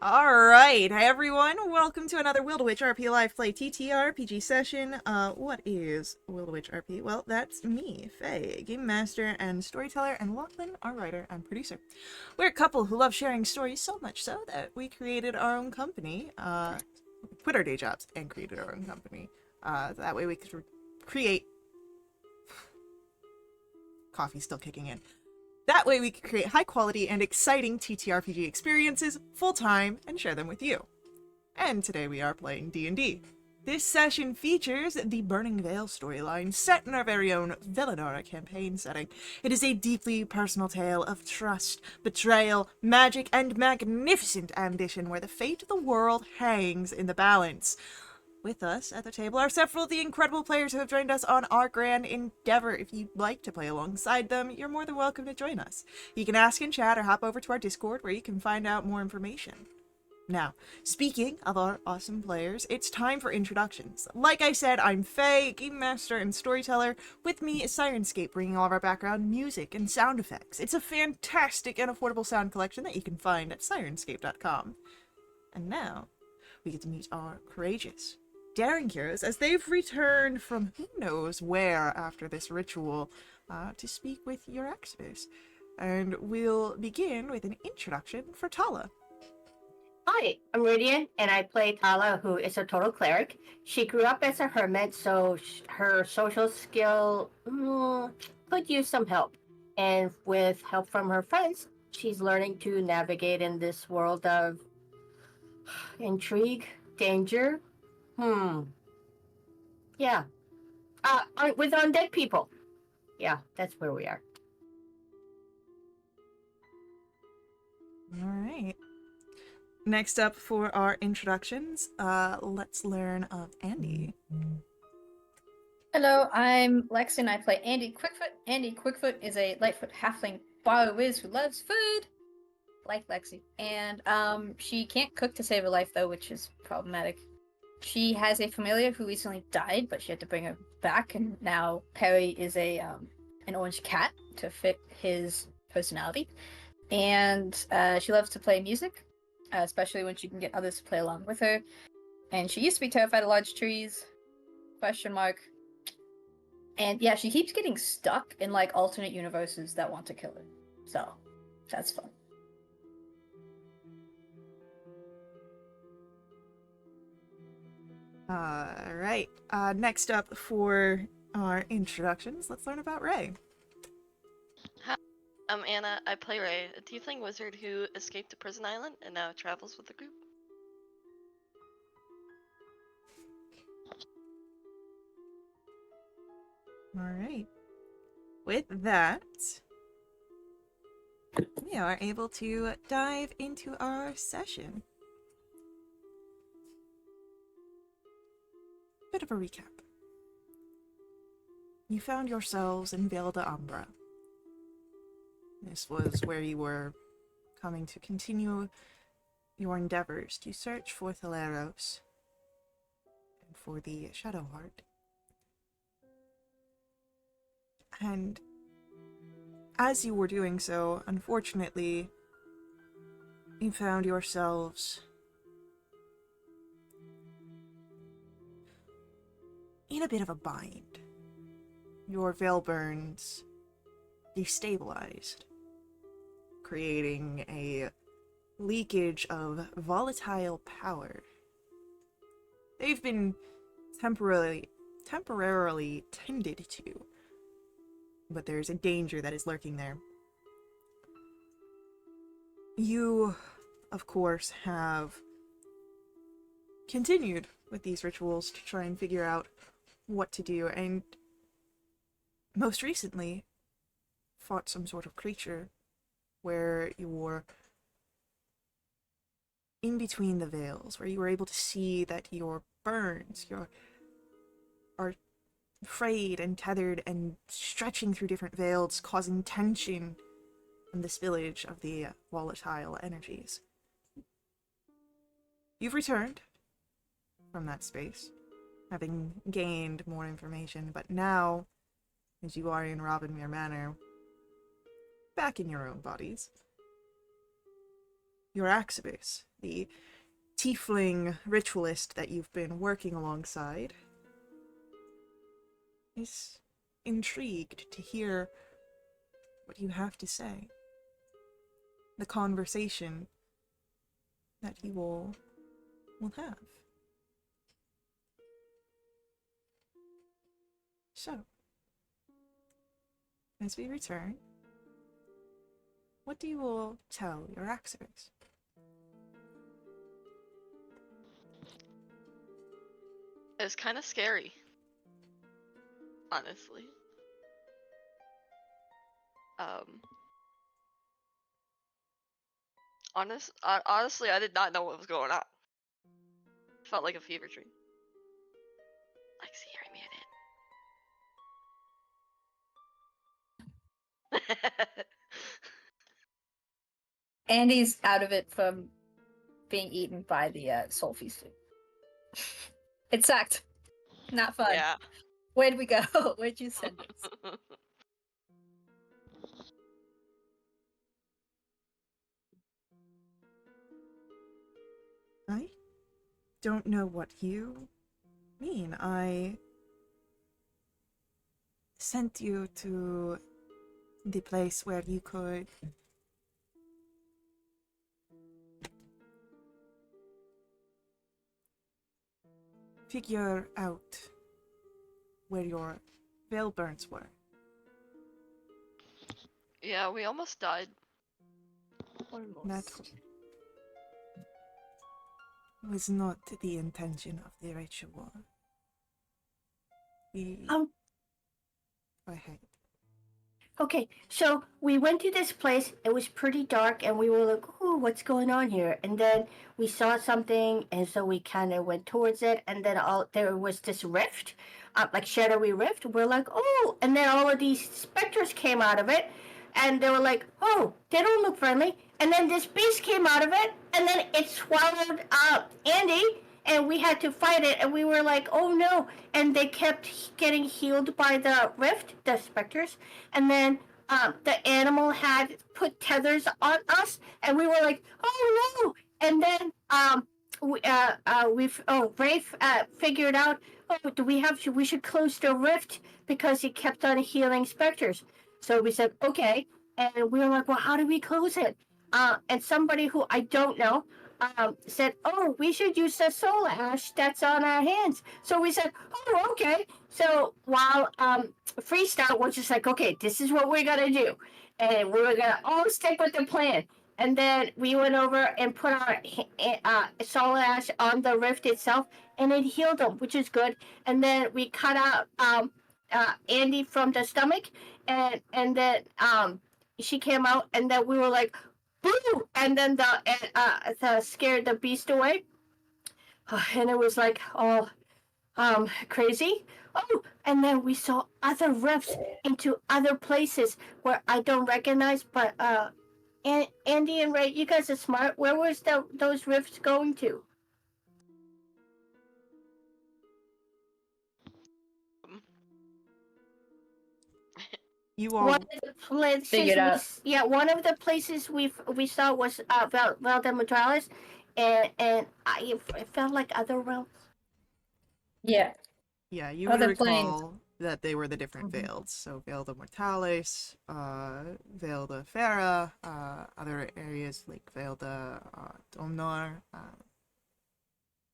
Alright, hi everyone, welcome to another Wildewitch RP Live Play TTRPG session. What is Wildewitch RP? Well, that's me, Faye, Game Master and Storyteller, and Lachlan, our writer and producer. We're a couple who love sharing stories so much so that we created our own company, quit our day jobs and created our own company. That way we could create... Coffee's still kicking in. That way we can create high quality and exciting TTRPG experiences full-time and share them with you. And today we are playing D&D. This session features the Burning Veil storyline set in our very own Villanora campaign setting. It is a deeply personal tale of trust, betrayal, magic, and magnificent ambition where the fate of the world hangs in the balance. With us at the table are several of the incredible players who have joined us on our grand endeavor. If you'd like to play alongside them, you're more than welcome to join us. You can ask in chat or hop over to our Discord where you can find out more information. Now, speaking of our awesome players, it's time for introductions. Like I said, I'm Faye, Game Master and Storyteller. With me is Sirenscape, bringing all of our background music and sound effects. It's a fantastic and affordable sound collection that you can find at sirenscape.com. And now, we get to meet our courageous, daring heroes as they've returned from who knows where after this ritual to speak with your experts. And we'll begin with an introduction for Tala. Hi, I'm Radiant, and I play Tala, who is a total cleric. She grew up as a hermit, so her social skill could use some help. And with help from her friends, she's learning to navigate in this world of intrigue, danger. Yeah. With undead people. Yeah, that's where we are. All right. Next up for our introductions, let's learn of Andy. Hello, I'm Lex and I play Andy Quickfoot. Andy Quickfoot is a Lightfoot halfling bio-whiz who loves food, like Lexi. And she can't cook to save her life though, which is problematic. She has a familiar who recently died, but she had to bring her back, and now Perry is an orange cat to fit his personality. And she loves to play music, especially when she can get others to play along with her. And she used to be terrified of large trees. ? And yeah, she keeps getting stuck in like alternate universes that want to kill her. So that's fun. Alright, next up for our introductions, let's learn about Ray. Hi, I'm Anna. I play Ray, a tiefling wizard who escaped a prison island and now travels with the group. Alright. With that, we are able to dive into our session. Bit of a recap. You found yourselves in Vale d'Ambra. This was where you were coming to continue your endeavors to search for Thaleros and for the Shadow Heart. And as you were doing so, unfortunately, you found yourselves in a bit of a bind. Your veil burns destabilized, creating a leakage of volatile power. They've been temporarily tended to, but there's a danger that is lurking there. You, of course, have continued with these rituals to try and figure out what to do, and most recently fought some sort of creature where you were in between the veils, where you were able to see that your burns are frayed and tethered and stretching through different veils, causing tension and the spillage of the volatile energies. You've returned from that space, having gained more information, but now, as you are in Robinmere Manor, back in your own bodies, your Axibus, the tiefling ritualist that you've been working alongside, is intrigued to hear what you have to say. The conversation that you all will have. So, as we return, what do you all tell your Axibus? It's kind of scary, honestly. Um, honestly, I did not know what was going on. Felt like a fever dream. Lexi, you're muted. Andy's out of it from being eaten by the soul feast. It sucked. Not fun. Yeah. Where'd we go? Where'd you send us? I don't know what you mean. I sent you to the place where you could figure out where your veil burns were. Yeah, we almost died. That was not the intention of the ritual. We... Um, Go ahead. Okay, so we went to this place. It was pretty dark, and we were like, "Oh, what's going on here?" And then we saw something, and so we kind of went towards it. And then there was this rift, like shadowy rift. We're like, "Oh!" And then all of these specters came out of it, and they were like, "Oh, they don't look friendly." And then this beast came out of it, and then it swallowed Andy, and we had to fight it. And we were like, "Oh no!" And they kept getting healed by the rift, the specters. And then the animal had put tethers on us, and we were like, "Oh no!" And then Rafe figured out, "Oh, we should close the rift because it kept on healing specters." So we said, "Okay," and we were like, "Well, how do we close it?" And somebody who I don't know said, "Oh, we should use the soul ash that's on our hands." So we said, "Oh, okay." So while Freestyle was just like, "Okay, this is what we're gonna do," and we were gonna all stick with the plan. And then we went over and put our soul ash on the rift itself, and it healed them, which is good. And then we cut out Andy from the stomach, and then she came out, and then we were like, "Boo!" And then the scared the beast away, and it was like all crazy. Oh, and then we saw other rifts into other places where I don't recognize, but Andy and Ray, you guys are smart. Where was those rifts going to? You all... One of the places Figured out. one of the places we saw was Valdemorales, and it felt like other realms. Yeah. Yeah, you would Other recall planes. that they were the different Mhm. veils. So Veil de Mortalis, Veil de Fera, other areas like Veil de Domnor,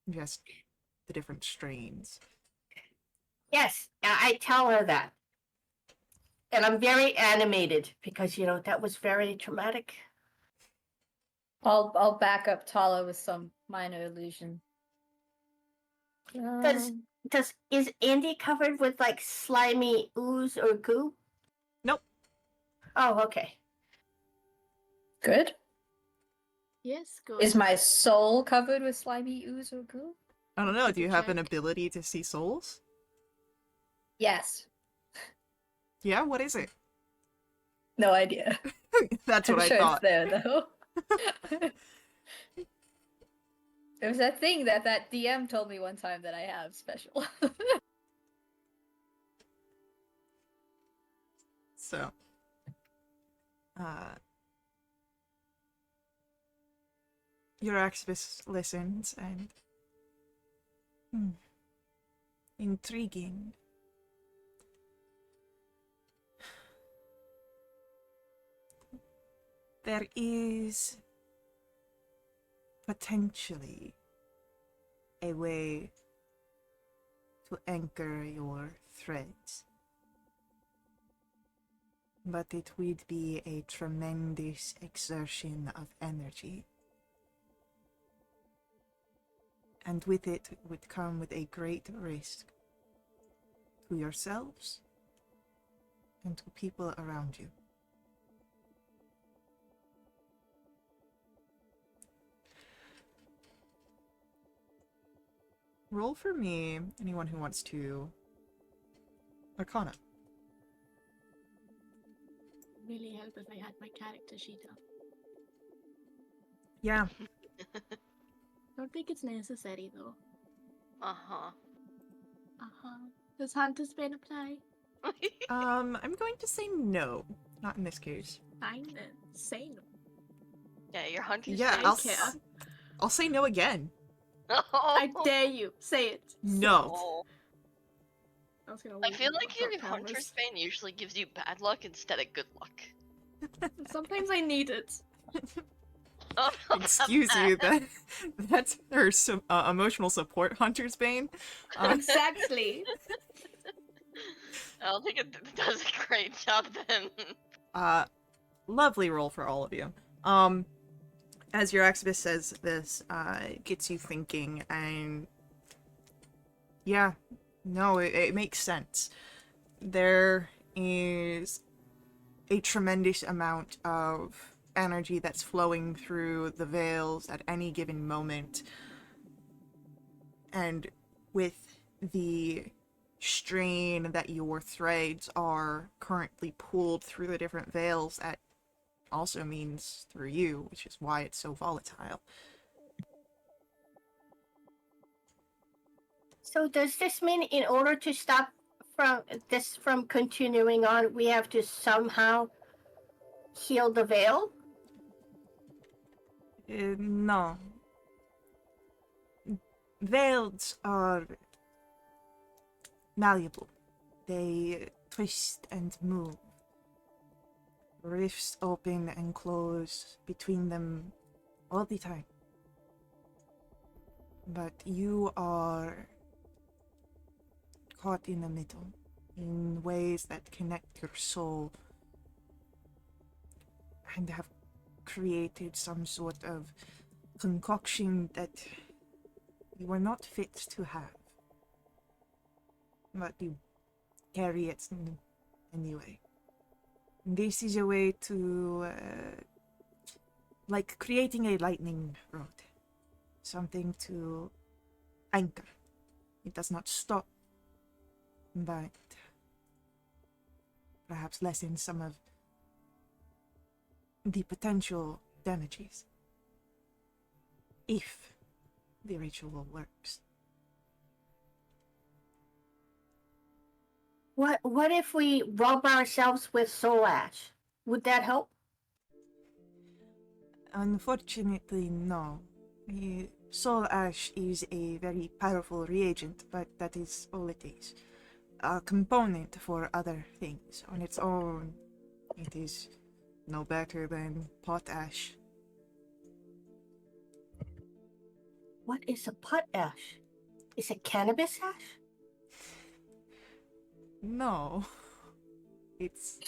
just the different strains. Yes, I tell her that. And I'm very animated because, that was very traumatic. I'll back up Tala with some minor illusion. Does is Andy covered with like slimy ooze or goo? Nope. Oh, okay. Good? Yes, good. Is my soul covered with slimy ooze or goo? I don't know, do Triple you have an check. ability to see souls? Yes. Yeah, what is it? No idea. That's I'm what I sure thought. it's there though. It was that thing that DM told me one time that I have special. So, uh, Your Axibus listens and... Intriguing. There is potentially a way to anchor your threads. But it would be a tremendous exertion of energy. And with it would come with a great risk to yourselves and to people around you. Roll for me, anyone who wants to. Arcana. Really help if I had my character sheet up. Yeah. Don't think it's necessary though. Uh-huh. Does Hunter's Bane apply? I'm going to say no. Not in this case. Fine then. Say no. Yeah, your hunter's Yeah, face. I'll say no again. I dare you. Say it. No. Oh. I was gonna I leave feel you like for your cameras. hunter's bane usually gives you bad luck instead of good luck. Sometimes I need it. Oh, Excuse you, that's her emotional support hunter's bane. Exactly. I don't think it does a great job then. Lovely roll for all of you. As your Exodus says this, gets you thinking, and yeah, no, it makes sense. There is a tremendous amount of energy that's flowing through the veils at any given moment, and with the strain that your threads are currently pulled through the different veils, that also means through you, which is why it's so volatile. So does this mean in order to stop from continuing on, we have to somehow heal the veil? No. Veils are malleable. They twist and move. Rifts open and close between them all the time. But you are caught in the middle in ways that connect your soul and have created some sort of concoction that you were not fit to have. But you carry it anyway. This is a way to, like creating a lightning rod. Something to anchor. It does not stop, but perhaps lessen some of the potential damages. If the ritual works. What if we rub ourselves with soul ash? Would that help? Unfortunately, no. The soul ash is a very powerful reagent, but that is all it is. A component for other things. On its own, it is no better than pot ash. What is a pot ash? Is it cannabis ash? No. It's...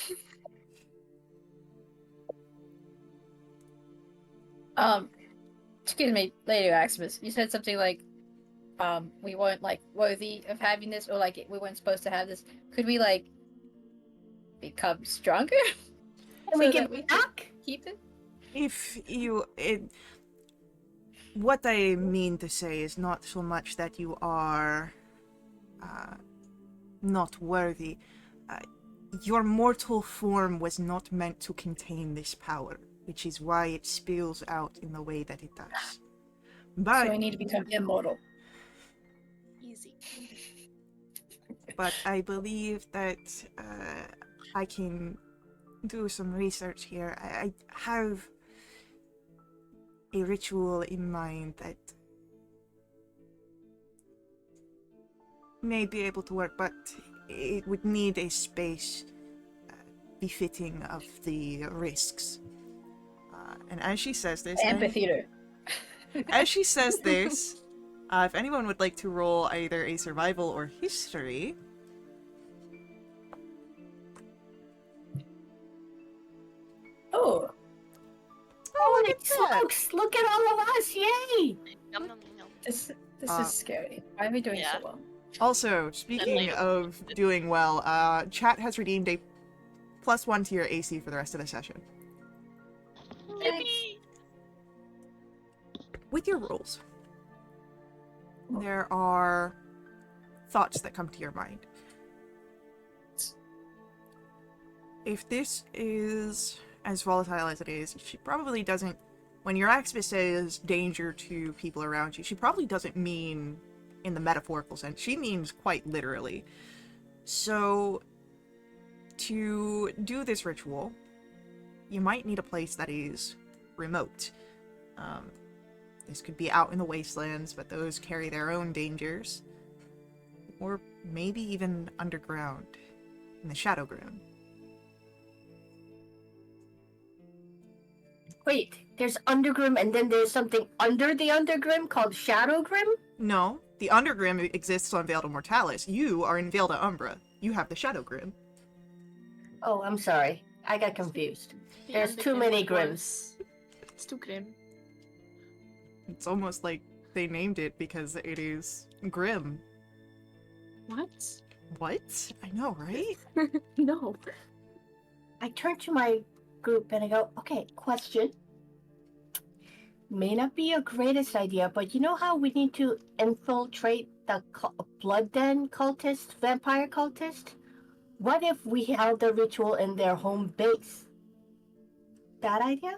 Excuse me, Lady Maximus. You said something like, we weren't like worthy of having this, or like we weren't supposed to have this. Could we like become stronger? Can we get back? Keep it? If you... What I mean to say is not so much that you are not worthy. Your mortal form was not meant to contain this power, which is why it spills out in the way that it does. But So I need to become immortal. Easy. but I believe that I can do some research here. I have a ritual in mind that may be able to work, but it would need a space befitting of the risks. And as she says this, Amphitheater. as she says this, if anyone would like to roll either a survival or history. Oh, Holy at that. smokes! Look at all of us! Yay! Yum, yum, yum. this Uh, is scary. Why are we doing yeah. so well? Also, speaking later. of doing well, chat has redeemed a +1 to your AC for the rest of the session. Yippee! With your rolls, there are thoughts that come to your mind. If this is as volatile as it is, she probably doesn't, when your Axis says danger to people around you, she probably doesn't mean in the metaphorical sense. She means quite literally. So, to do this ritual, you might need a place that is remote. This could be out in the wastelands, but those carry their own dangers. Or maybe even underground, in the Shadow Ground. Wait, there's Undergrim and then there's something under the Undergrim called Shadowgrim? No, the Undergrim exists on Veiled Mortalis. You are in Veiled Umbra. You have the Shadow Grim. Oh, I'm sorry. I got confused. The There's too Undergrim many was- Grims. It's too grim. It's almost like they named it because it is grim. What? What? I know, right? No. I turn to my group and I go, okay, question. May not be your greatest idea, but you know how we need to infiltrate the Blood Den cultist, vampire cultist? What if we held the ritual in their home base? Bad idea?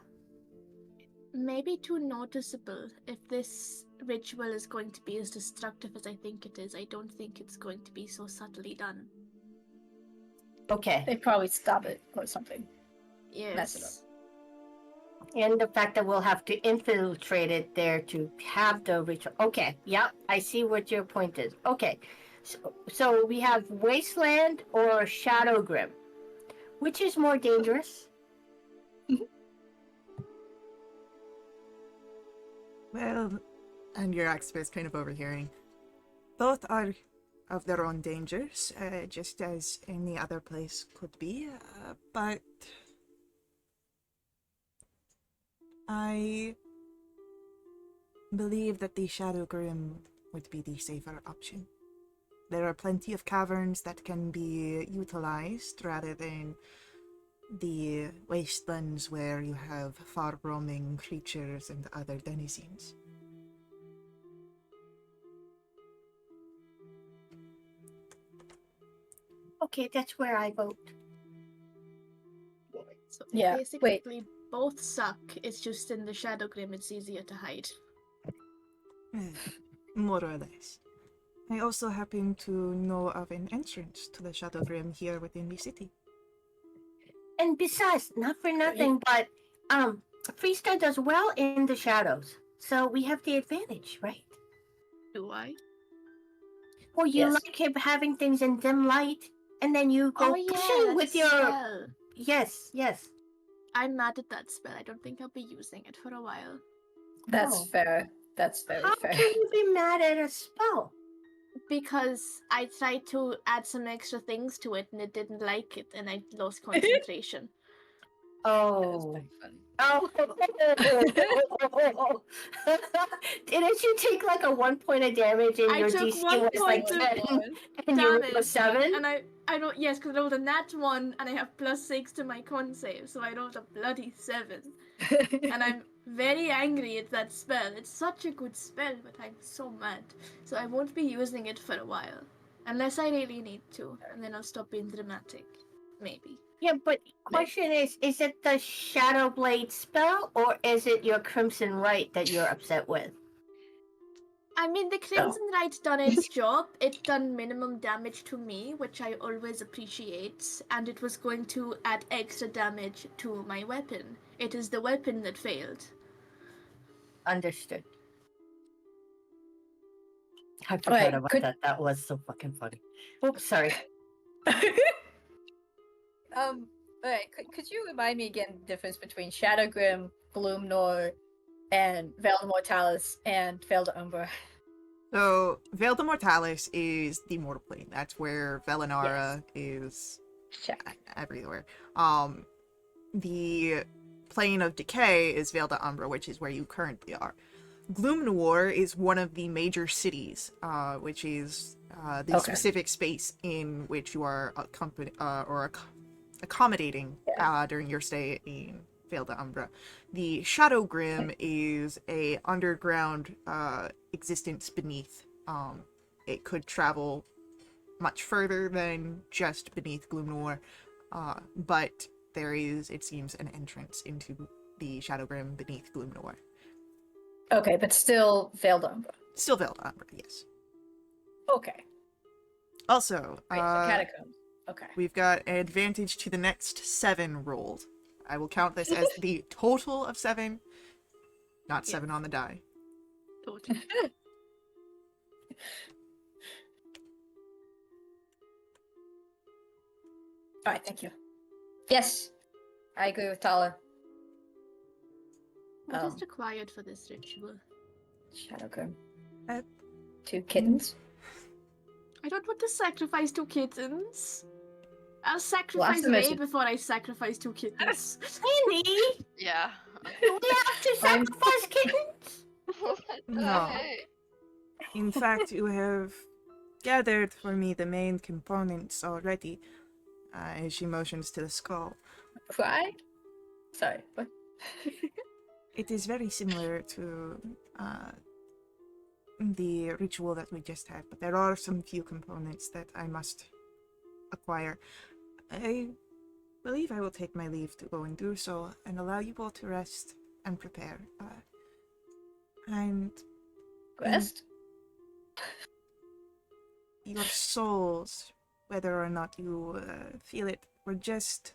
Maybe too noticeable. If this ritual is going to be as destructive as I think it is, I don't think it's going to be so subtly done. Okay. They probably stop it or something. Yes. Mess it up. And the fact that we'll have to infiltrate it there to have the ritual. Okay, yeah, I see what your point is. Okay, so we have Wasteland or Shadowgrim. Which is more dangerous? Well, and your expert is kind of overhearing. Both are of their own dangers, just as any other place could be, but I believe that the Shadow Grim would be the safer option. There are plenty of caverns that can be utilized rather than the wastelands where you have far-roaming creatures and other denizens. Okay, that's where I vote. So Yeah, basically both suck. It's just in the Shadow Grim it's easier to hide. More or less. I also happen to know of an entrance to the Shadow Grim here within the city. And besides, not for nothing, but Freestar does well in the shadows. So we have the advantage, right? Do I? Well, you Yes. like him having things in dim light, and then you go pushing with your spell. yes, yes. I'm mad at that spell. I don't think I'll be using it for a while. That's Oh. fair. That's very How fair. can you be mad at a spell? Because I tried to add some extra things to it and it didn't like it and I lost concentration. Oh. Funny. Oh. Didn't you take like a 1 point of damage and I your took DC 1 was like point 10 of and you rolled a damage 7? and I don't yes because I rolled a nat 1 and I have +6 to my con save, so I rolled a bloody 7. And I'm very angry at that spell. It's such a good spell, but I'm so mad. So I won't be using it for a while. Unless I really need to, and then I'll stop being dramatic. Maybe. Yeah, but question is it the Shadow Blade spell or is it your Crimson Right that you're upset with? I mean, the Crimson Right done its job. It done minimum damage to me, which I always appreciate, and it was going to add extra damage to my weapon. It is the weapon that failed. Understood. I forgot Alright, about could- that. That was so fucking funny. Oops, sorry. Alright, could you remind me again the difference between Shadowgrim, Gloomnor, and Veil Mortalis and Veil Umbra? So, Veil de Mortalis is the mortal plane. That's where Velinara is Check. everywhere. The plane of decay is Veil de Umbra, which is where you currently are. Gloom Noir is one of the major cities, which is the Okay. specific space in which you are accommodating during your stay in Veil de Umbra. The Shadow Grim is a underground existence beneath. It could travel much further than just beneath Gloom Noir, but there is, it seems, an entrance into the Shadow Grim beneath Gloom Noir. Okay, but still Veil Umbra. Still Veil de Umbra, yes. Okay. Also, Right, so Catacombs. Okay. we've got an advantage to the next 7 rolled. I will count this as the total of 7, not 7 on the die. Totally. Alright, thank you. Yes, I agree with Tala. What is required for this ritual? Shadowgrim. Uh, 2 kittens. I don't want to sacrifice 2 kittens. I'll sacrifice the Ray mission. before I sacrifice 2 kittens. Andy, Yeah. do we have to I'm- sacrifice kittens? No. Hey. In fact, you have gathered for me the main components already. As she motions to the skull. Cry? Sorry, what? It is very similar to the ritual that we just had, but there are some few components that I must acquire. I believe I will take my leave to go and do so, and allow you all to rest and prepare. And Rest? your souls, whether or not you feel it, were just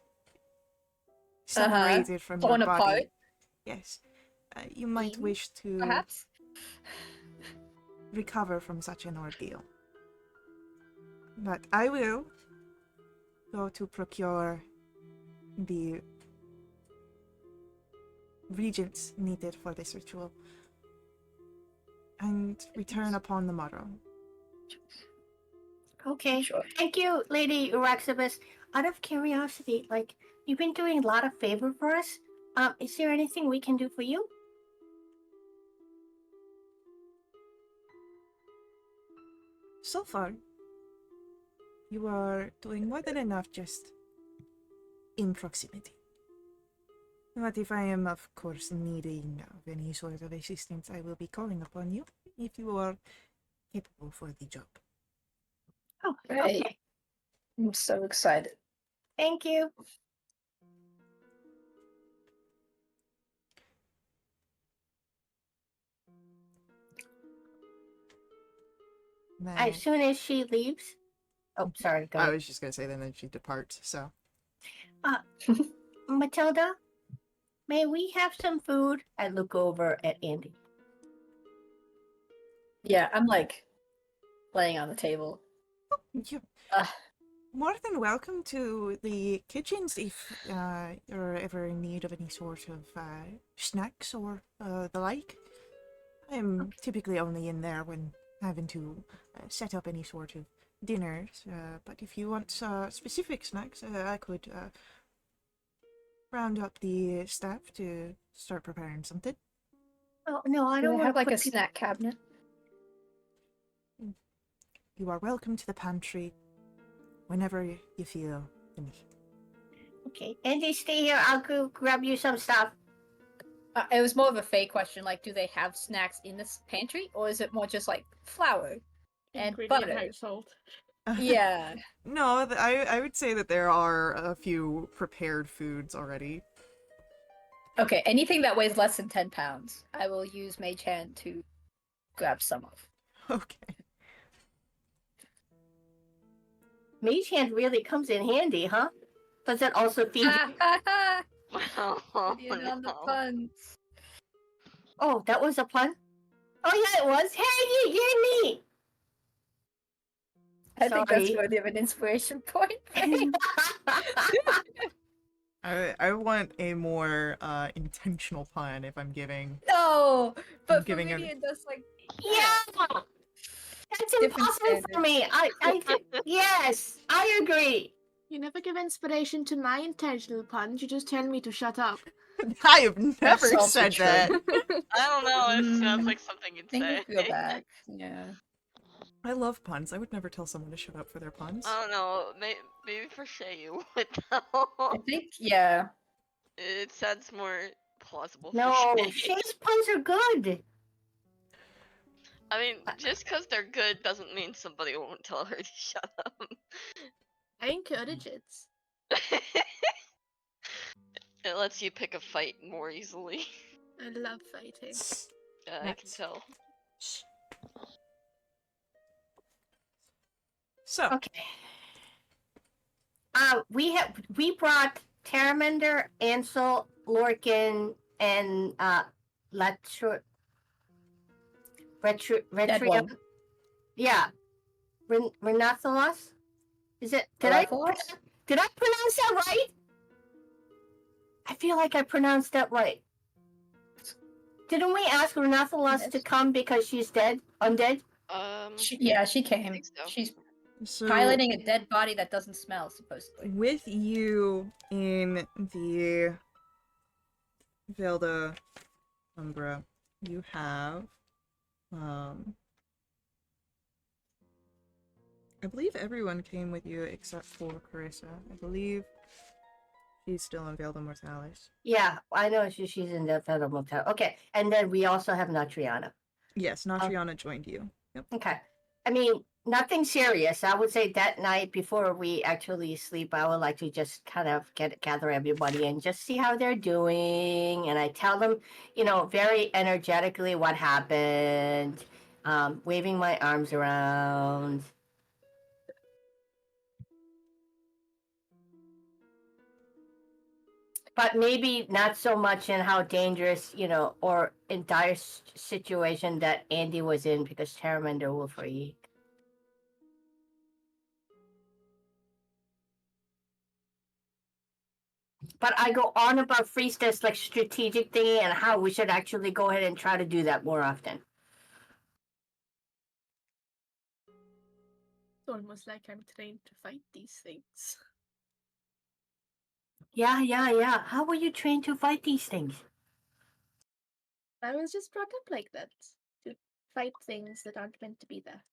separated from your Torn body. apart, Yes. You might Eaten, wish to perhaps? recover from such an ordeal. But I will go to procure the regents needed for this ritual and return upon the morrow. Okay. Sure. Thank you, Lady Uraxibus. Out of curiosity, like, you've been doing a lot of favor for us. Is there anything we can do for you? So far, you are doing more than enough just in proximity. But if I am, of course, needing of any sort of assistance, I will be calling upon you if you are capable for the job. Oh, Right. okay. I'm so excited. Thank you. Then, As soon as she leaves. Oh, sorry. Go I ahead. was just going to say then she departs, so. Matilda, may we have some food? I look over at Andy. Yeah, I'm like laying on the table. You Uh, more than welcome to the kitchens if you're ever in need of any sort of snacks or the like. I'm typically only in there when having to set up any sort of dinners, but if you want specific snacks, I could round up the staff to start preparing something. Oh no, I do don't they want have to like put a snack cabinet? You are welcome to the pantry whenever you feel the need. Okay, Andy, stay here. I'll go grab you some stuff. It was more of a fake question, like, do they have snacks in this pantry, or is it more just like flour and Ingredient butter? household. Yeah. No, I would say that there are a few prepared foods already. Okay, anything that weighs less than 10 pounds, I will use Mage Hand to grab some of. Okay. Mage hand really comes in handy, huh? Does it also feed you? Ha ha ha! Oh, Put in on the no. puns. Oh, that was a pun? Oh, yeah, it was. Hey, you're neat! I think that's Sorry. worthy of an inspiration point. I want a more intentional pun if I'm giving. No, but for giving me, a- that's like Yeah! That's Different impossible for standard. me. Yes, I agree. You never give inspiration to my intentional puns, you just tell me to shut up. I have never That's also said true. that. I don't know. It sounds Mm, like something you'd I think say. we go back. Yeah. I love puns. I would never tell someone to shut up for their puns. I don't know. Maybe for Shay you would I though. think yeah. It sounds more plausible No, for Shay. Shay's puns are good. I mean, just because they're good doesn't mean somebody won't tell her to shut up. I encourage it. It lets you pick a fight more easily. I love fighting. Yeah, I can Nice. tell. So, Okay. We brought Terramander, Ansel, Lorcan, and Retro Dead Retrium. one. Yeah. Renathalos? Is it Renathalos? did I pronounce that right? I feel like I pronounced that right. Didn't we ask Renathalos to Yes. come because she's dead? Undead? She came. think so. She's so piloting a dead body that doesn't smell, supposedly. with you in the Velda Umbra, you have I believe everyone came with you except for Carissa. I believe she's still in Velda Mortalis. Yeah, I know she's in the Federal Motel. Okay, and then we also have Natriana. Yes, Natriana joined you. Yep. Okay. I mean, nothing serious. I would say that night before we actually sleep, I would like to just kind of gather everybody and just see how they're doing. And I tell them, very energetically what happened, waving my arms around. But maybe not so much in how dangerous, or in dire situation that Andy was in because Terramander will freak. But I go on about Freesta's like strategic thingy and how we should actually go ahead and try to do that more often. It's almost like I'm trained to fight these things. Yeah. How were you trained to fight these things? I was just brought up like that. To fight things that aren't meant to be there.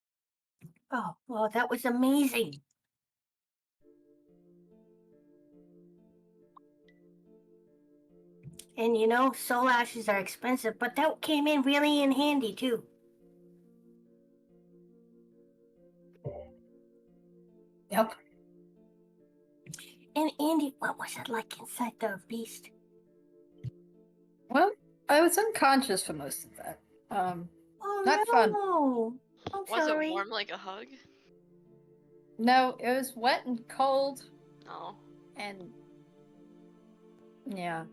Oh, well, that was amazing. And soul ashes are expensive, but that came in really in handy too. Yep. And Andy, what was it like inside the beast? Well, I was unconscious for most of that. Oh, Not fun. no. I'm Was sorry. it warm like a hug? No, it was wet and cold No. and yeah.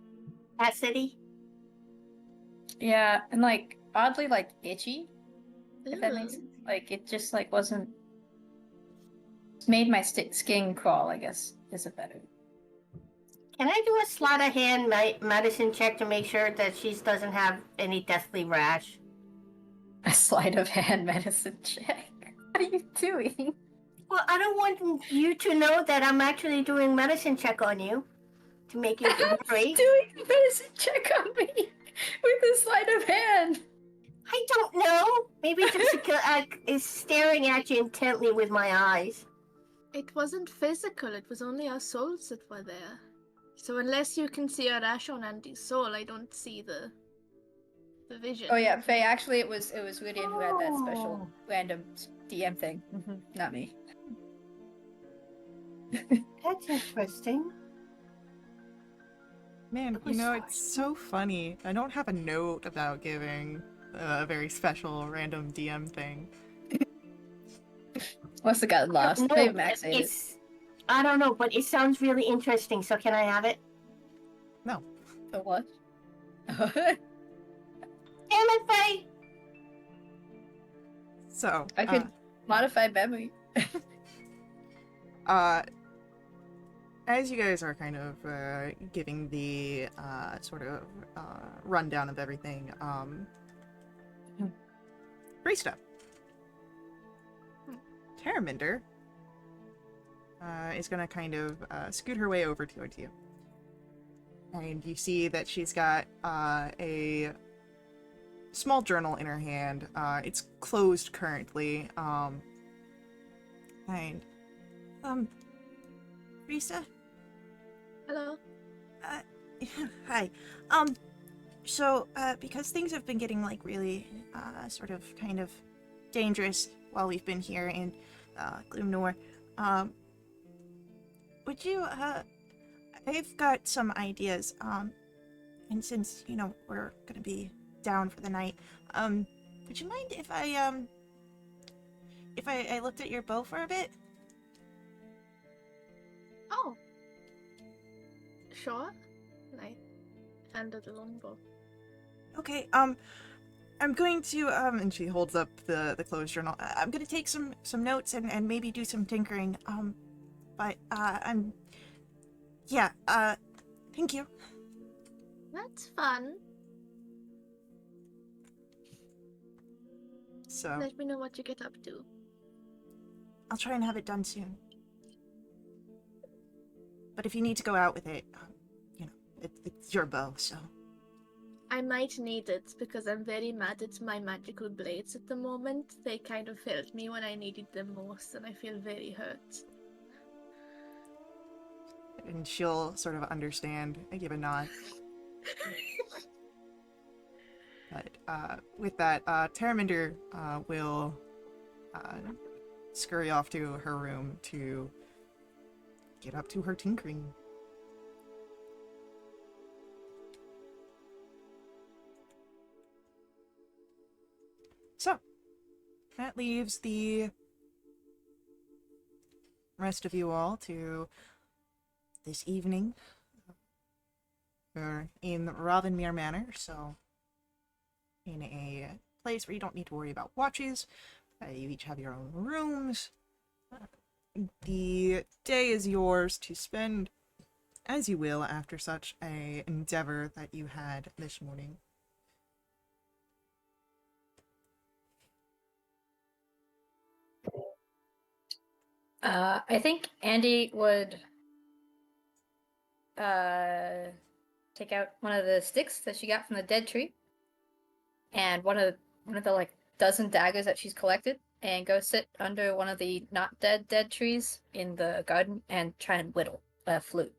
Acidity? Yeah, and oddly itchy, if that makes Ooh. sense. It just wasn't made my skin crawl, I guess, is a better. Can I do a sleight of hand medicine check to make sure that she doesn't have any deathly rash? A sleight of hand medicine check. What are you doing? Well, I don't want you to know that I'm actually doing medicine check on you to make you worry. Doing a medicine check on me with a sleight of hand. I don't know. Maybe Jessica is staring at you intently with my eyes. It wasn't physical, it was only our souls that were there. So unless you can see a rash on Andy's soul, I don't see the vision. Oh yeah, Faye. Actually, it was Lydian who had that special random DM thing. Not me. That's interesting. Man, I'm sorry. it's so funny. I don't have a note about giving a very special random DM thing. Must have gotten lost. No, Maybe Max ate it. I don't know, but it sounds really interesting. So can I have it? No. The what? Damn it, Faye! So, I could modify memory. as you guys are kind of giving the sort of rundown of everything, Brista. Terraminder is going to kind of scoot her way over towards you. And you see that she's got a small journal in her hand. It's closed currently. Brista? Hello. Hi. So, because things have been getting, like, really, sort of, kind of dangerous while we've been here in, Gloom Noir, would you, I've got some ideas, and since, you know, we're gonna be down for the night, would you mind if I looked at your bow for a bit? Oh. Sure. And I handed the longbow. Okay, I'm going to, And she holds up the closed journal. I'm gonna take some notes and maybe do some tinkering, but, yeah, thank you. That's fun. So, Let me know what you get up to. I'll try and have it done soon. But if you need to go out with it, you know, it's your bow, so. I might need it because I'm very mad at my magical blades at the moment. They kind of failed me when I needed them most, and I feel very hurt. and she'll sort of understand and give a nod. But with that, Terraminder will scurry off to her room to get up to her tinkering. So, that leaves the rest of you all to this evening. You're in Ravenmere Manor, so in a place where you don't need to worry about watches. You each have your own rooms. The day is yours to spend as you will after such a endeavor that you had this morning. I think Andy would take out one of the sticks that she got from the dead tree, and one of the like dozen daggers that she's collected, and go sit under one of the not dead trees in the garden and try and whittle a flute.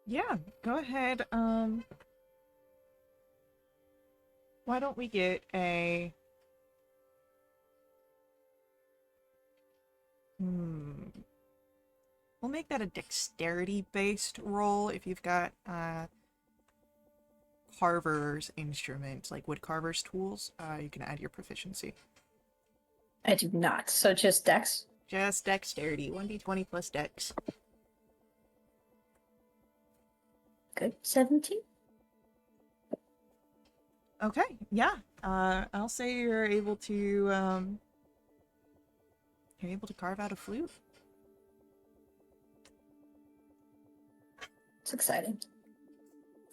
Yeah, go ahead. Why don't we get a... We'll make that a dexterity-based roll if you've got, carver's instruments, like wood carver's tools. You can add your proficiency. I do not, so just dex. Just dexterity, 1d20 plus dex. Good, 17. Okay, yeah. I'll say you're able to carve out a flute. It's exciting.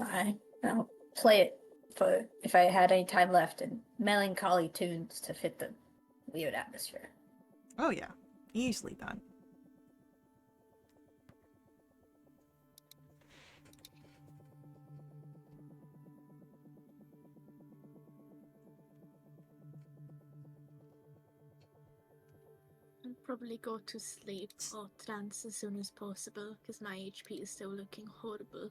I'll play it for if I had any time left in melancholy tunes to fit the weird atmosphere. Oh yeah, easily done. I'll probably go to sleep or trance as soon as possible because my HP is still looking horrible.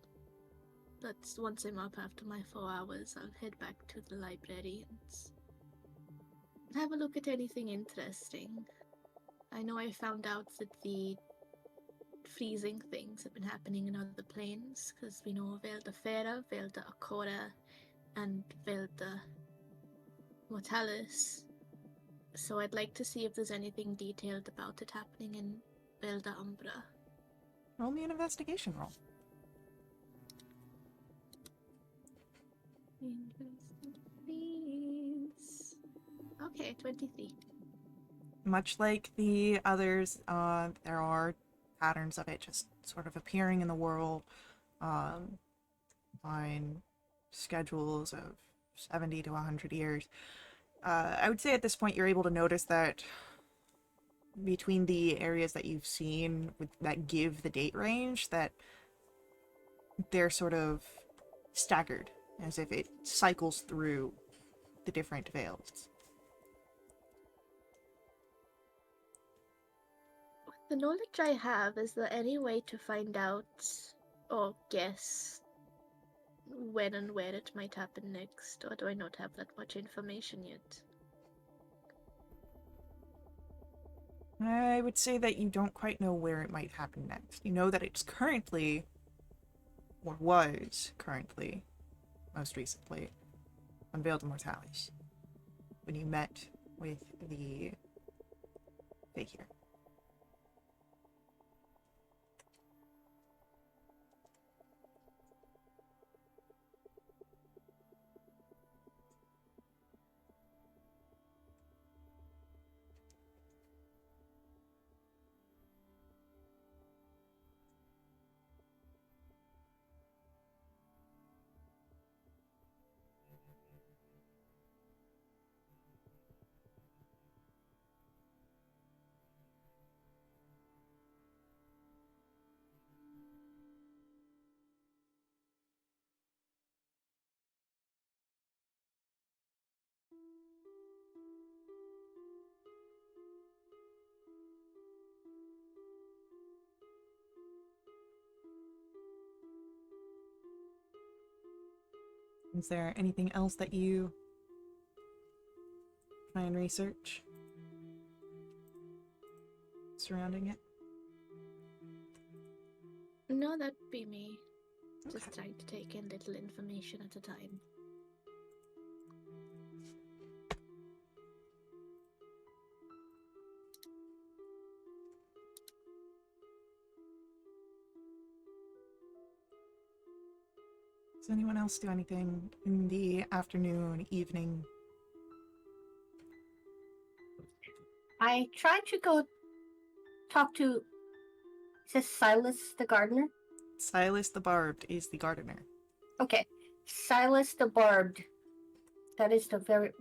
But once I'm up after my 4 hours, I'll head back to the library and have a look at anything interesting. I know I found out that the freezing things have been happening in other planes because we know Velda Fera, Velda Akora, and Velda Mortalis. So I'd like to see if there's anything detailed about it happening in Velda Umbra. Roll me an investigation roll. Please. Okay, 23. Much like the others, there are patterns of it just sort of appearing in the world on schedules of 70 to 100 years. I would say at this point you're able to notice that between the areas that you've seen that give the date range, that they're sort of staggered, as if it cycles through the different veils. With the knowledge I have, is there any way to find out or guess when and where it might happen next, or do I not have that much information yet? I would say that you don't quite know where it might happen next. You know that it's currently, or was currently, most recently, on Veiled Immortalis, when you met with the figure. Is there anything else that you try and research surrounding it? No, that'd be me. Just Okay. trying to take in little information at a time. Does anyone else do anything in the afternoon, evening? I tried to go talk to, is this Silas the gardener? Silas the Barbed is the gardener. Okay, Silas the Barbed. That is the very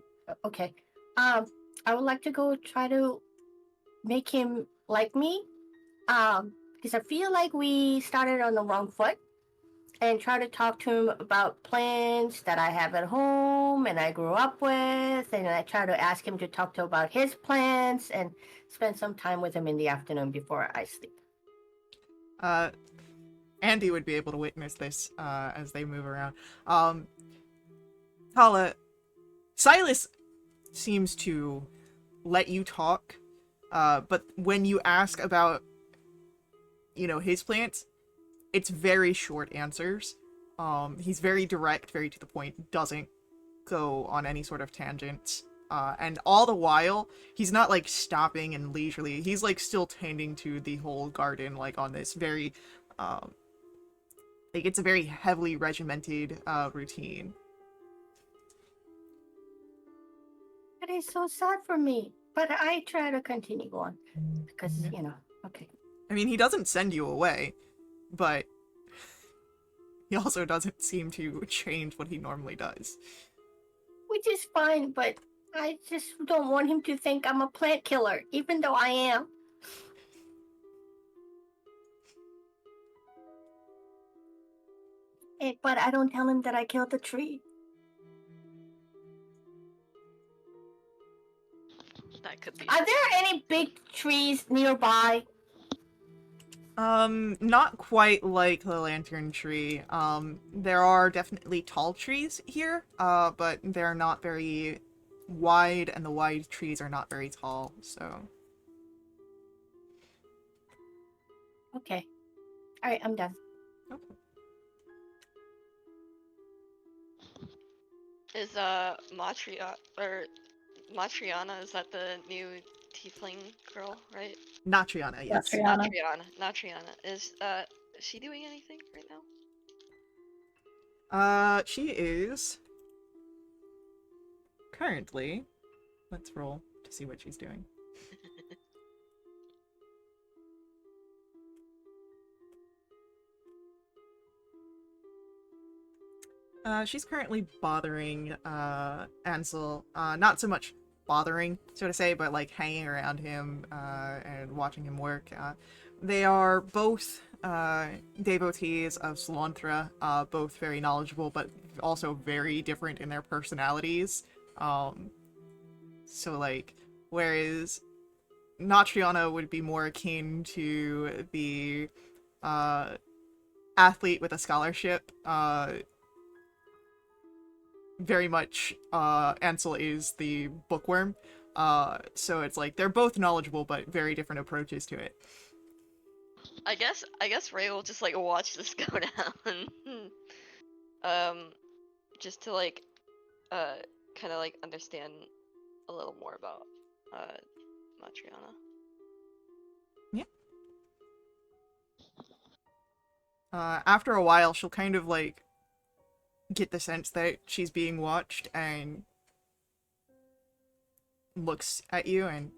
okay. I would like to go try to make him like me. Because I feel like we started on the wrong foot, and try to talk to him about plants that I have at home and I grew up with, and I try to ask him to talk to about his plants and spend some time with him in the afternoon before I sleep. Andy would be able to witness this as they move around. Tala, Silas seems to let you talk, but when you ask about, his plants, it's very short answers. He's very direct, very to the point, doesn't go on any sort of tangents. And all the while, he's not like stopping and leisurely. He's like still tending to the whole garden, like on this very, like it's a very heavily regimented routine. That is so sad for me, but I try to continue on because Yeah. Okay. I mean, he doesn't send you away, but he also doesn't seem to change what he normally does. Which is fine, but I just don't want him to think I'm a plant killer, even though I am. But I don't tell him that I killed the tree. That could be. Are there any big trees nearby? Not quite like the lantern tree. There are definitely tall trees here, but they're not very wide, and the wide trees are not very tall, so. Okay. Alright, I'm done. Okay. Is Matriana, is that the new tiefling girl, right? Natriana, yes. Natriana. Natriana. Is she doing anything right now? She is currently, let's roll to see what she's doing. She's currently bothering Ansel. Not so much bothering, so to say, but like hanging around him and watching him work. They are both devotees of Salanthra, both very knowledgeable, but also very different in their personalities. So like, whereas Natriana would be more akin to the athlete with a scholarship, very much Ansel is the bookworm. So it's like they're both knowledgeable but very different approaches to it. I guess Ray will just like watch this go down. Just to like kind of like understand a little more about Matriana. After a while, she'll kind of like get the sense that she's being watched and looks at you and,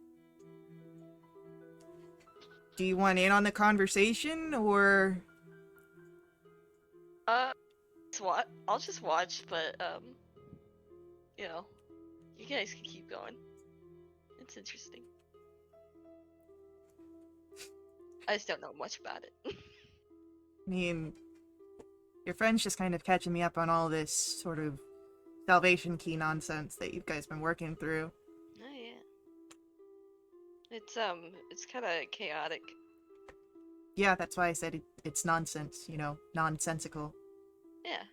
do you want in on the conversation, or? I'll just watch, but you know, you guys can keep going. It's interesting. I just don't know much about it. I mean, your friend's just kind of catching me up on all this sort of Salvation Key nonsense that you guys been working through. Oh yeah. It's kind of chaotic. Yeah, that's why I said it's nonsense, you know, nonsensical. Yeah.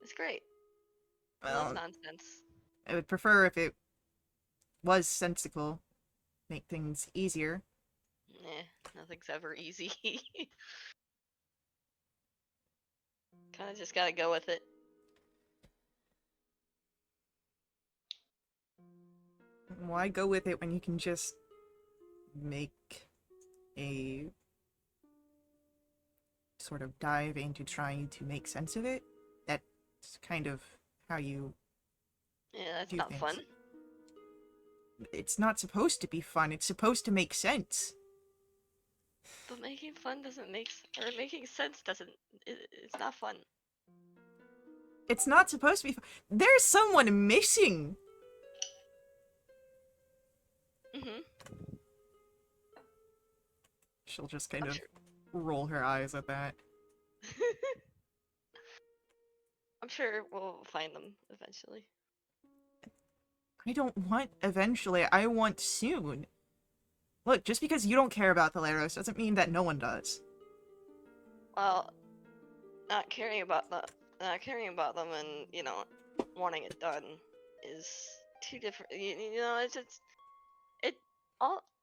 It's great. I Well, love nonsense. I would prefer if it was sensical, make things easier. Nothing's ever easy. Kind of just gotta go with it. Why go with it when you can just make a sort of dive into trying to make sense of it? That's kind of how you Yeah, that's do not things. fun. It's not supposed to be fun, it's supposed to make sense. But making fun doesn't making sense doesn't. It's not fun. It's not supposed to be fun. There's someone missing! Mhm. She'll just kind I'm of sure. roll her eyes at that. I'm sure we'll find them eventually. I don't want eventually, I want soon. Look, just because you don't care about the Laros doesn't mean that no one does. Well, not caring about them, and wanting it done is two different. You know,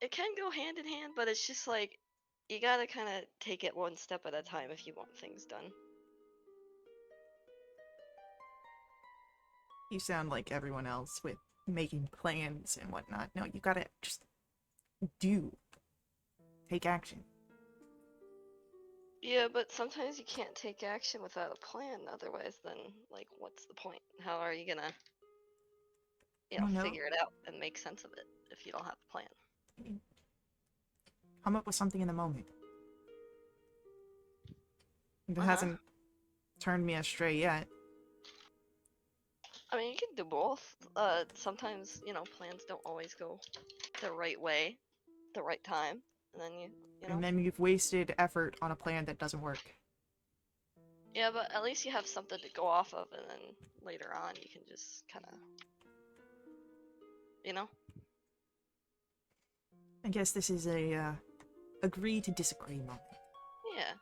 it can go hand in hand, but it's just like you gotta kind of take it one step at a time if you want things done. You sound like everyone else with making plans and whatnot. No, you gotta just do. Take action. Yeah, but sometimes you can't take action without a plan. Otherwise, then like, what's the point? How are you gonna, Oh, no. figure it out and make sense of it if you don't have a plan? Come up with something in the moment. It Uh-huh. hasn't turned me astray yet. I mean, you can do both. Sometimes plans don't always go the right way, the right time, and then And then you've wasted effort on a plan that doesn't work. Yeah, but at least you have something to go off of, and then later on you can just kind of, I guess this is a, agree to disagree moment. Yeah,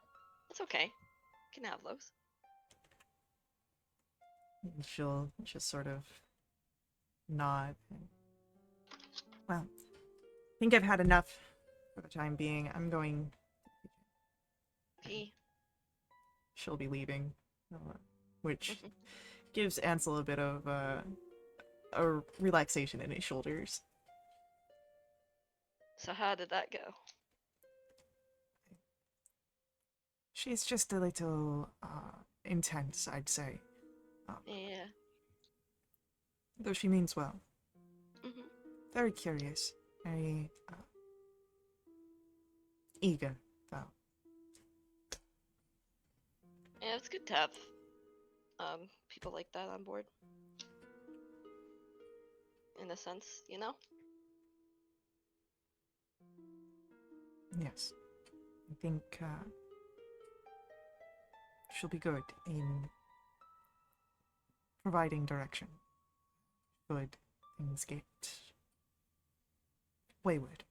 it's okay. You can have those. And she'll just sort of nod. And, well, I think I've had enough for the time being. I'm going... P. She'll be leaving. Which gives Ansel a bit of a relaxation in his shoulders. So how did that go? She's just a little intense, I'd say. Yeah. Though she means well. Hmm. Very curious. Very eager, though. Yeah, it's good to have people like that on board. In a sense, you know? Yes. I think she'll be good in providing direction. Should things get wayward.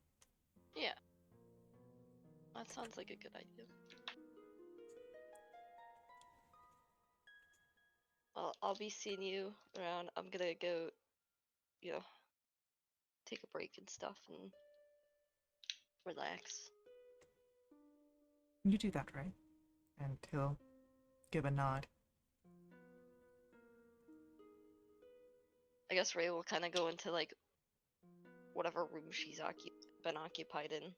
Yeah. That sounds like a good idea. I'll be seeing you around. I'm gonna go, you know, take a break and stuff and relax. You do that, right? And he'll give a nod. I guess Ray will kind of go into like whatever room she's been occupied in.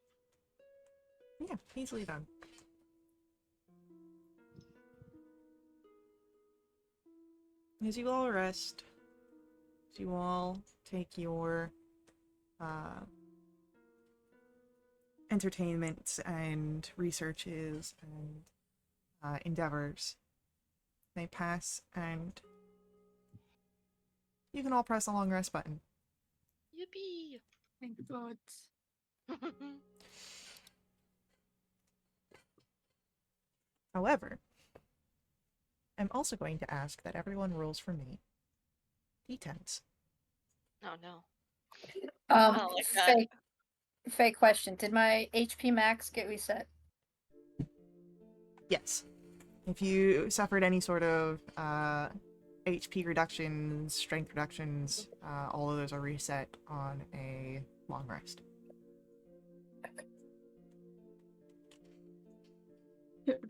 Yeah, easily done. As you all rest, as you all take your entertainments and researches and endeavors, they pass, and you can all press the long rest button. Yippee! Thank God. However, I'm also going to ask that everyone rolls for me d10s. Oh no. Um, don't like that. fake question. Did my HP max get reset? Yes. If you suffered any sort of HP reductions, strength reductions, all of those are reset on a long rest.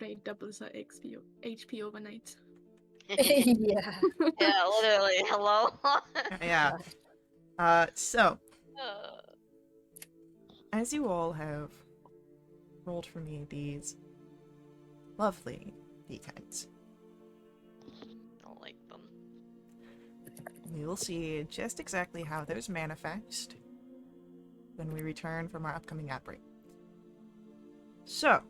Ray doubles her HP overnight. Yeah. Yeah, literally. Hello. Yeah. So, Uh, as you all have rolled for me these lovely d10s, don't like them. you'll see just exactly how those manifest when we return from our upcoming ad break. So,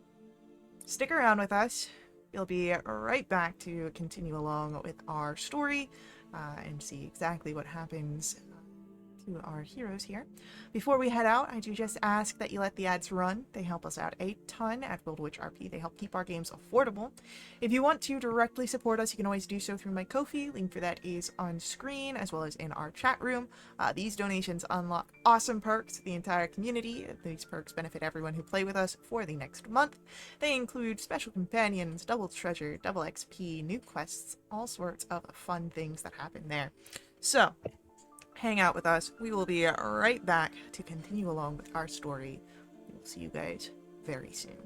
stick around with us. We'll be right back to continue along with our story and see exactly what happens to our heroes here. Before we head out, I do just ask that you let the ads run. They help us out a ton at Wildewitch RP. They help keep our games affordable. If you want to directly support us, you can always do so through my Ko-fi. Link for that is on screen, as well as in our chat room. These donations unlock awesome perks to the entire community. These perks benefit everyone who play with us for the next month. They include special companions, double treasure, double XP, new quests, all sorts of fun things that happen there. So, hang out with us. We will be right back to continue along with our story. We'll see you guys very soon.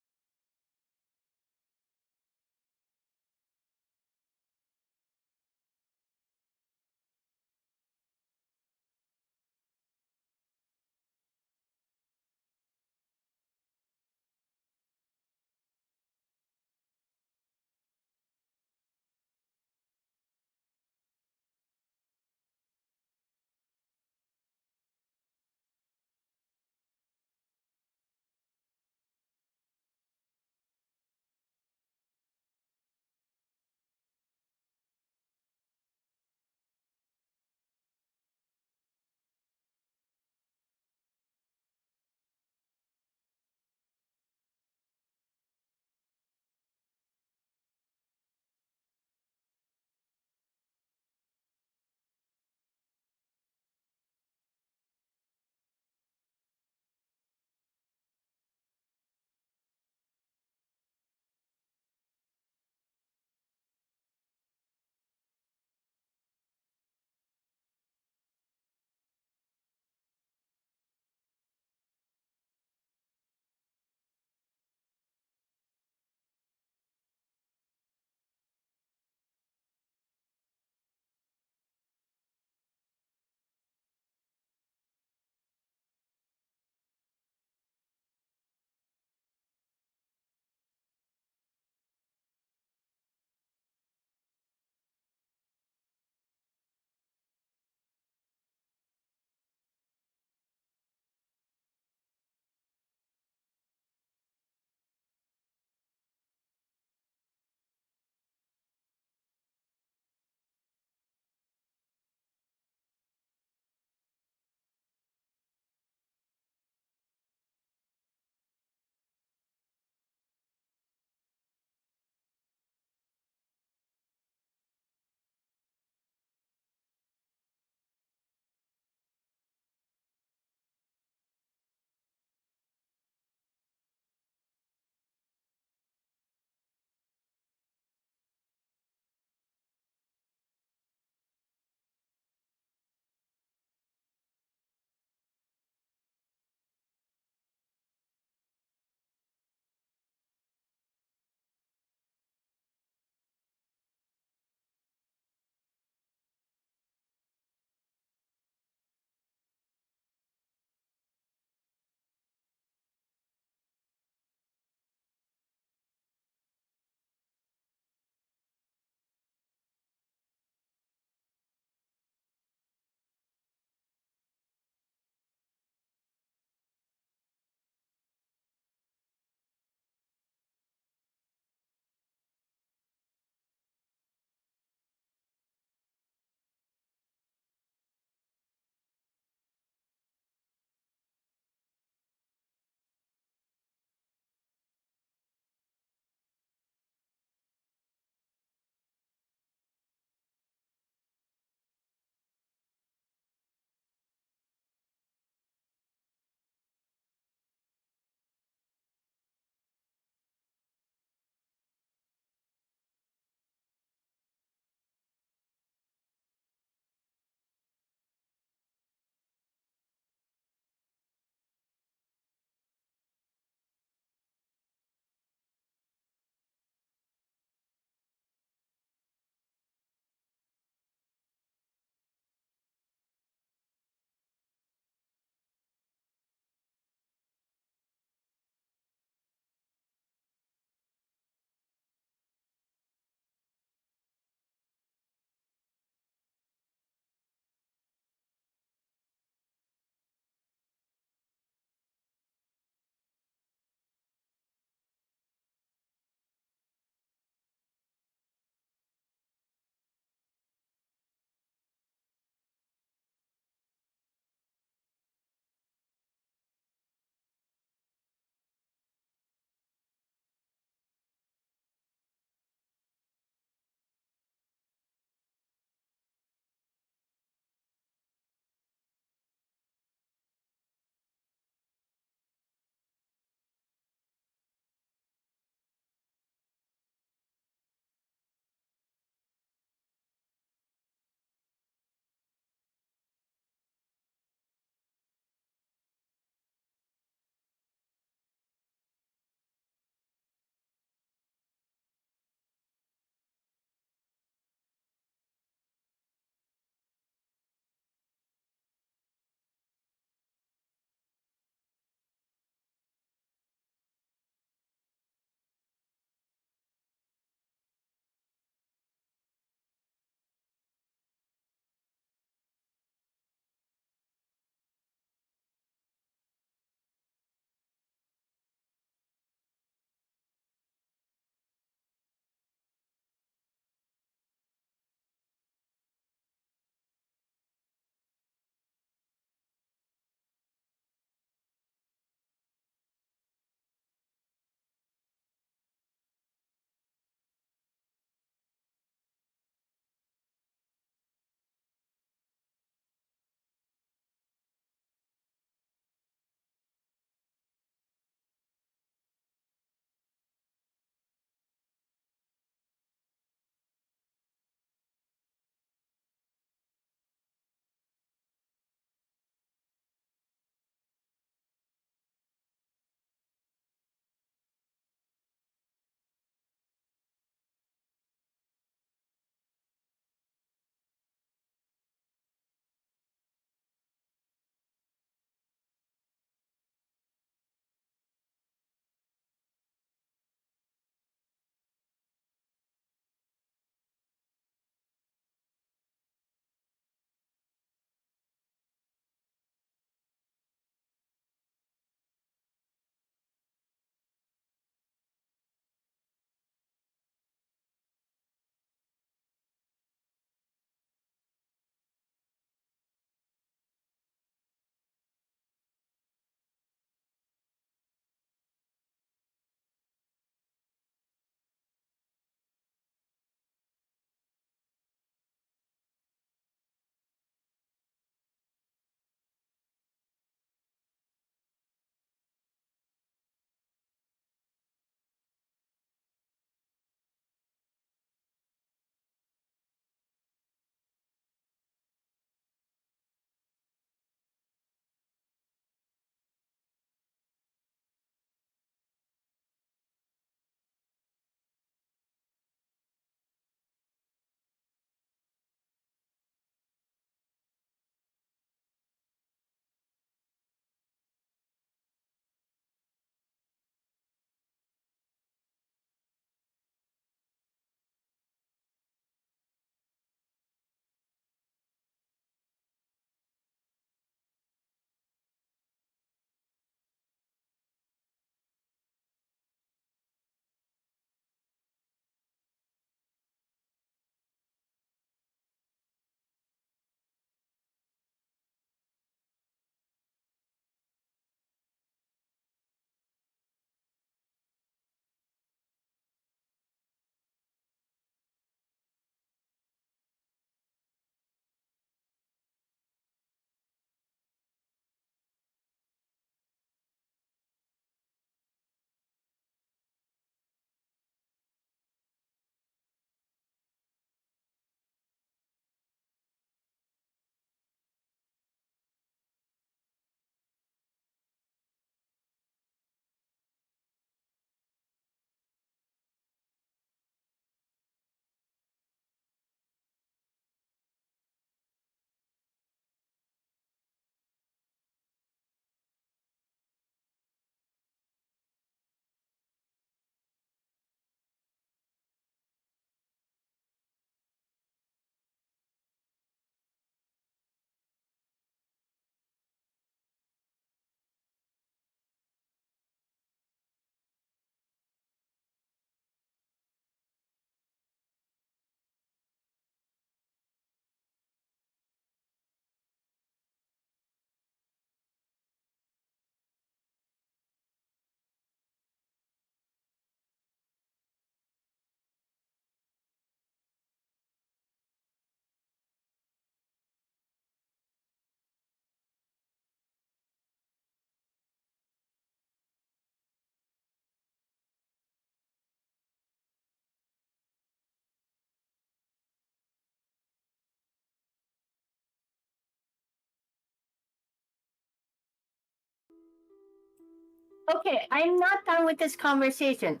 Okay, I'm not done with this conversation.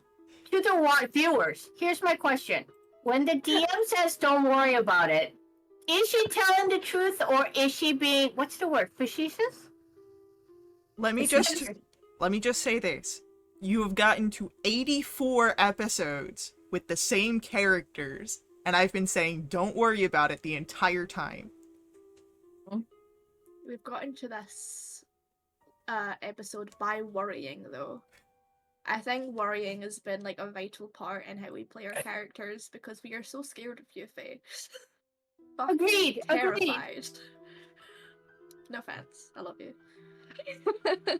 To the viewers, here's my question. When the DM says don't worry about it, is she telling the truth or is she being, what's the word, facetious? Let me just say this. You have gotten to 84 episodes with the same characters, and I've been saying don't worry about it the entire time. We've gotten to this episode by worrying, though. I think worrying has been like a vital part in how we play our characters because we are so scared of Yuffie. Agreed, Terrified. No offense, I love you.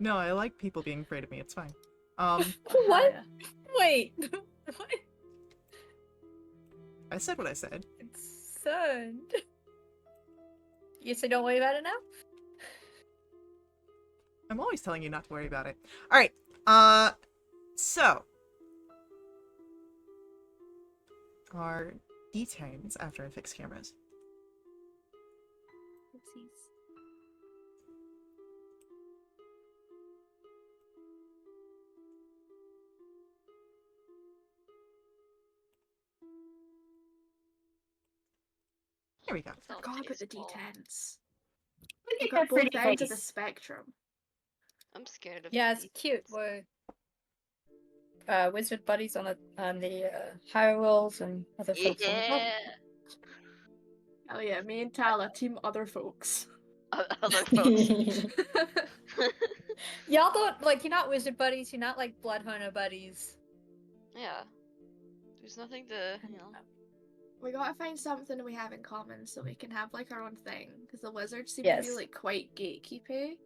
No, I like people being afraid of me. It's fine. What? Yeah. Wait. What? I said what I said. Son. You say don't worry about it now? I'm always telling you not to worry about it. All right. So our D10s after I fix cameras. Here we go. Sounds God with the tasteful. D10s. Look We've at got her both pretty ends of the face. spectrum. I'm scared of Yeah, these it's cute. things. We're wizard buddies on the higher rolls and other folks on the top. Yeah. Oh yeah, me and Tala, team other folks. Other folks. Y'all don't like. You're not wizard buddies. You're not like blood hunter buddies. Yeah. There's nothing to, you know. We gotta find something we have in common so we can have like our own thing. Because the wizards seem Yes. to be like quite gatekeepy.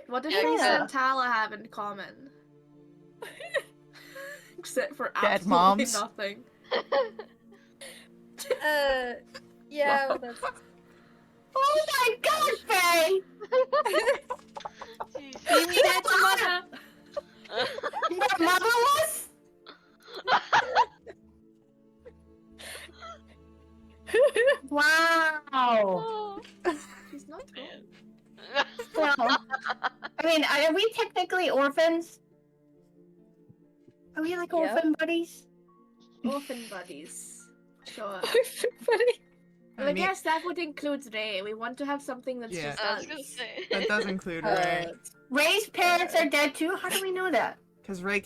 What does Yeah, Risa yeah. and Tala have in common? Except for Dead absolutely moms. nothing. Yeah. Well, that's. Oh my god, Faye! Jeez. Maybe that's mother. Your mother was? Wow. Oh, She's not man. Well, I mean, are we technically orphans? Are we like Yeah. orphan buddies? orphan buddies. Sure. Funny. Well, I guess that would include Ray. We want to have something that's Yeah. just I was us. gonna say. That does include Ray. Ray's parents are dead too? How do we know that? Because Ray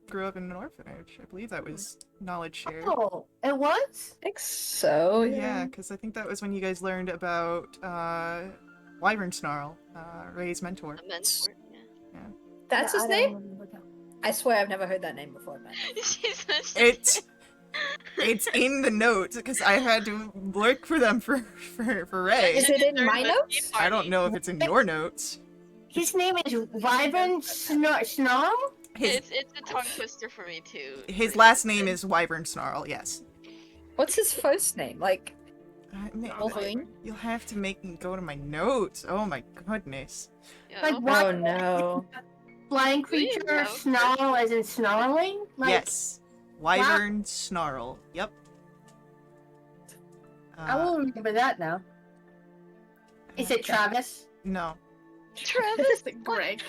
grew up in an orphanage. I believe that was knowledge shared. Oh, it was? I think so. Yeah, because I think that was when you guys learned about Wyvern Snarl, Ray's mentor. A mentor. Yeah. That's Yeah, his I don't name. remember that. I swear I've never heard that name before, man. She's such It's in the notes because I had to look for them for Ray. Is it in my notes? I don't know if it's in your notes. His name is Wyvern Snarl? His It's a tongue twister for me too. his last name is Wyvern Snarl. Yes. What's his first name? Like Man, Wolverine? you'll have to make me go to my notes. Oh my goodness. Yeah. Like what? Oh no. Flying We didn't creature know. snarl as in snarling? Like, Yes. Wyvern Snarl. Yep. I will remember that now. Is it Travis? No. Travis. Greg.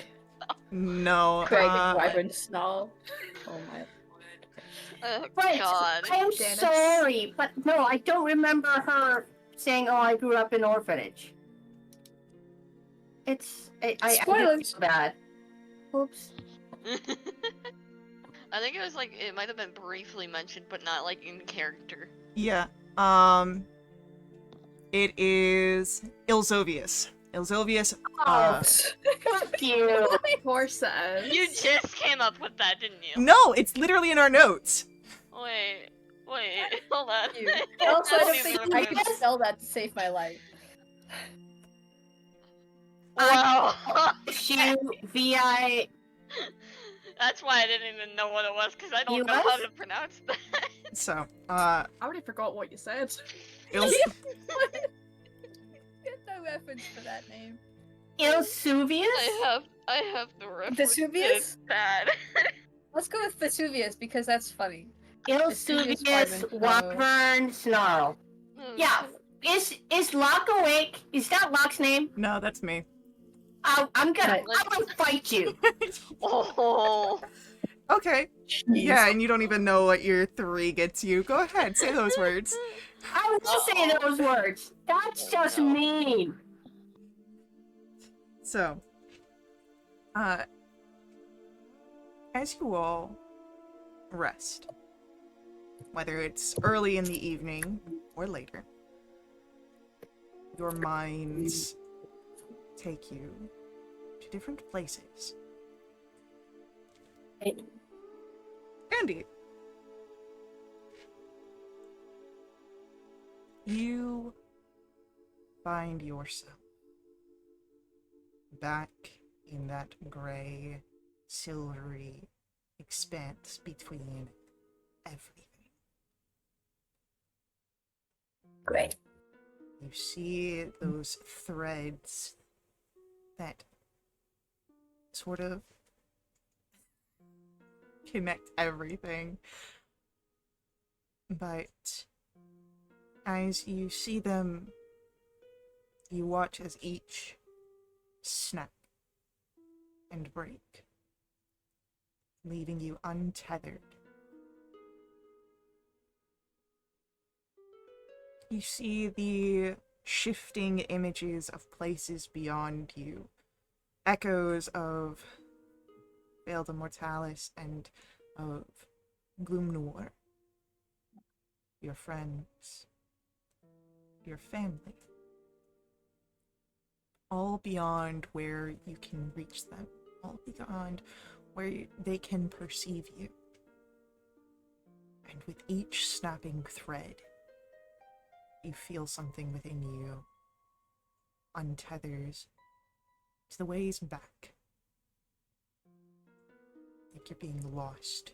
No. Craig and Wyvern Snarl. Oh my. Oh Right. God. I am Dennis. sorry, but no, I don't remember her saying, "Oh, I grew up in orphanage." I Spoilers. feel bad. Oops. I think it was like it might have been briefly mentioned, but not like in character. Yeah. It is Ilzovius. Ilzovius. Fuck you. Of course it is. You just came up with that, didn't you? No, it's literally in our notes. Wait, hold on. Also, I don't Wait, think wait, I wait. could spell that to save my life. Wow. VI. That's why I didn't even know what it was, because I don't know US? how to pronounce that. So, I already forgot what you said. Ilz- Get no reference for that name. Ilsuvius? I have the reference. Vesuvius? It's bad. Let's go with Vesuvius because that's funny. Ilsuvius Wyvern Wyvern Snarl. Yeah. Is Locke awake? Is that Locke's name? no, that's me. I'm gonna Right. I will fight you. Oh, Okay. Jeez. Yeah, and you don't even know what your 3 gets you. Go ahead, say those words. I will say Uh-oh. those words. That's Oh, just no. mean. So, uh, as you all rest, whether it's early in the evening or later, your minds take you to different places. Andy, you find yourself back in that gray, silvery expanse between everything. Great. You see those threads that sort of connect everything. But as you see them, you watch as each snap and break, leaving you untethered. You see the shifting images of places beyond you, echoes of Veil de Mortalis and of Gloom Noir, your friends, your family, all beyond where you can reach them, all beyond where they can perceive you. And with each snapping thread, you feel something within you untethers to the ways back. Like you're being lost,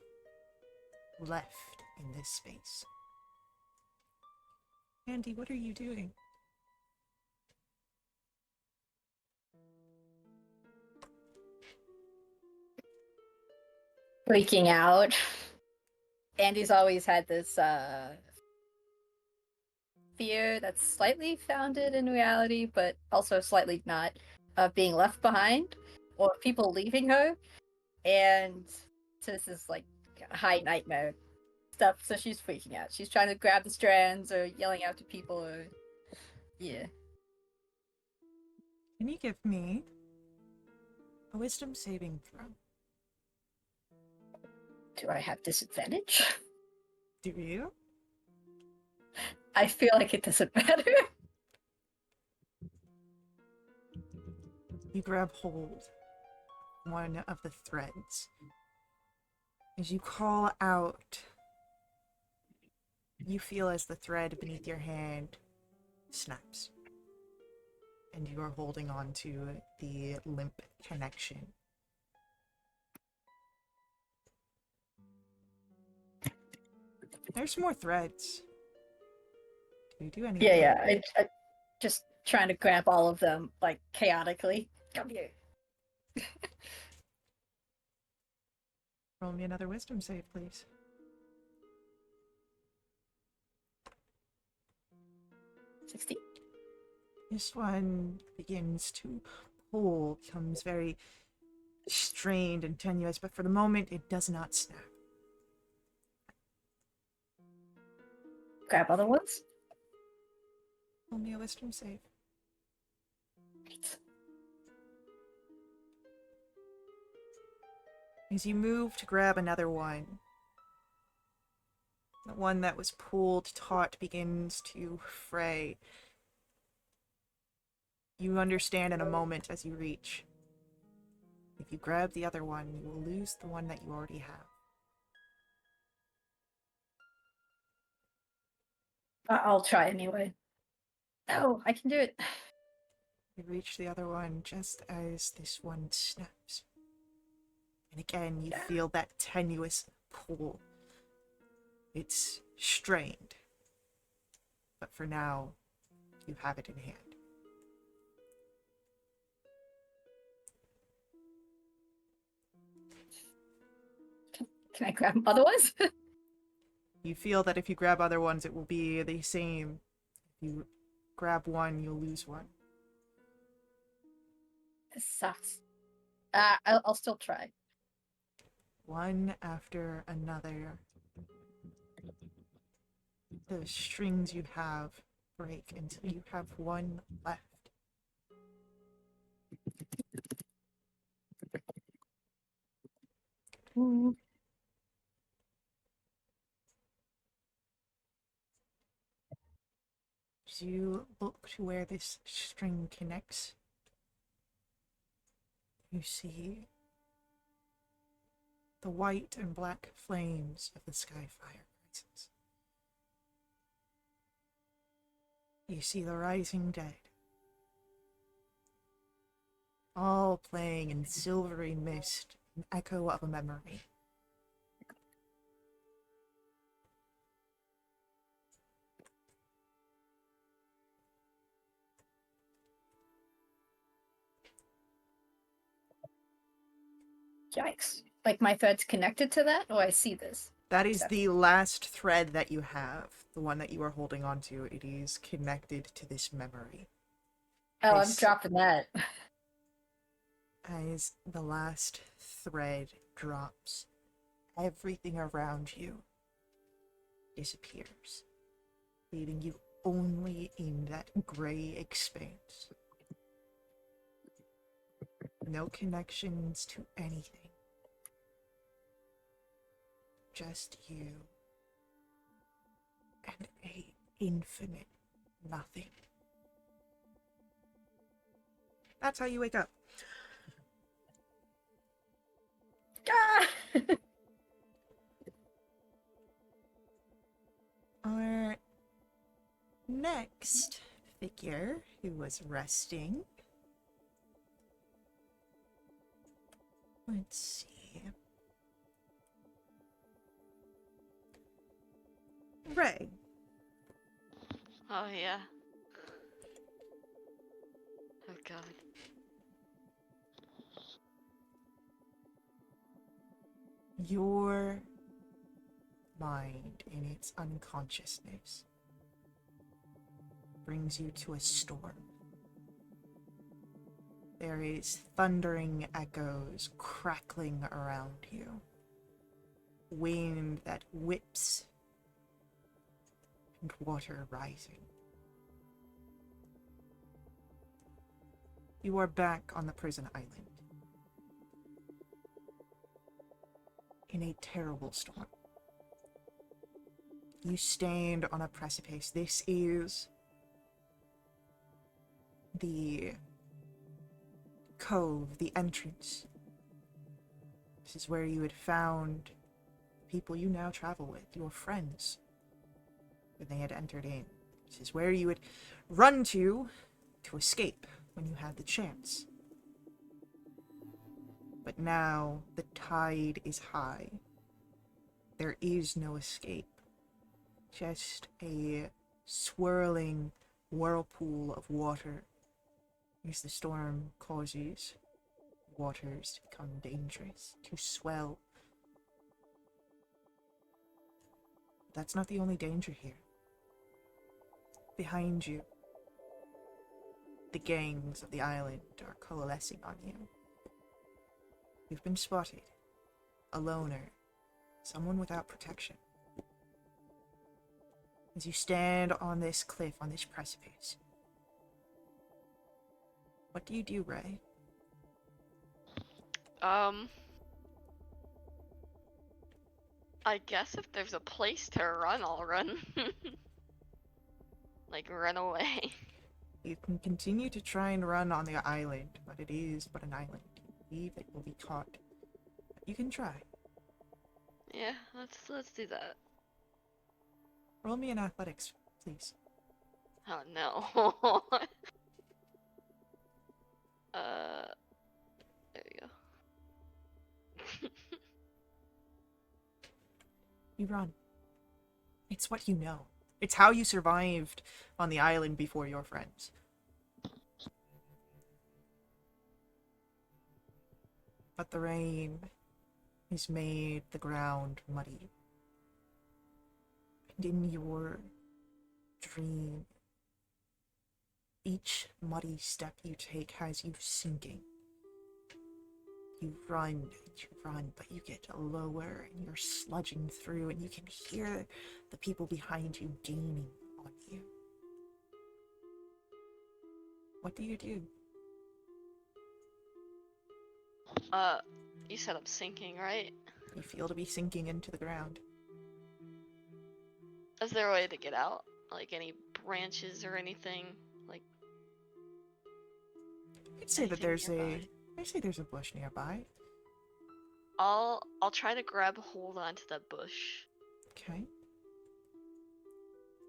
left in this space. Andy, what are you doing? Freaking out. Andy's always had this fear that's slightly founded in reality, but also slightly not, of being left behind or people leaving her. And so this is like high nightmare stuff. So she's freaking out. She's trying to grab the strands or yelling out to people or yeah. Can you give me a wisdom saving throw? Do I have disadvantage? Do you? I feel like it doesn't matter. You grab hold of one of the threads. As you call out, you feel as the thread beneath your hand snaps. And you are holding on to the limp connection. There's more threads. Do you do anything? Yeah. I just trying to grab all of them like chaotically. Come here. Roll me another wisdom save, please. $60. This one begins to pull, becomes very strained and tenuous, but for the moment it does not snap. Grab other ones. Roll me a wisdom save. Right. As you move to grab another one, the one that was pulled taut begins to fray. You understand in a moment as you reach. If you grab the other one, you will lose the one that you already have. I'll try anyway. Oh, I can do it. You reach the other one just as this one snaps. And again, you feel that tenuous pull. It's strained. But for now, you have it in hand. Can I grab other ones? You feel that if you grab other ones, it will be the same. If you grab one, you'll lose one. This sucks. I'll still try. One after another, the strings you have break until you have one left. As you look to where this string connects, you see the white and black flames of the Skyfire crisis. You see the rising dead, all playing in silvery mist, an echo of a memory. Yikes. Like my thread's connected to that? Oh, I see this. That is the last thread that you have, the one that you are holding on to. It is connected to this memory. Oh, I'm This- dropping that. As the last thread drops, everything around you disappears, leaving you only in that gray expanse. No connections to anything. Just you and a infinite nothing. That's how you wake up. Ah! Our next figure who was resting. Let's see. Ray. Oh yeah. Oh god. Your mind in its unconsciousness brings you to a storm. There is thundering echoes crackling around you. Wind that whips and water rising. You are back on the prison island. In a terrible storm. You stand on a precipice. This is the cove, the entrance. This is where you had found people you now travel with, your friends, when they had entered in. This is where you would run to escape when you had the chance. But now the tide is high. There is no escape. Just a swirling whirlpool of water as the storm causes waters to become dangerous, to swell. That's not the only danger here. Behind you, the gangs of the island are coalescing on you. You've been spotted. A loner. Someone without protection. As you stand on this cliff, on this precipice, what do you do, Ray? I guess if there's a place to run, I'll run. Like, run away. You can continue to try and run on the island, but it is but an island. You believe that you'll be caught. But you can try. Yeah, let's do that. Roll me in athletics, please. Oh no. There we go. You run. It's what you know. It's how you survived on the island before your friends. But the rain has made the ground muddy. And in your dream, each muddy step you take has you sinking You run and you run, but you get lower and you're sludging through, and you can hear the people behind you gaining on you. What do you do? You said I'm sinking, right? You feel to be sinking into the ground. Is there a way to get out? Like any branches or anything? Like I'd say that anything there's a bush nearby. I'll try to grab a hold onto the bush. Okay.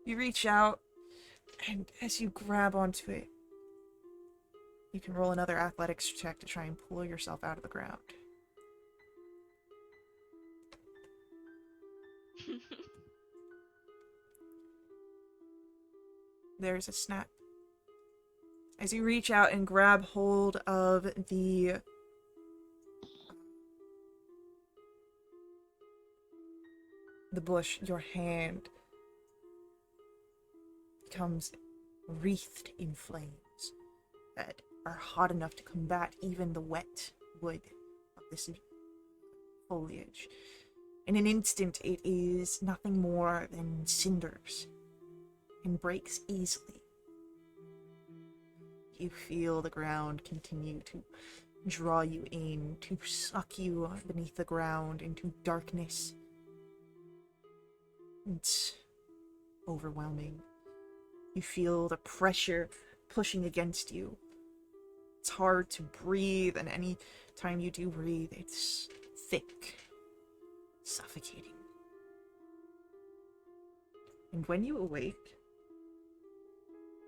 You reach out, and as you grab onto it, you can roll another athletics check to try and pull yourself out of the ground. There's a snap. As you reach out and grab hold of the bush, your hand becomes wreathed in flames that are hot enough to combat even the wet wood of this foliage. In an instant, it is nothing more than cinders and breaks easily. You feel the ground continue to draw you in, to suck you beneath the ground into darkness. It's overwhelming. You feel the pressure pushing against you. It's hard to breathe, and any time you do breathe, it's thick, suffocating. And when you awake,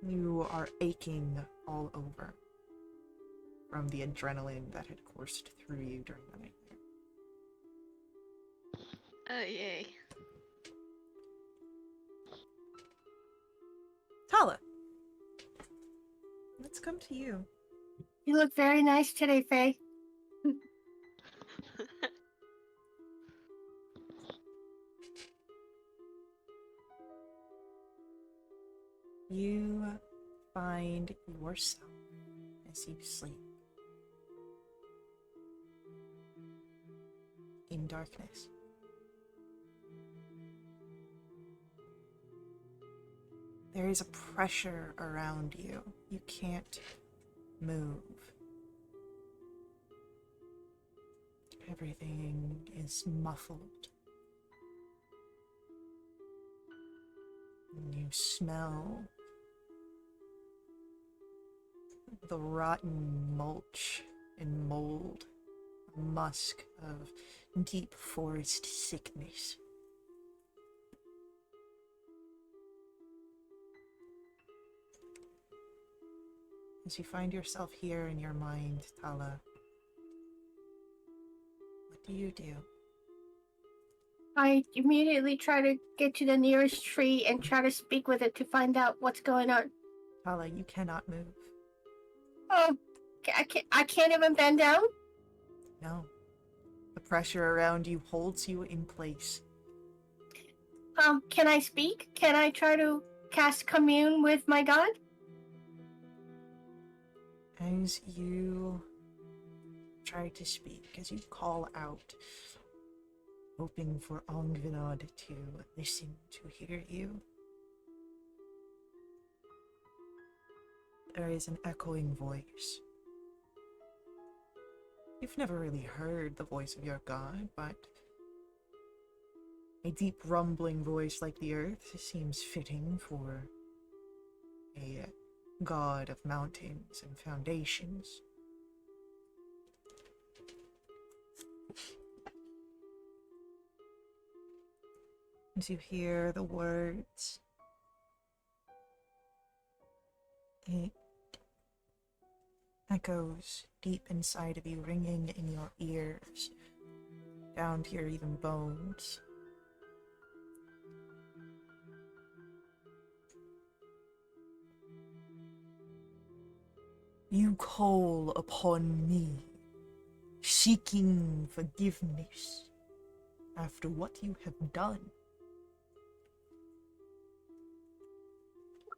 you are aching all over from the adrenaline that had coursed through you during the nightmare. Oh yay. Tala, let's come to you. You look very nice today, Faye. You find yourself as you sleep in darkness. There is a pressure around you. You can't move. Everything is muffled. You smell the rotten mulch and mold, a musk of deep forest sickness. As you find yourself here in your mind, Tala, what do you do? I immediately try to get to the nearest tree and try to speak with it to find out what's going on. Tala, you cannot move. Oh, I can't even bend down? No. The pressure around you holds you in place. Can I speak? Can I try to cast commune with my god? As you try to speak, as you call out, hoping for Angvinod to listen, to hear you, there is an echoing voice. You've never really heard the voice of your god, but a deep rumbling voice like the earth seems fitting for a god of mountains and foundations. As you hear the words, it echoes deep inside of you, ringing in your ears, down to your even bones. You call upon me, seeking forgiveness after what you have done.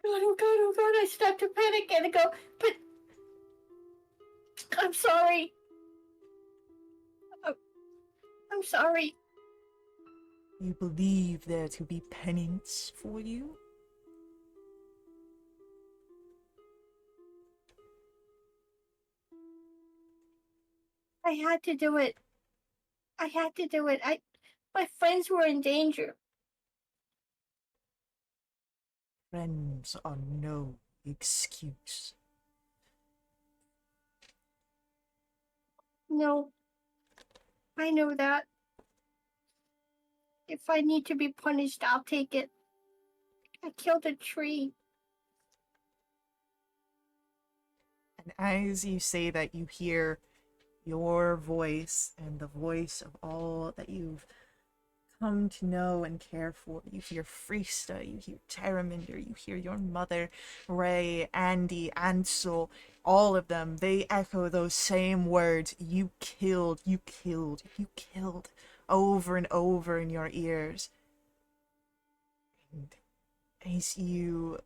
Oh God, I start to panic and I go, but I'm sorry. I'm sorry. You believe there to be penance for you? I had to do it. I had to do it. My friends were in danger. Friends are no excuse. No, I know that. If I need to be punished, I'll take it. I killed a tree. And as you say that, you hear your voice and the voice of all that you've come to know and care for. You hear Frista, you hear Terraminder, you hear your mother, Ray, Andy, Ansel, all of them. They echo those same words. You killed, you killed, you killed, over and over in your ears. And as you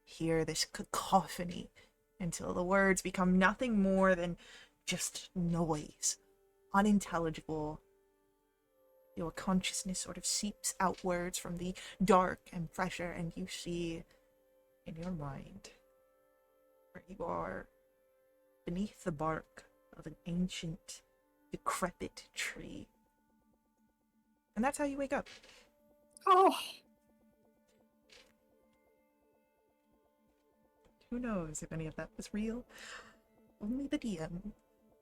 hear this cacophony until the words become nothing more than just noise, unintelligible, your consciousness sort of seeps outwards from the dark and pressure, and you see in your mind where you are beneath the bark of an ancient, decrepit tree. And that's how you wake up. Oh, Who knows if any of that was real? Only the DM.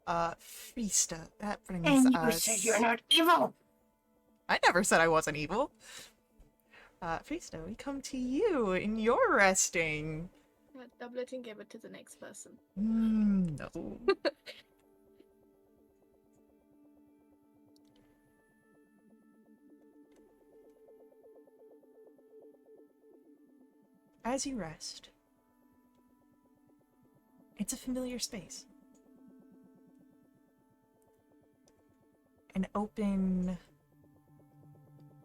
Frista, that brings and you us... said you're not evil. I never said I wasn't evil. Frista, we come to you in your resting. Double it and give it to the next person. No. As you rest, it's a familiar space. An open,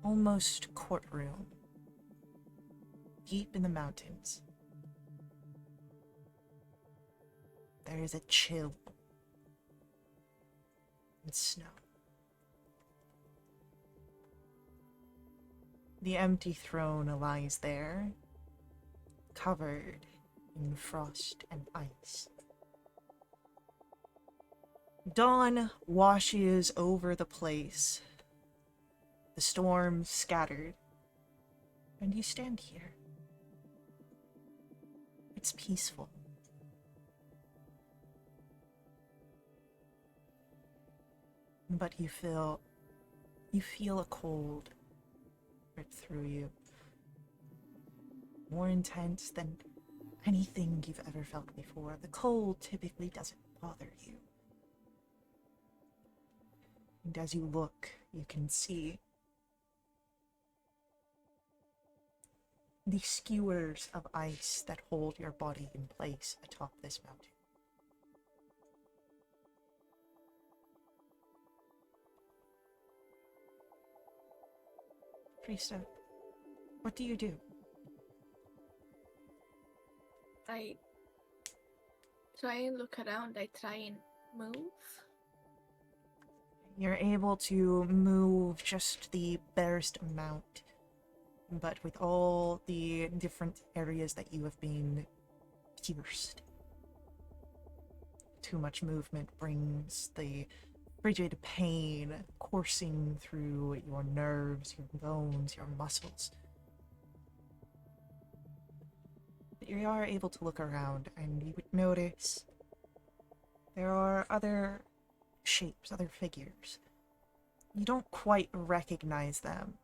almost courtroom, deep in the mountains. There is a chill and snow. The empty throne lies there, covered in frost and ice. Dawn washes over the place. The storm scattered, and you stand here. It's peaceful. But you feel a cold rip through you. More intense than anything you've ever felt before. The cold typically doesn't bother you. And as you look, you can see the skewers of ice that hold your body in place atop this mountain. Frista, what do you do? I try and look around. I try and move. You're able to move just the barest amount, but with all the different areas that you have been pierced, too much movement brings the frigid pain coursing through your nerves, your bones, your muscles. But you are able to look around, and you would notice there are other shapes, other figures. You don't quite recognize them,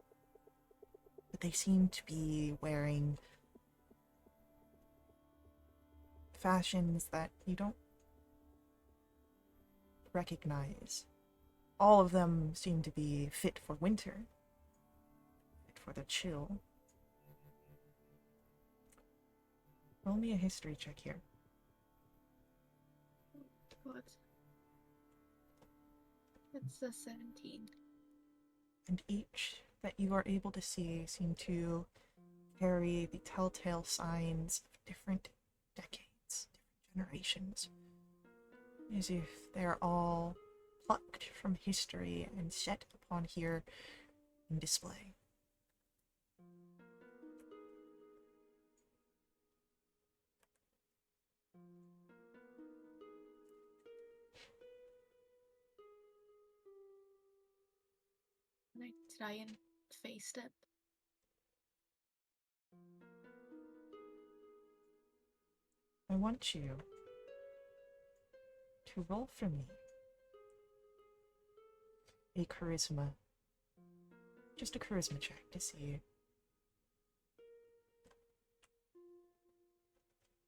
but they seem to be wearing fashions that you don't recognize. All of them seem to be fit for winter, fit for the chill. Roll me a history check here. What? It's a 17. And each that you are able to see seem to carry the telltale signs of different decades, different generations, as if they're all plucked from history and set upon here in display. Can I try and face step? I want you to roll for me a charisma. Just a charisma check to see.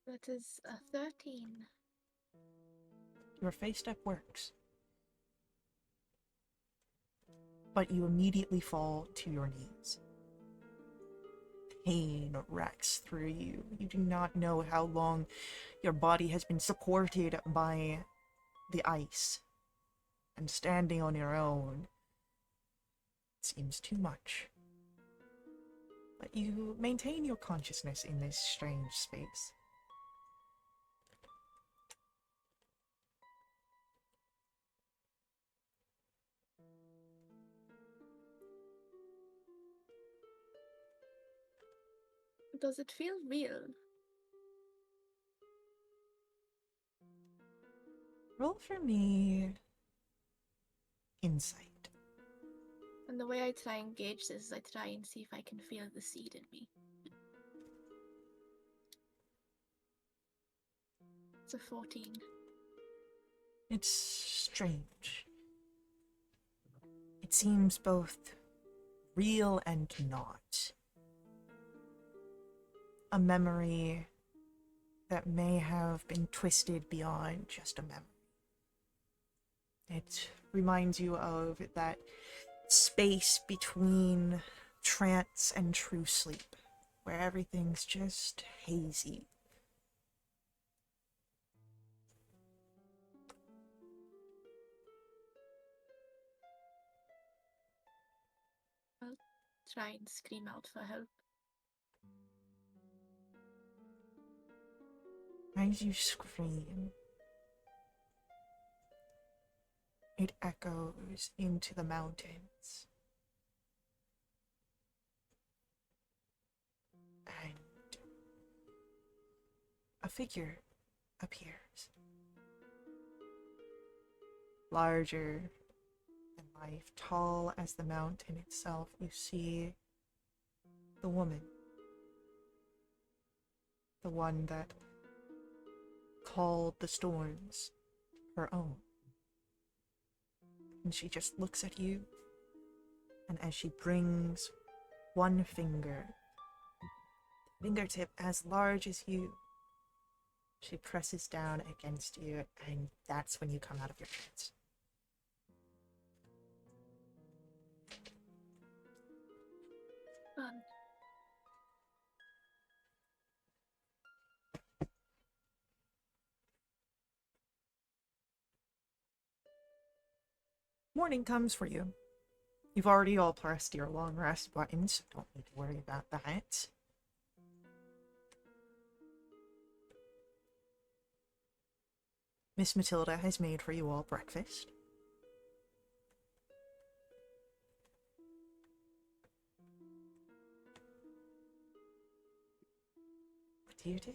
That is a 13. Your face step works. But you immediately fall to your knees. Pain racks through you. You do not know how long your body has been supported by the ice. And standing on your own seems too much. But you maintain your consciousness in this strange space. Does it feel real? Roll for me insight. And the way I try and gauge this is I try and see if I can feel the seed in me. It's a 14. It's strange. It seems both real and not. A memory that may have been twisted beyond just a memory. It reminds you of that space between trance and true sleep, where everything's just hazy. I'll try and scream out for help. As you scream, it echoes into the mountains. And a figure appears. Larger than life, tall as the mountain itself. You see the woman. The one that called the storms her own. And she just looks at you, and as she brings one fingertip as large as you, she presses down against you, and that's when you come out of your trance. Fun. Morning comes for you. You've already all pressed your long rest buttons, so don't need to worry about that. Miss Matilda has made for you all breakfast. What do you do?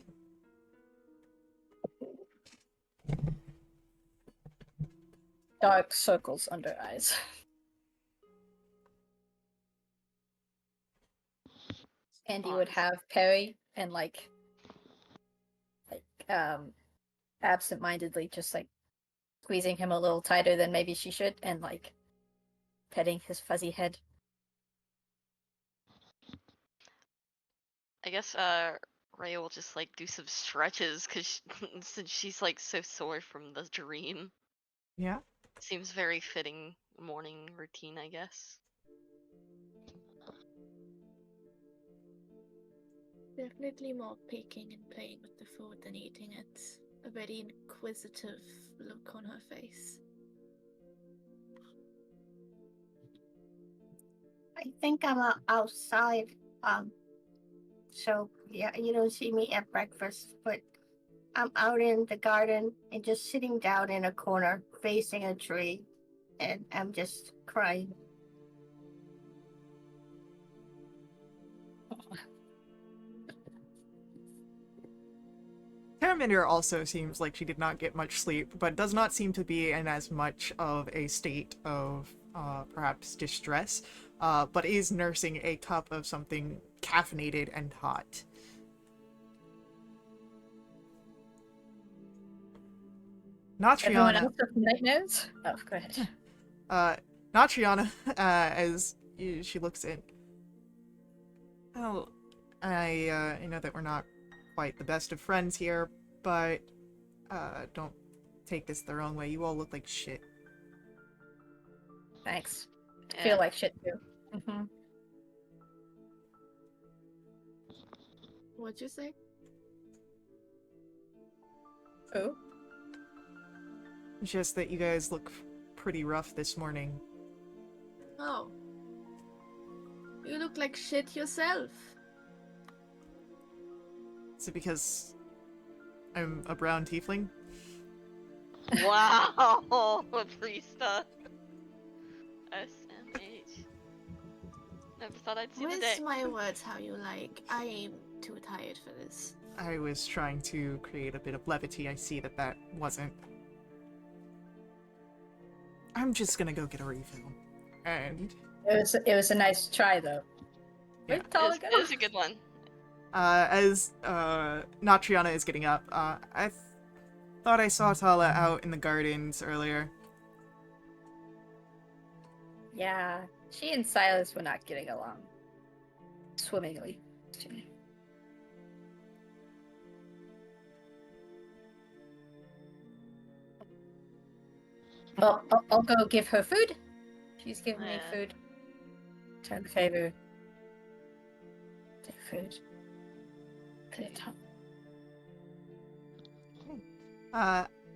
Dark circles under eyes. Andy would have Perry and like absent-mindedly just like squeezing him a little tighter than maybe she should and like petting his fuzzy head. I guess Rhea will just like do some stretches because since she's like so sore from the dream. Yeah? Seems very fitting morning routine, I guess. Definitely more picking and playing with the food than eating it. A very inquisitive look on her face. I think I'm outside. So yeah, you don't see me at breakfast, but I'm out in the garden and just sitting down in a corner facing a tree, and I'm just crying. Terraminder also seems like she did not get much sleep, but does not seem to be in as much of a state of perhaps distress, but is nursing a cup of something caffeinated and hot. Everyone Natriana, else with night knows? Oh, go ahead. Natriana, she looks in. Oh, I know that we're not quite the best of friends here, but don't take this the wrong way. You all look like shit. Thanks. Yeah. Feel like shit too. Mm-hmm. What'd you say? Oh. Just that you guys look pretty rough this morning. Oh. You look like shit yourself. Is it because I'm a brown tiefling? Wow, Priesta. SMH. Never thought I'd see the day. Twist my words how you like. I am too tired for this. I was trying to create a bit of levity. I see that that wasn't. I'm just gonna go get a refill. And It was a nice try though. Yeah. Where'd Tala go? It is a good one. as Natriana is getting up, I thought I saw Tala out in the gardens earlier. Yeah, she and Silas were not getting along swimmingly. Well, I'll go give her food. She's giving me Yeah. food. Turn the favor. Take food. Put it on.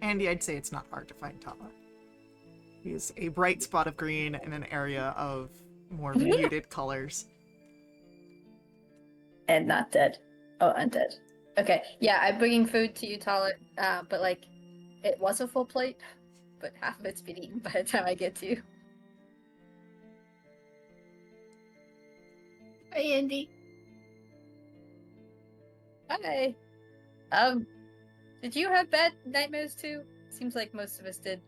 Andy, I'd say it's not hard to find Tala. He's a bright spot of green in an area of more muted colors. And not dead. Oh, undead. Okay, yeah, I'm bringing food to you, Tala. But like, it was a full plate, but half of it's been eaten by the time I get to you. Hi, Andy. Hi. Did you have bad nightmares too? Seems like most of us did.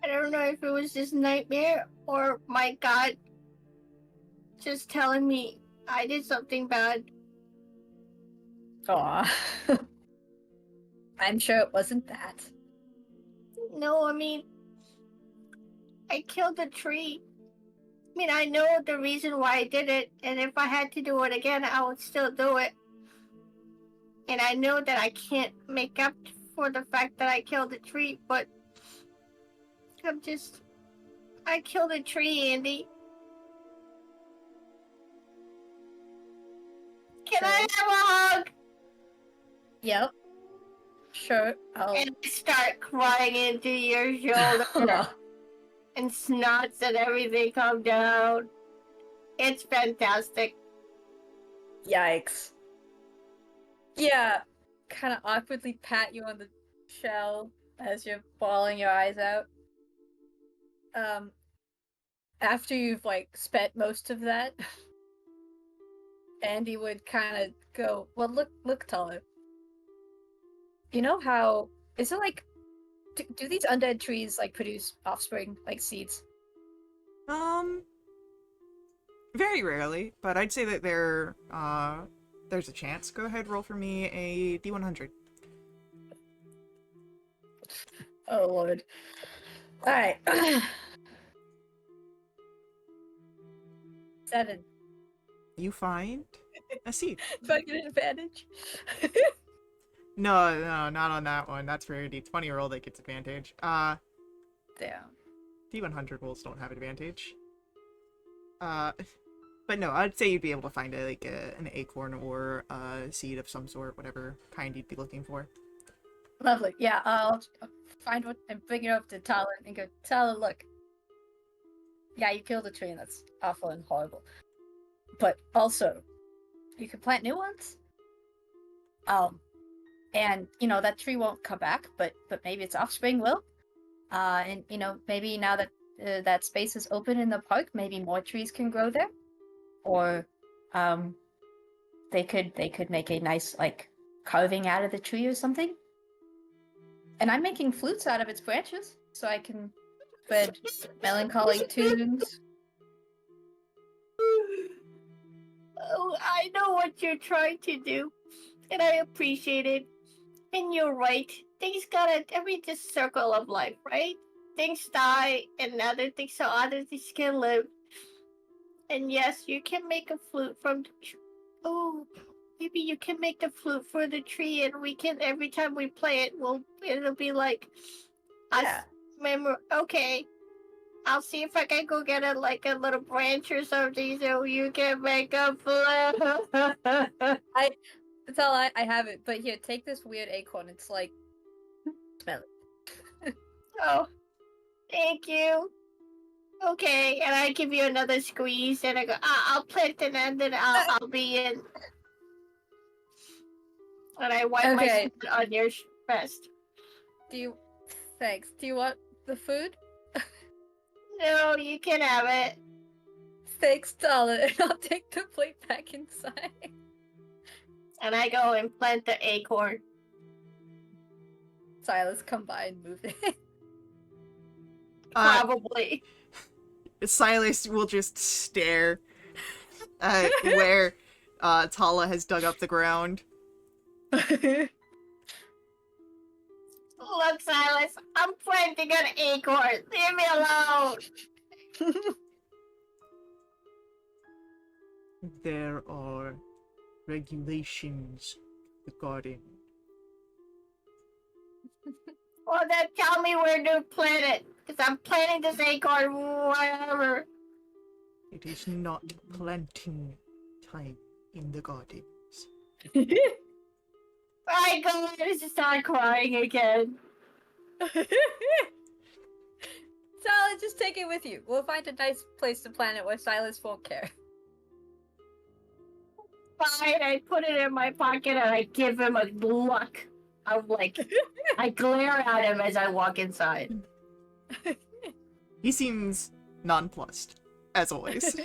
I don't know if it was just nightmare or my God just telling me I did something bad. Aw. I'm sure it wasn't that. No, I mean, I killed a tree. I mean, I know the reason why I did it, and if I had to do it again, I would still do it. And I know that I can't make up for the fact that I killed a tree, but I killed a tree, Andy. Can I have a hug? Yep. Sure. I'll. And I start crying into your shoulder, and snots and everything come down. It's fantastic. Yikes. Yeah. Kind of awkwardly pat you on the shell as you're bawling your eyes out. After you've like spent most of that, Andy would kind of go, well, look, Tala. You know how, is it like, do these undead trees like produce offspring, like seeds? Very rarely, but I'd say that there's a chance. Go ahead, roll for me a D100. Oh lord. Alright. 7. You find a seed. Do I get an advantage? No, not on that one. That's for a D20 roll that gets advantage. Damn. D100 rolls don't have advantage. But no, I'd say you'd be able to find an acorn or a seed of some sort, whatever kind you'd be looking for. Lovely. Yeah, I'll find one and bring it up to Tala and go, Tala, look. Yeah, you killed a tree and that's awful and horrible. But also, you can plant new ones. And you know that tree won't come back, but maybe its offspring will. And maybe now that that space is open in the park, maybe more trees can grow there, or they could make a nice like carving out of the tree or something. And I'm making flutes out of its branches, so I can spread melancholy tunes. Oh, I know what you're trying to do, and I appreciate it. And you're right. Things gotta, this circle of life, right? Things die, and other things, so other things can live. And yes, you can make a flute from. Oh, maybe you can make the flute for the tree, and we can every time we play it, it'll be like us. Yeah. Okay, I'll see if I can go get a little branch or something, so you can make a flute. That's all I have it. But here, take this weird acorn. It's like smell it. Oh, thank you. Okay, and I give you another squeeze, and I go, I'll plant it, and then I'll be in. And I wipe my Okay. spit on your vest. Thanks. Do you want the food? No, you can have it. Thanks, Tala. And I'll take the plate back inside. And I go and plant the acorn. Silas, come by and move it. Probably. Silas will just stare at where Tala has dug up the ground. Look, Silas, I'm planting an acorn. Leave me alone. There are regulations to the garden. Well, then tell me where to plant it. Because I'm planting this acorn wherever. It is not planting time in the gardens. I go and just start crying again. Tala, just take it with you. We'll find a nice place to plant it where Silas won't care. Fine, I put it in my pocket and I give him a look. I glare at him as I walk inside. He seems nonplussed, as always.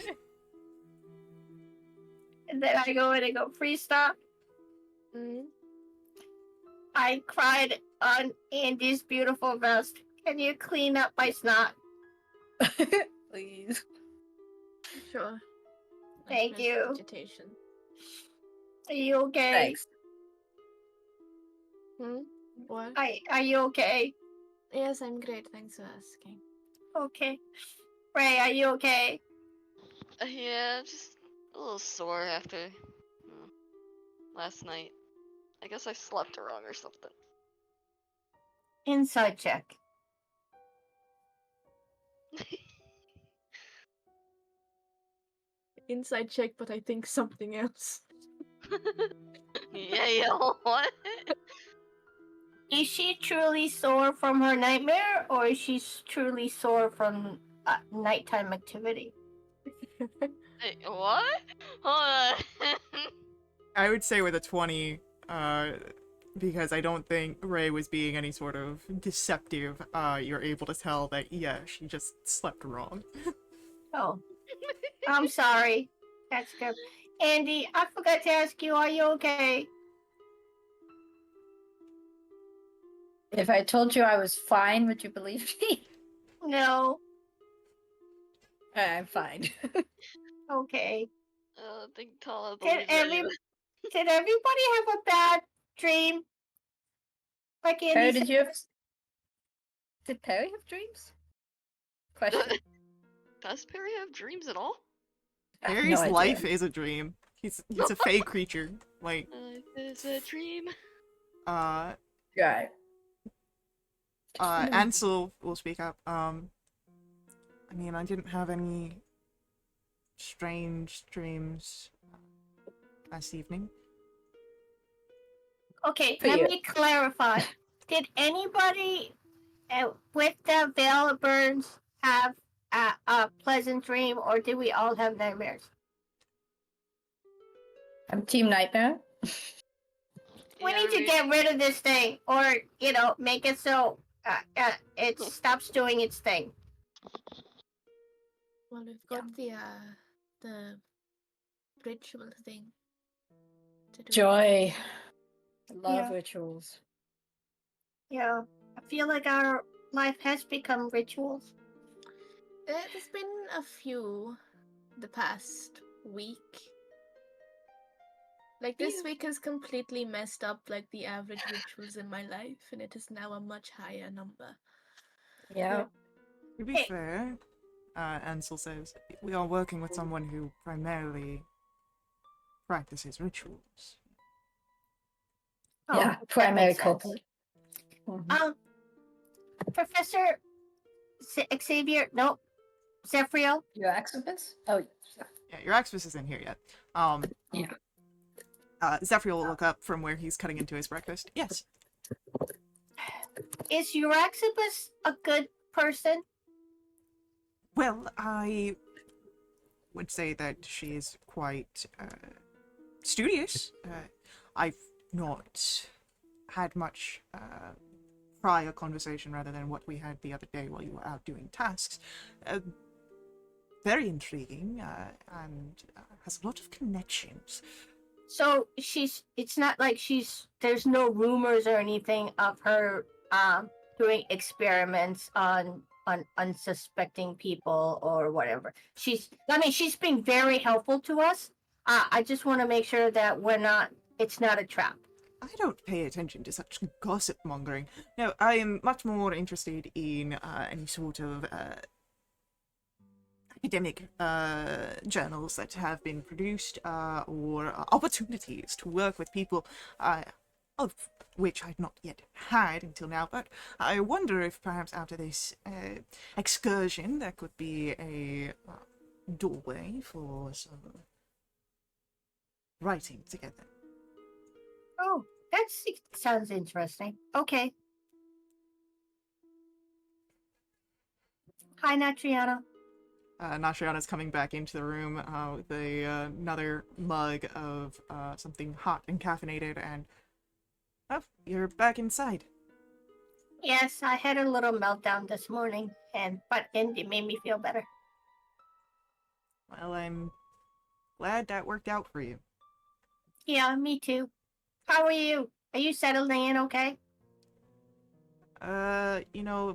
And then I go in and go, free stop. I cried on Andy's beautiful vest. Can you clean up my snot? Please. Sure. Thank you. Vegetation. Are you okay? Thanks. What? Are you okay? Yes, I'm great. Thanks for asking. Okay. Ray, are you okay? Yeah, just a little sore after last night. I guess I slept wrong or something. Inside check. Inside check, but I think something else. Yeah, what? Is she truly sore from her nightmare, or is she truly sore from nighttime activity? Hey, what? Hold on. I would say with a 20, because I don't think Ray was being any sort of deceptive. You're able to tell that, yeah, she just slept wrong. Oh. I'm sorry. That's good. Andy, I forgot to ask you, are you okay? If I told you I was fine, would you believe me? No. I'm fine. Okay. I think Tala Did, believes anyone. did everybody have a bad dream? Like Perry, Andy said? Did Perry have dreams? Question. Does Perry have dreams at all? I have Harry's no idea. life is a dream. He's a fey creature. Like, It's a dream. Right. Ansel will speak up. I mean, I didn't have any strange dreams last evening. Okay, For let you. me clarify. Did anybody with the Veil of Burns have a pleasant dream, or did we all have nightmares? I'm Team Nightmare. We need to get rid of this thing, or, make it so It stops doing its thing. Well, we've got the ritual thing to do. Joy. I love Yeah. rituals. Yeah, I feel like our life has become rituals. There's been a few the past week. Like this week has completely messed up like the average rituals in my life, and it is now a much higher number. Yeah. To be Hey. fair, Ansel says, we are working with someone who primarily practices rituals. Oh, Yeah. that Primary makes sense. culprit. Mhm. Professor Xavier, no, Zephyriel. Your exhibits? Oh, Yeah, your Axis isn't here yet. yeah. Zephyr will look up from where he's cutting into his breakfast. Yes. Is Euraxibus a good person? Well, I would say that she is quite studious. I've not had much prior conversation rather than what we had the other day while you were out doing tasks. Very intriguing and has a lot of connections. So it's not like there's no rumors or anything of her doing experiments on unsuspecting people or whatever. She's been very helpful to us. I just want to make sure that it's not a trap. I don't pay attention to such gossip mongering. No, I am much more interested in any sort of academic journals that have been produced or opportunities to work with people of which I've not yet had until now, but I wonder if perhaps after this excursion there could be a doorway for some writing together. Oh, that sounds interesting. Okay. Hi, Natriana. Nashiana's coming back into the room with another mug of something hot and caffeinated, and oh, you're back inside. Yes, I had a little meltdown this morning, but it made me feel better. Well, I'm glad that worked out for you. Yeah, me too. How are you? Are you settling in okay?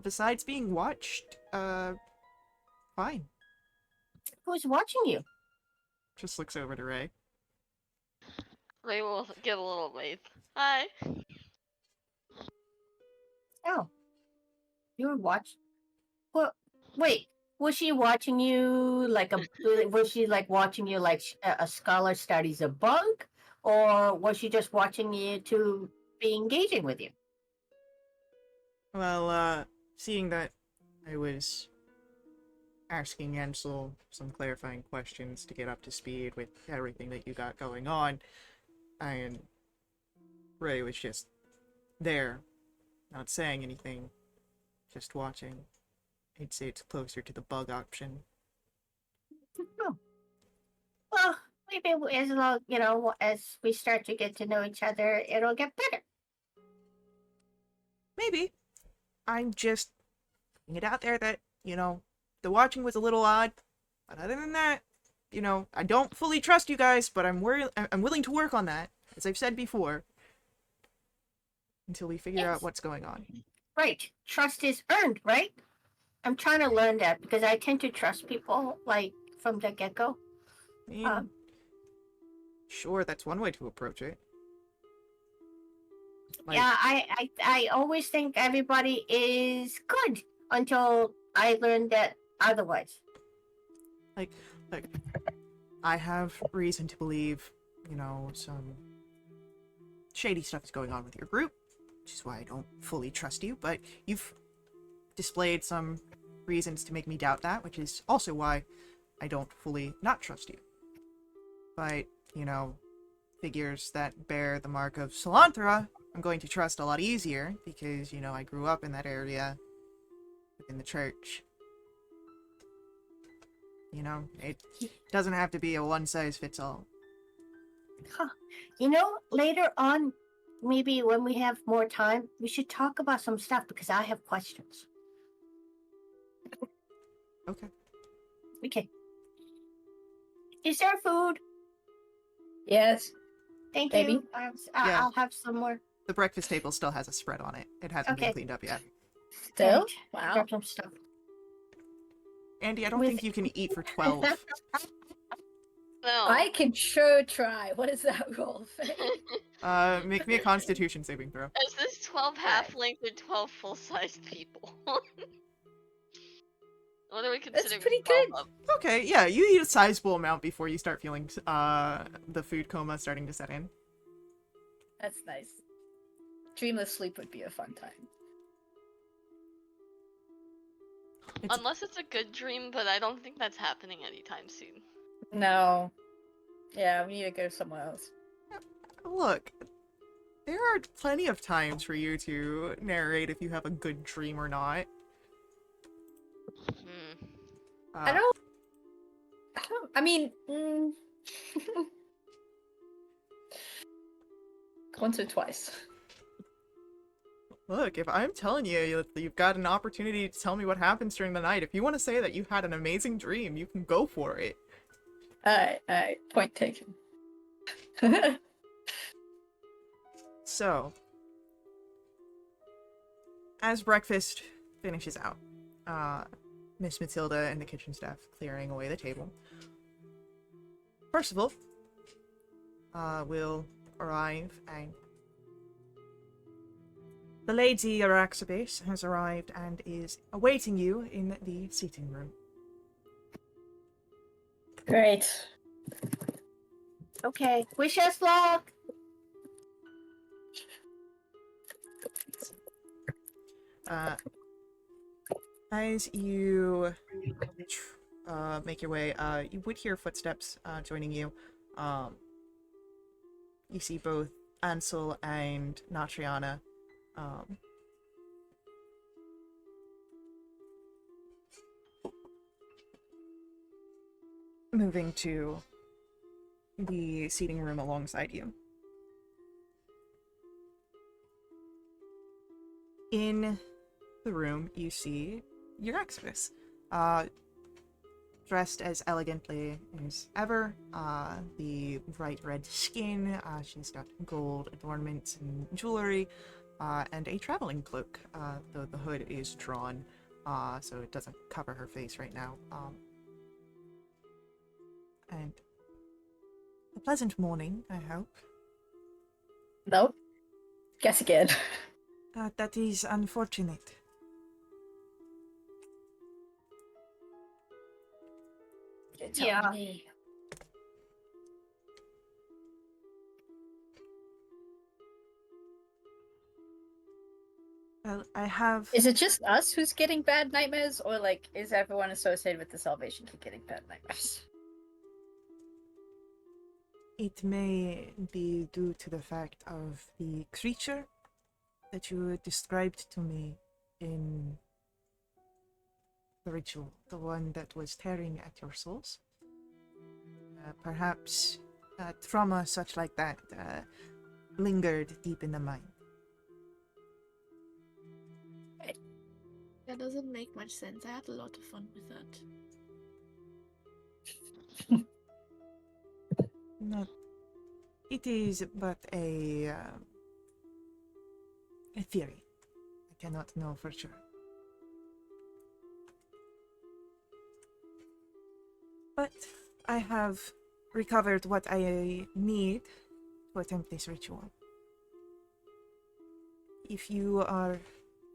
Besides being watched, fine. Who's watching you? Just looks over to Ray. Ray will give a little wave. Hi. Oh, you were watching. Well, wait. Was she watching you like a? Was she like watching you like a scholar studies a bug, or was she just watching you to be engaging with you? Well, seeing that I was asking Ansel some clarifying questions to get up to speed with everything that you got going on, and Ray was just there, not saying anything, just watching. I'd say it's closer to the bug option. Oh. Well, maybe as long as we start to get to know each other, it'll get better. Maybe. I'm just putting it out there that, the watching was a little odd. But other than that, I don't fully trust you guys, but I'm willing to work on that, as I've said before, until we figure out what's going on. Right. Trust is earned, right? I'm trying to learn that because I tend to trust people like from the get-go. I mean, sure, that's one way to approach it. Yeah, I always think everybody is good until I learned that otherwise. Like, I have reason to believe, some shady stuff is going on with your group, which is why I don't fully trust you, but you've displayed some reasons to make me doubt that, which is also why I don't fully not trust you. But, figures that bear the mark of Salanthra, I'm going to trust a lot easier, because, I grew up in that area within the church. It doesn't have to be a one-size-fits-all. Huh. Later on, maybe when we have more time, we should talk about some stuff because I have questions. Okay. Okay. Is there food? Yes. Thank Maybe. you. Yeah. I'll have some more. The breakfast table still has a spread on it. It hasn't been Okay. cleaned up yet. Still? Right. Wow. Grab some stuff. Andy, I don't With- think you can eat for 12. No. I can sure try. What is that roll? Make me a constitution saving throw. Is this 12 halflings or 12 full-sized people? What are we considering? pretty 12 good. of? Okay, yeah, you eat a sizable amount before you start feeling the food coma starting to set in. That's nice. Dreamless sleep would be a fun time. It's- Unless it's a good dream, but I don't think that's happening anytime soon. No. Yeah, we need to go somewhere else. Look, there are plenty of times for you to narrate if you have a good dream or not. Hmm. I don't. I mean, once or twice. Look, if I'm telling you you've got an opportunity to tell me what happens during the night, if you want to say that you had an amazing dream, you can go for it. Alright. Point taken. So, as breakfast finishes out, Miss Matilda and the kitchen staff clearing away the table. First of all, will arrive and the Lady Araxabase has arrived and is awaiting you in the seating room. Great. Okay. Wish us luck. As you make your way, you would hear footsteps joining you. You see both Ansel and Natriana. Moving to the seating room alongside you. In the room, you see Euryxis, dressed as elegantly as ever. The bright red skin, she's got gold adornments and jewelry, and a traveling cloak, though the hood is drawn, so it doesn't cover her face right now. And a pleasant morning, I hope. Nope. Guess again. That is unfortunate. Yeah. Well, I have... Is it just us who's getting bad nightmares, or like is everyone associated with the Salvation Key getting bad nightmares? It may be due to the fact of the creature that you described to me in the ritual, the one that was tearing at your souls. Perhaps trauma such like that lingered deep in the mind. That doesn't make much sense. I had a lot of fun with that. Not. It is but a theory. I cannot know for sure. But I have recovered what I need to attempt this ritual. If you are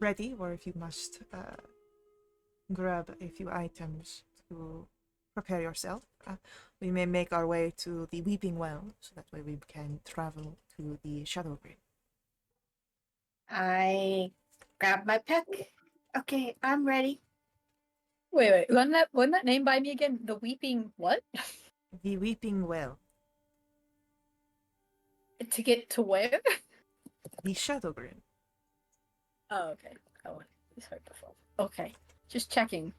ready, or if you must grab a few items to prepare yourself, we may make our way to the Weeping Well, so that way we can travel to the Shadow Grid. I grab my pick. Okay, I'm ready. Wait, run that name by me again. The Weeping what? The Weeping Well. To get to where? The Shadow Grid. Oh, okay. Oh, it's heard before. Okay, just checking.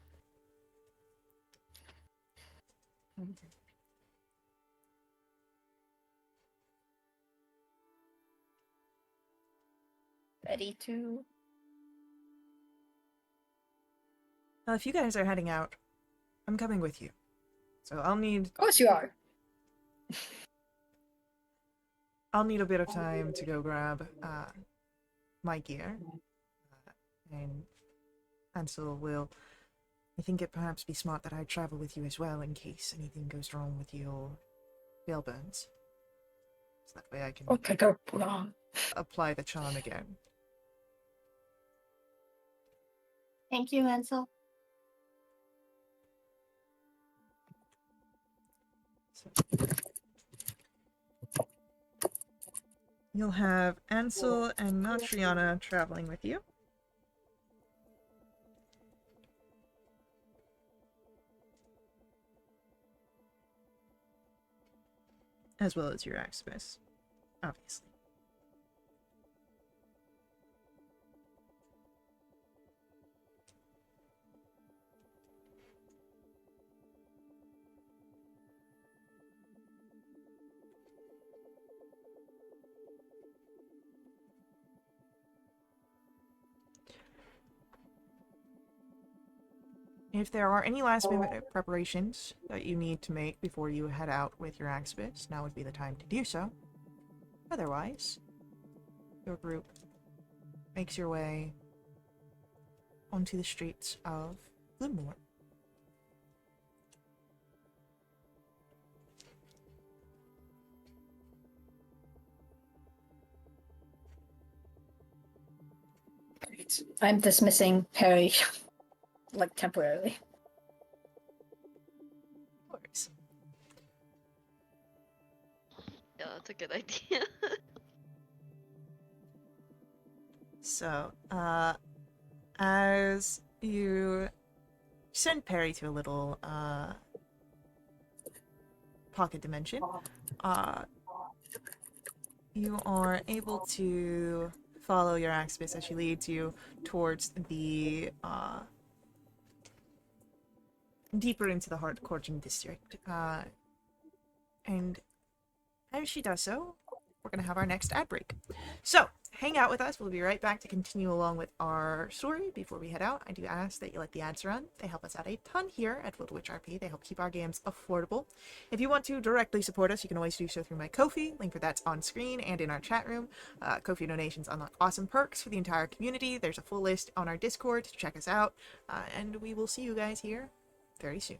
ready to. Well, if you guys are heading out, I'm coming with you. So Of course you are. I'll need a bit of time to go grab my gear, and Ansel will. I think it perhaps be smart that I travel with you as well in case anything goes wrong with your veil burns. So that way I can What could go wrong? apply the charm again. Thank you, Ansel. So you'll have Ansel and Natriana traveling with you. As well as your Axibus, obviously. If there are any last minute preparations that you need to make before you head out with your Axibus, now would be the time to do so. Otherwise, your group makes your way onto the streets of Glimmore. Great. I'm dismissing Perry, like temporarily. Of course. Yeah, that's a good idea. So, as you send Perry to a little, pocket dimension, you are able to follow your Axibus as she leads you towards the, deeper into the Heart Scorching District. And as she does so, we're going to have our next ad break. So, hang out with us. We'll be right back to continue along with our story. Before we head out, I do ask that you let the ads run. They help us out a ton here at Wildewitch RP. They help keep our games affordable. If you want to directly support us, you can always do so through my Ko-fi. Link for that's on screen and in our chat room. Ko-fi donations unlock awesome perks for the entire community. There's a full list on our Discord to check us out. And we will see you guys here very soon.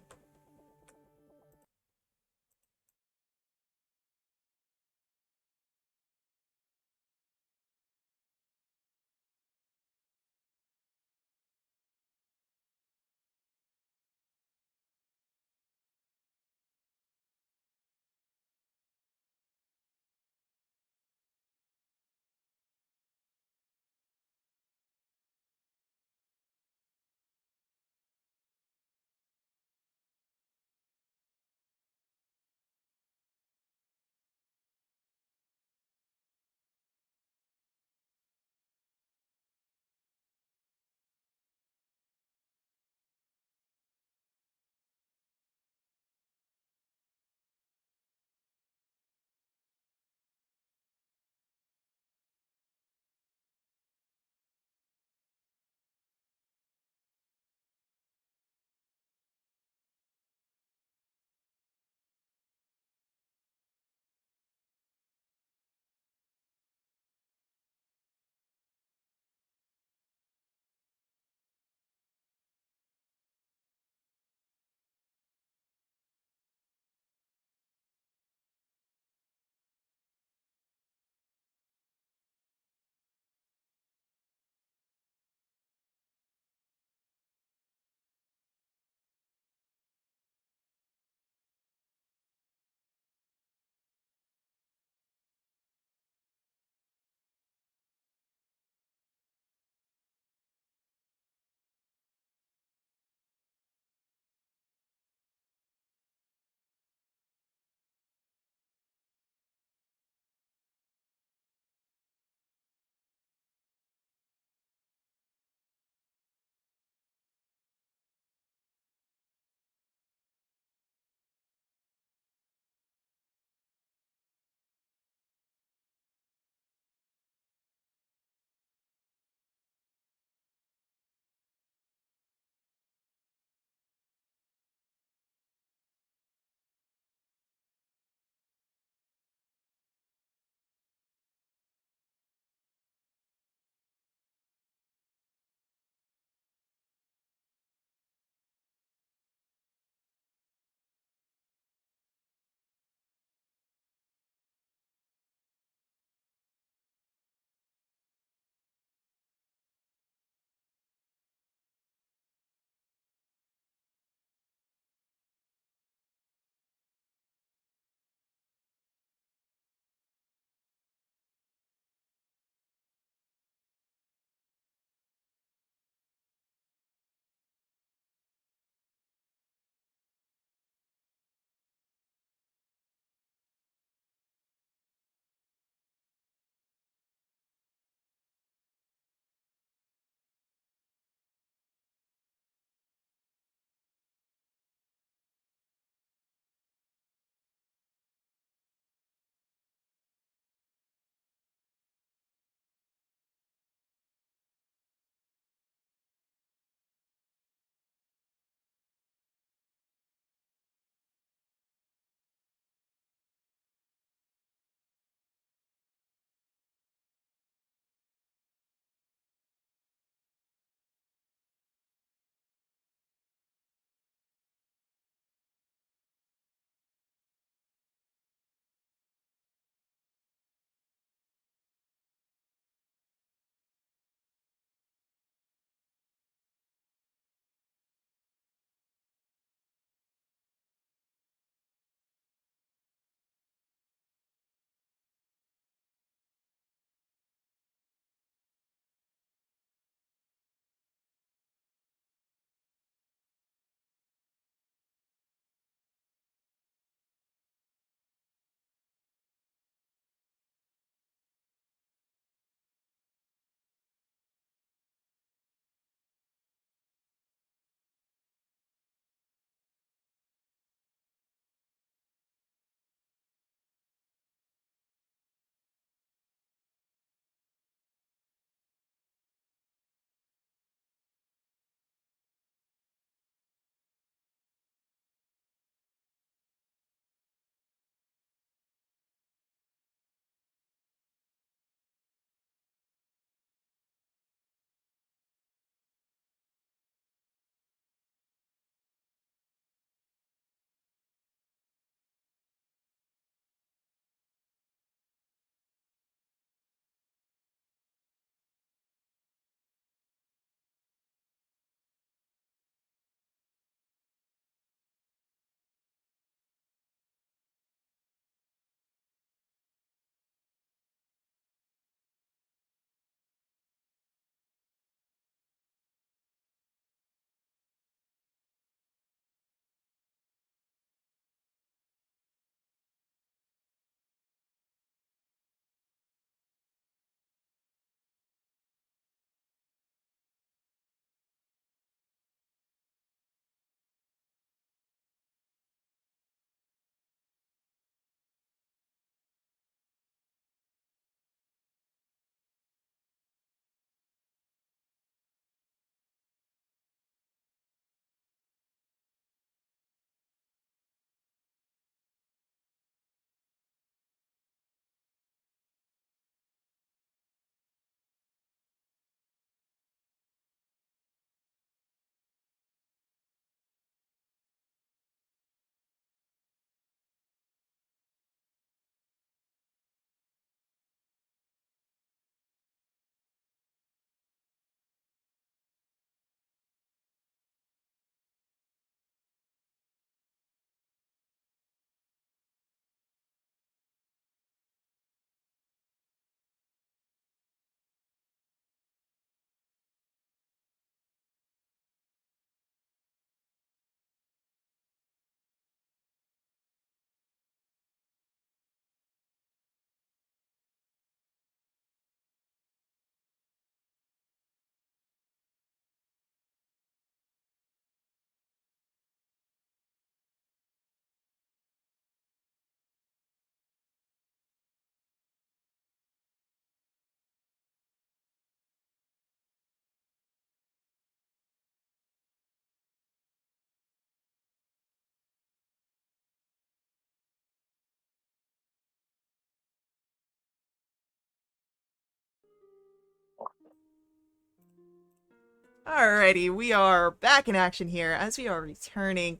Alrighty, we are back in action here as we are returning.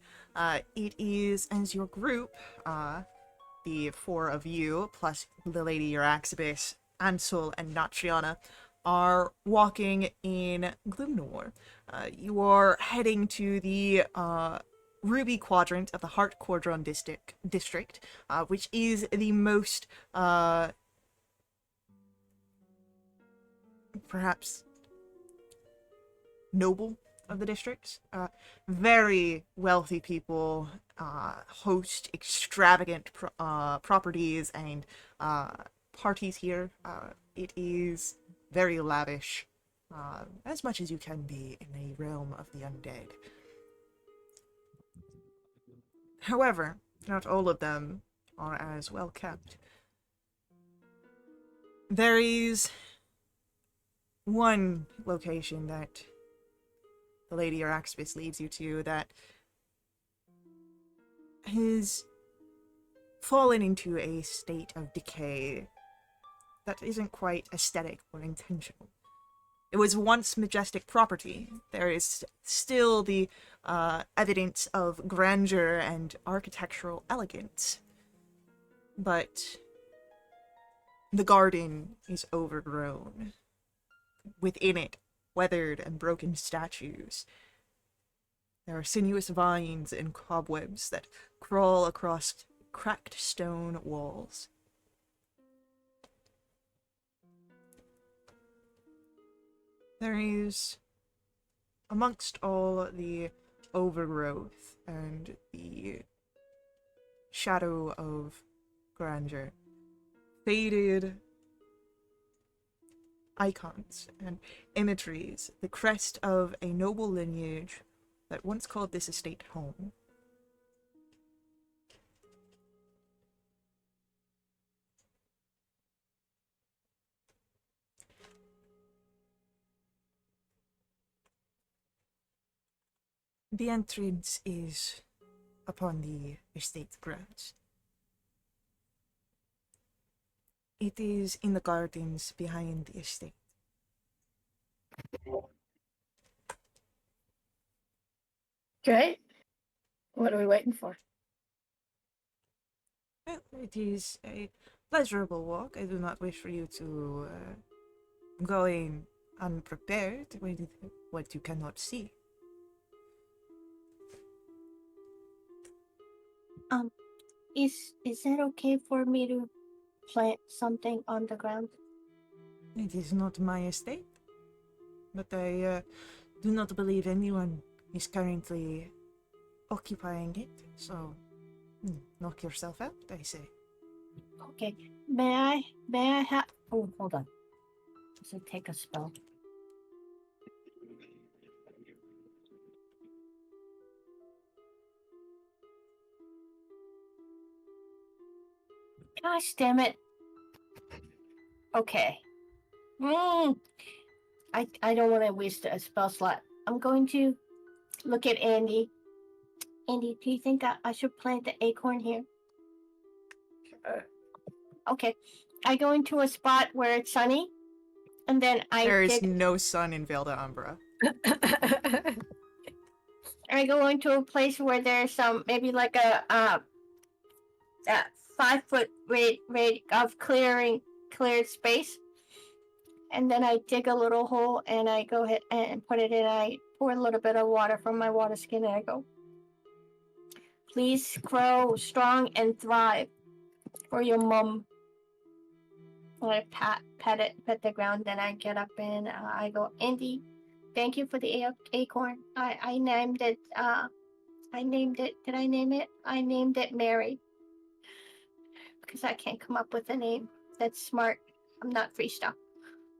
It is as your group, the four of you, plus the Lady Euraxibis, Ansel, and Natriana, are walking in Gloomnor. You are heading to the Ruby Quadrant of the Heart Quadron district, which is the most, perhaps noble of the districts. Very wealthy people host extravagant properties and parties here. It is very lavish, as much as you can be in a realm of the undead. However, not all of them are as well kept. There is one location that the Lady Araxbis leads you to that has fallen into a state of decay that isn't quite aesthetic or intentional. It was once majestic property. There is still the evidence of grandeur and architectural elegance, but the garden is overgrown. Within it, weathered and broken statues. There are sinuous vines and cobwebs that crawl across cracked stone walls. There is, amongst all the overgrowth and the shadow of grandeur, faded icons and imageries, the crest of a noble lineage that once called this estate home. The entrance is upon the estate grounds. It is in the gardens behind the estate. Great. What are we waiting for? Well, it is a pleasurable walk. I do not wish for you to go in unprepared with what you cannot see. Is it okay for me to plant something on the ground? It is not my estate, but I do not believe anyone is currently occupying it, so knock yourself out, I say. Okay. May I have? Oh, hold on. Does it take a spell? Gosh damn it. Okay. I don't want to waste a spell slot. I'm going to look at Andy. Andy, do you think I should plant the acorn here? Okay. I go into a spot where it's sunny, and then There is no sun in Vale d'Ambra. I go into a place where there's some maybe like a 5 foot rate of cleared space, and then I dig a little hole and I go ahead and put it in. I pour a little bit of water from my water skin and I go, please grow strong and thrive for your mom. And I pet the ground. Then I get up and I go, Andy, thank you for the acorn. I named it. Did I name it? I named it Mary because I can't come up with a name that's smart. I'm not freestyle.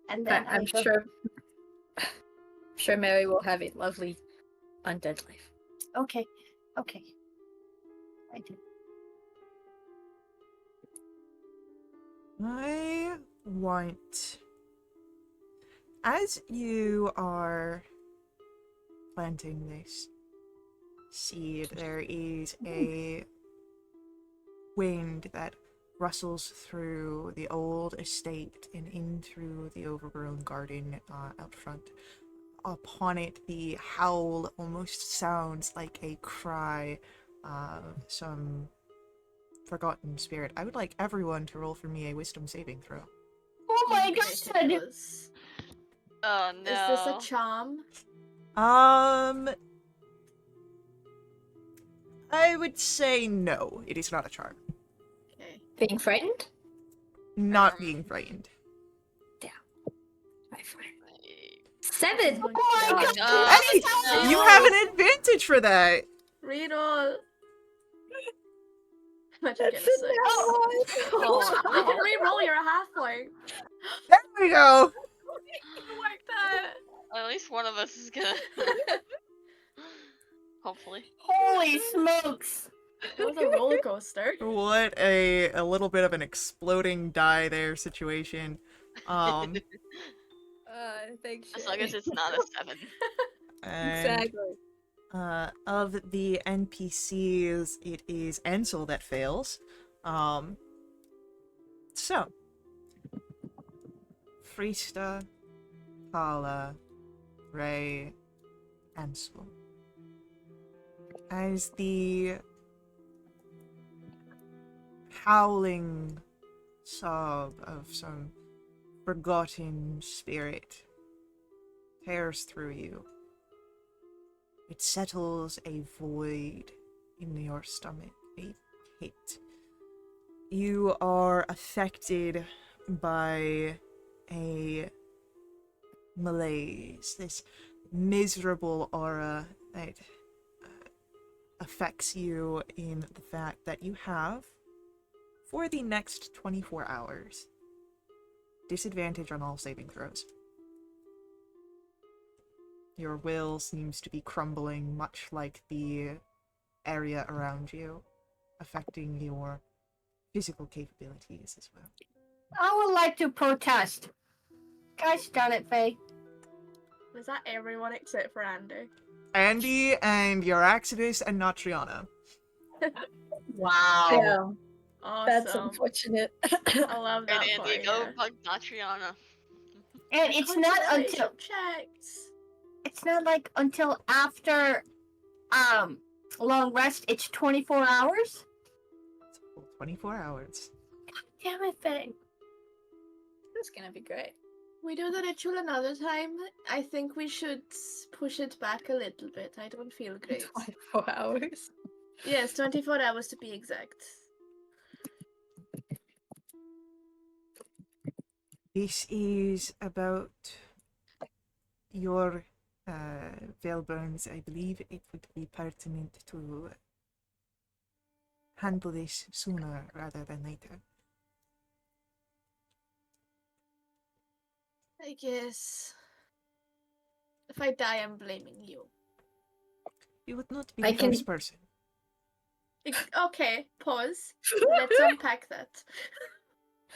And then I'm sure Mary will have a lovely undead life. Okay. I do. I want, as you are planting this seed, there is a wind that rustles through the old estate and in through the overgrown garden out front. upon it, the howl almost sounds like a cry of some forgotten spirit. I would like everyone to roll for me a wisdom saving throw. Oh my Yes, god! it was. Oh no. Is this a charm? I would say no, it is not a charm. Okay. Being frightened? Not being frightened. My friend. 7! Oh my god! God. Hey, No. you have an advantage for that! Reroll. Imagine getting That's 6. Oh. You can reroll, you're a halfling. There we go! You worked that. At least one of us is gonna. Hopefully. Holy smokes! That was a roller coaster. What a little bit of an exploding die there situation. Thanks. As long as it's not a 7. And, Exactly. of the NPCs, it is Ansel that fails. So, Frista, Kala, Ray, Ansel. As the howling sob of some forgotten spirit tears through you, it settles a void in your stomach, a pit. You are affected by a malaise, this miserable aura that affects you in the fact that you have, for the next 24 hours, disadvantage on all saving throws. Your will seems to be crumbling, much like the area around you, affecting your physical capabilities as well. I would like to protest. Gosh darn it, Faye. Was that everyone except for Andy? Andy and Euraxidus and Natriana. Wow. Yeah, Awesome. that's unfortunate. I love that Alright, for Andy, you. go bug Natriana. And it's not until checks. it's not like until after long rest. It's 24 hours. It's a full 24 hours. Damn it, Faye. That's gonna be great. We do the ritual another time. I think we should push it back a little bit. I don't feel great. 24 hours. Yes, 24 hours to be exact. This is about your veil burns. I believe it would be pertinent to handle this sooner rather than later. I guess. If I die, I'm blaming you. You would not be I the can- first person. Okay, pause. Let's unpack that.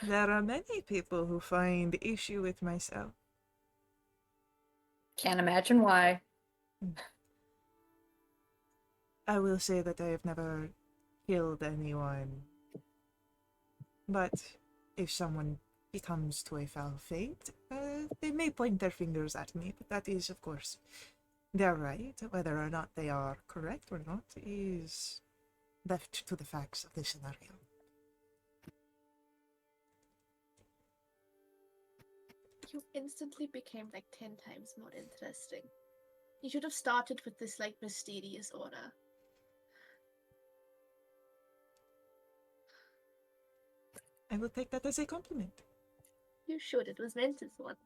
There are many people who find issue with myself. Can't imagine why. I will say that I have never killed anyone. But if someone becomes to a foul fate, they may point their fingers at me, but that is, of course, their right. Whether or not they are correct or not is left to the facts of the scenario. You instantly became like 10 times more interesting. You should have started with this like mysterious aura. I will take that as a compliment. You should. It was meant as one.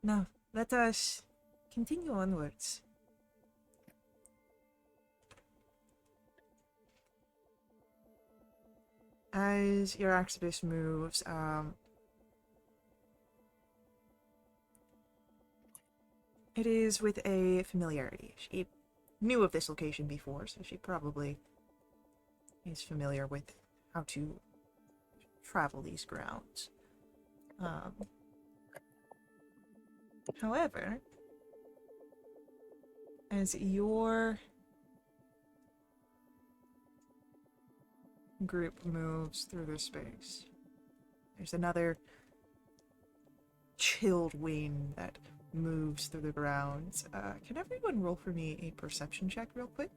Now, let us continue onwards. As your Exodus moves, it is with a familiarity. She knew of this location before, so she probably is familiar with how to travel these grounds. However, as your group moves through this space, there's another chilled wind that moves through the grounds. Can everyone roll for me a perception check real quick?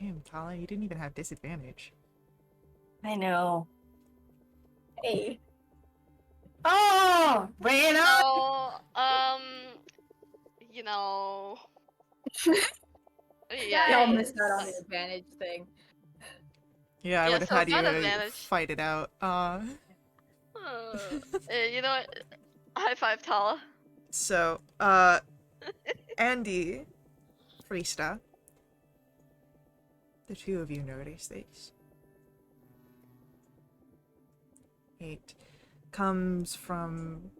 Damn, Tala, you didn't even have disadvantage. I know. Hey. Oh, ran up. So, you know, yeah. Y'all Guys. missed out on the advantage thing. Yeah, I Yeah, would have so had it's not you advantage. fight it out. You know what? High five, Tala. So, Andy, Freesta, the two of you notice this. It comes from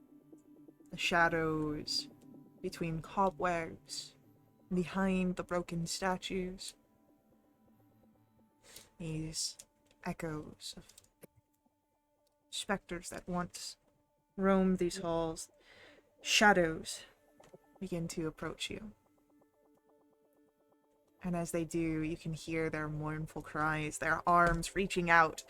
the shadows between cobwebs, behind the broken statues. These echoes of specters that once roamed these halls, shadows begin to approach you. And as they do, you can hear their mournful cries, their arms reaching out.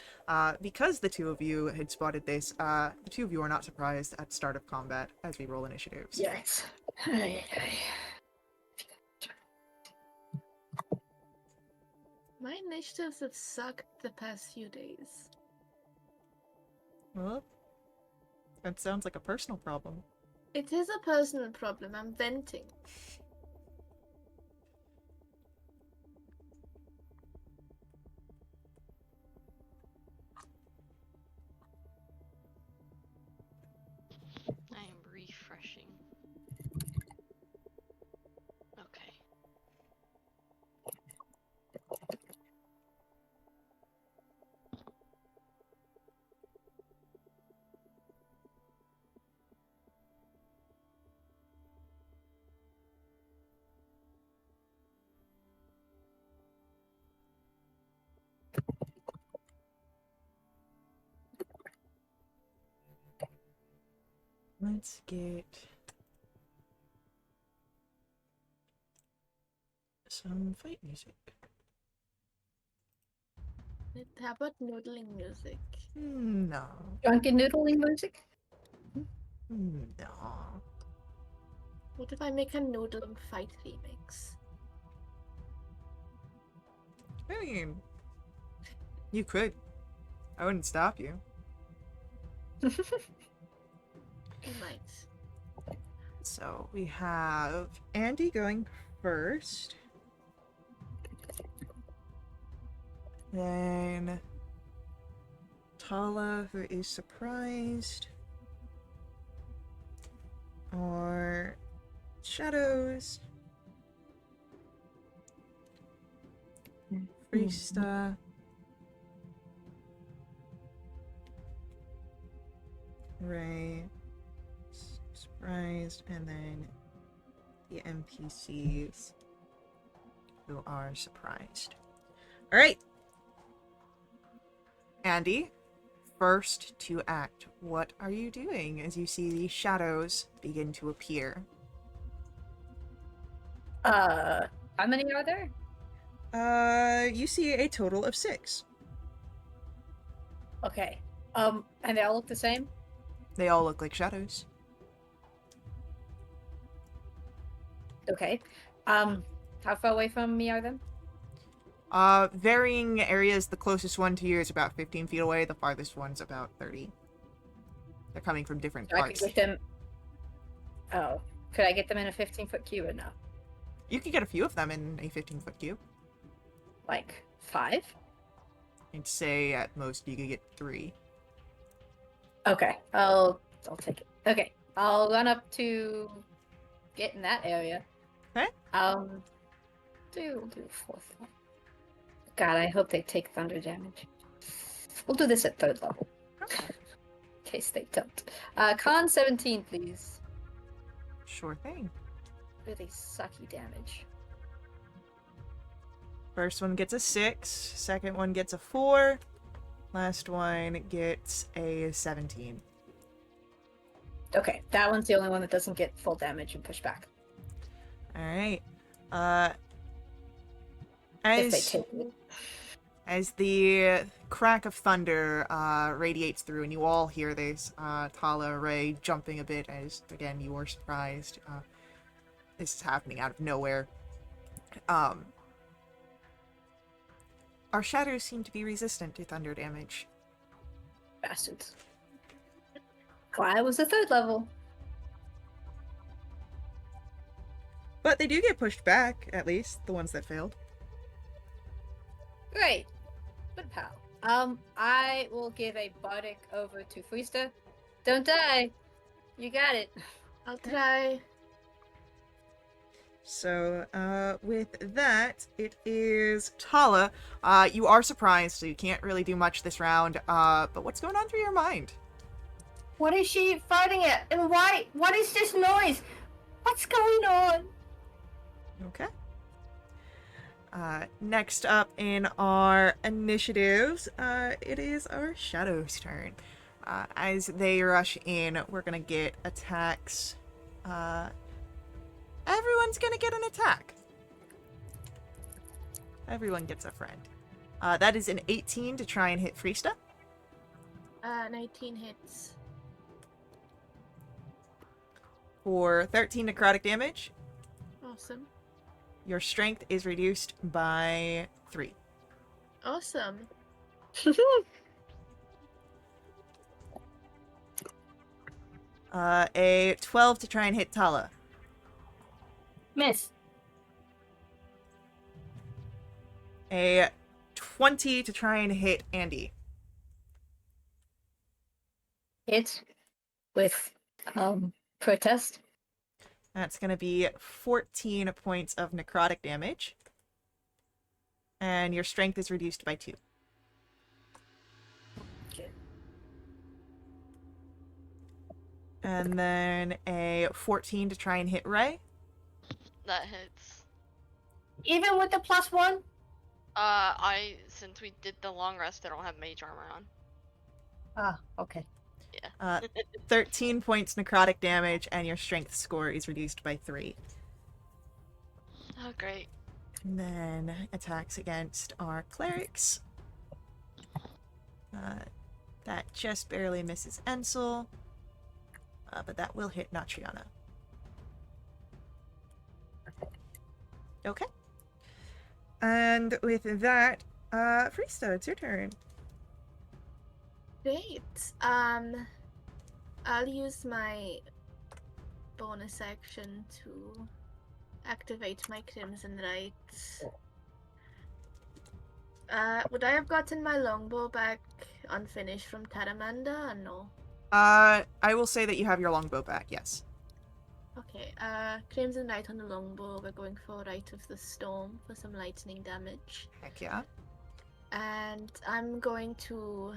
Because the two of you had spotted this, the two of you are not surprised at start of combat as we roll initiatives. Yikes. My initiatives have sucked the past few days. Well, that sounds like a personal problem. It is a personal problem. I'm venting. I am refreshing. Okay. Let's get some fight music. How about noodling music? No. Drunken noodling music? No. What if I make a noodling fight remix? I mean, you could. I wouldn't stop you. I might. So we have Andy going first. Then Tala, who is surprised. Or Shadows. Freesta. Ray. Surprised. And then the NPCs who are surprised. Alright. Andy, first to act. What are you doing as you see these shadows begin to appear? How many are there? You see a total of 6. Okay. And they all look the same? They all look like shadows. Okay. How far away from me are them? Varying areas. The closest one to you is about 15 feet away. The farthest one's about 30. They're coming from different So I could parts. get them. Oh. Could I get them in a 15-foot cube or no? You can get a few of them in a 15-foot cube. Like 5? I'd say at most you could get 3. Okay. I'll take it. Okay. I'll run up to get in that area. Okay. We'll do a 4th one. God, I hope they take thunder damage. We'll do this at 3rd level. Okay. In case they don't. Con 17, please. Sure thing. Really sucky damage. First one gets a 6. Second one gets a 4. Last one gets a 17. Okay, that one's the only one that doesn't get full damage and push back. Alright. If they As take it. As the crack of thunder radiates through, and you all hear this, Tala, Ray jumping a bit as, again, you are surprised. This is happening out of nowhere. Our shadows seem to be resistant to thunder damage. Bastards. Glad it was the 3rd level. But they do get pushed back, at least, the ones that failed. Great. Good pal. I will give a bardic over to Freesta. Don't die. You got it. I'll try. So, with that, it is Tala. You are surprised, so you can't really do much this round. But what's going on through your mind? What is she fighting at? And why? What is this noise? What's going on? Okay. Next up in our initiatives, it is our Shadow's turn. As they rush in, we're gonna get attacks. Everyone's gonna get an attack. Everyone gets a friend. That is an 18 to try and hit Freesta. 19 hits. For 13 necrotic damage. Awesome. Your strength is reduced by 3. Awesome. A 12 to try and hit Tala. Miss. A 20 to try and hit Andy. Hit with protest. That's going to be 14 points of necrotic damage. And your strength is reduced by 2. Okay. And then a 14 to try and hit Ray. That hits. Even with the +1? Since we did the long rest, I don't have mage armor on. Ah, okay. 13 points necrotic damage, and your strength score is reduced by 3. Oh, great. And then attacks against our clerics. That just barely misses Ensel. But that will hit Natriana. Okay. And with that, Freesta, it's your turn. Great. I'll use my bonus action to activate my Crimson Rights. Would I have gotten my longbow back unfinished from Taramanda or no? I will say that you have your longbow back, yes. Okay, Crimson Right on the longbow. We're going for Right of the Storm for some lightning damage. Heck yeah. And I'm going to...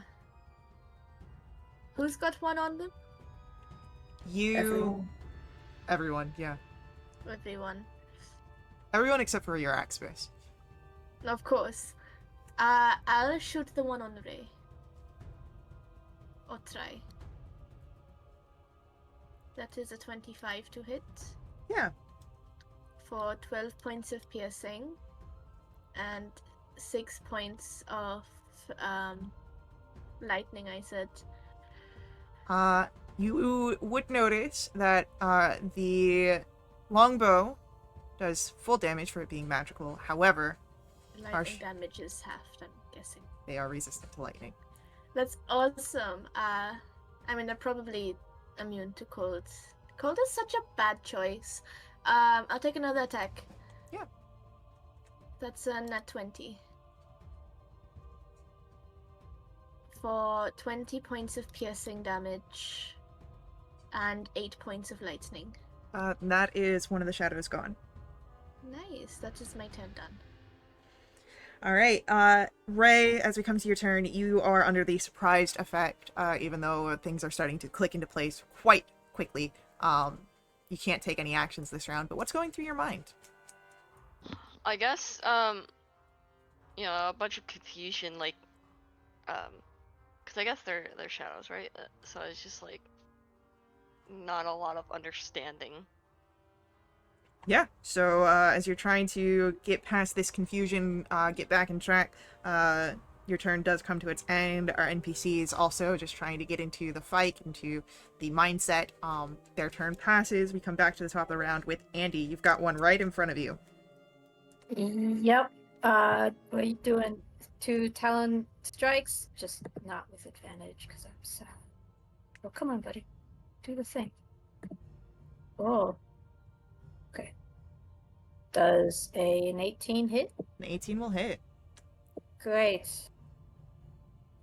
Who's got one on them? You... Everyone, yeah. Everyone. Everyone except for your Axbis. Of course. I'll shoot the one on Ray. Or try. That is a 25 to hit. Yeah. For 12 points of piercing. And 6 points of lightning, I said. You would notice that the longbow does full damage for it being magical. However, Lightning damage is halved, I'm guessing. they are resistant to lightning. That's awesome. I mean, they're probably immune to cold. Cold is such a bad choice. I'll take another attack. Yeah. That's a nat 20. For 20 points of piercing damage and 8 points of lightning. That is one of the shadows gone. Nice. That is my turn done. All right, Ray, as we come to your turn, you are under the surprised effect, even though things are starting to click into place quite quickly. You can't take any actions this round, but what's going through your mind? I guess, you know, a bunch of confusion, like, because I guess they're shadows, right? So it's just like not a lot of understanding. Yeah, so as you're trying to get past this confusion, get back in track, your turn does come to its end. Our NPCs also just trying to get into the fight, into the mindset. Their turn passes. We come back to the top of the round with Andy. You've got one right in front of you. Yep. What are you doing? 2 Talon strikes? Just not with advantage, because I'm sad. Oh, come on, buddy. Do the thing. Oh. Okay. Does an 18 hit? An 18 will hit. Great.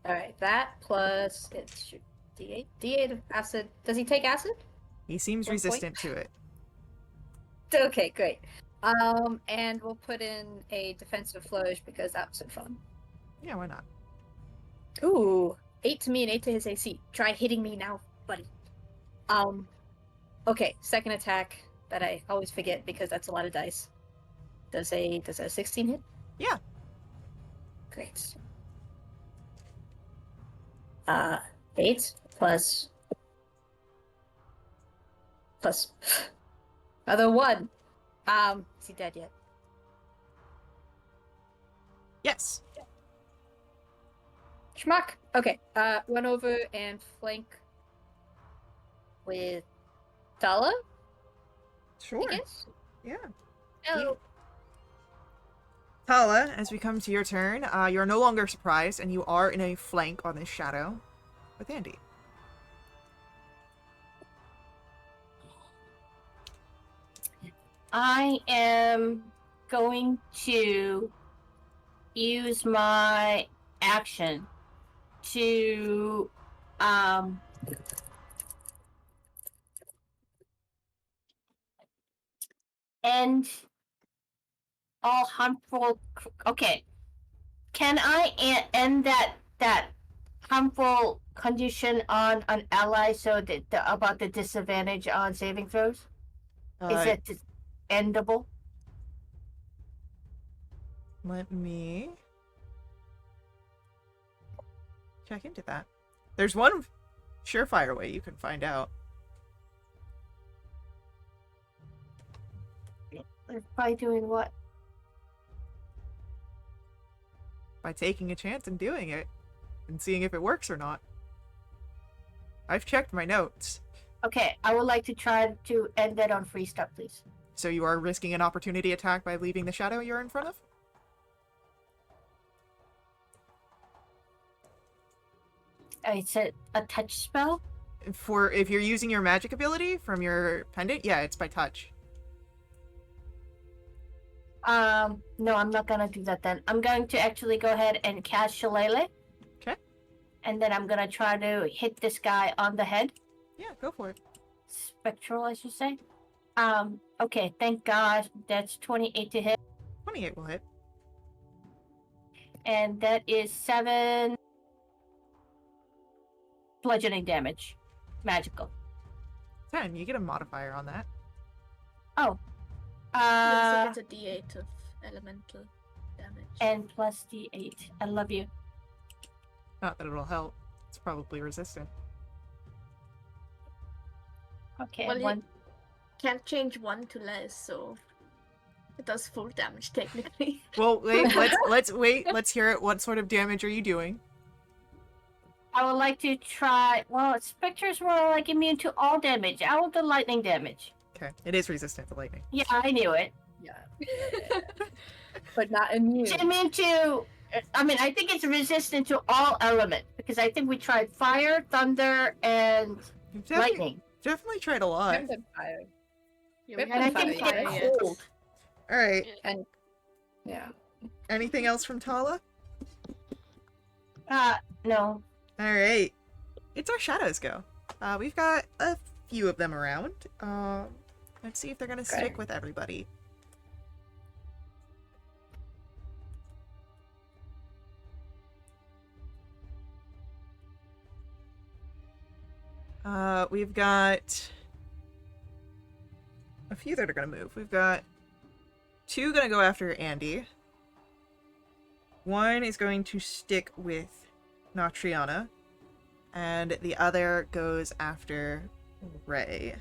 Alright, that plus it's D8. D8 of acid. Does he take acid? He seems 1 point. resistant to it. Okay, great. And we'll put in a defensive flourish because that's so fun. Yeah, why not? Ooh, 8 to me and 8 to his AC. Try hitting me now, buddy. Okay, second attack that I always forget because that's a lot of dice. Does a 16 hit? Yeah. Great. 8 plus another 1. Is he dead yet? Yes. Schmuck. Okay. Run over and flank with Tala, Sure. I guess. Yeah. Hello. Tala, as we come to your turn, you are no longer surprised, and you are in a flank on this shadow with Andy. I am going to use my action to end all harmful. Okay, can I end that harmful condition on an ally so that about the disadvantage on saving throws? Is it endable? Let me check into that. There's one surefire way you can find out. By doing what? By taking a chance and doing it and seeing if it works or not. I've checked my notes. Okay, I would like to try to end that on free stuff, please. So you are risking an opportunity attack by leaving the shadow you're in front of? It's a touch spell? For if you're using your magic ability from your pendant, yeah, it's by touch. No, I'm not gonna do that then. I'm going to actually go ahead and cast Shillelagh. Okay. And then I'm gonna try to hit this guy on the head. Yeah, go for it. Spectral, I should say. Okay, thank God. That's 28 to hit. 28 will hit. And that is 7 bludgeoning damage. Magical. 10, you get a modifier on that. Oh. Looks like it's a D8 of elemental damage. And plus D8. I love you. Not that it'll help. It's probably resistant. Okay, Well, one. Can't change 1 to less, so it does full damage technically. Well, wait, let's wait. Let's hear it. What sort of damage are you doing? I would like to try. Well, specters were like immune to all damage. I will do lightning damage. Okay, it is resistant to lightning. Yeah, I knew it. Yeah. But not immune. It's immune to. I mean, I think it's resistant to all element because I think we tried fire, thunder, and You've definitely, lightning. definitely tried a I lot. haven't been fired. Yeah, we And And I haven't think found we fire get yet. cold. All right. And yeah. Anything else from Tala? No. All right. It's our shadows go. We've got a few of them around. Let's see if they're gonna Okay. stick with everybody. We've got a few that are gonna move. We've got 2 gonna go after Andy. 1 is going to stick with Nautriana. And the other goes after Ray.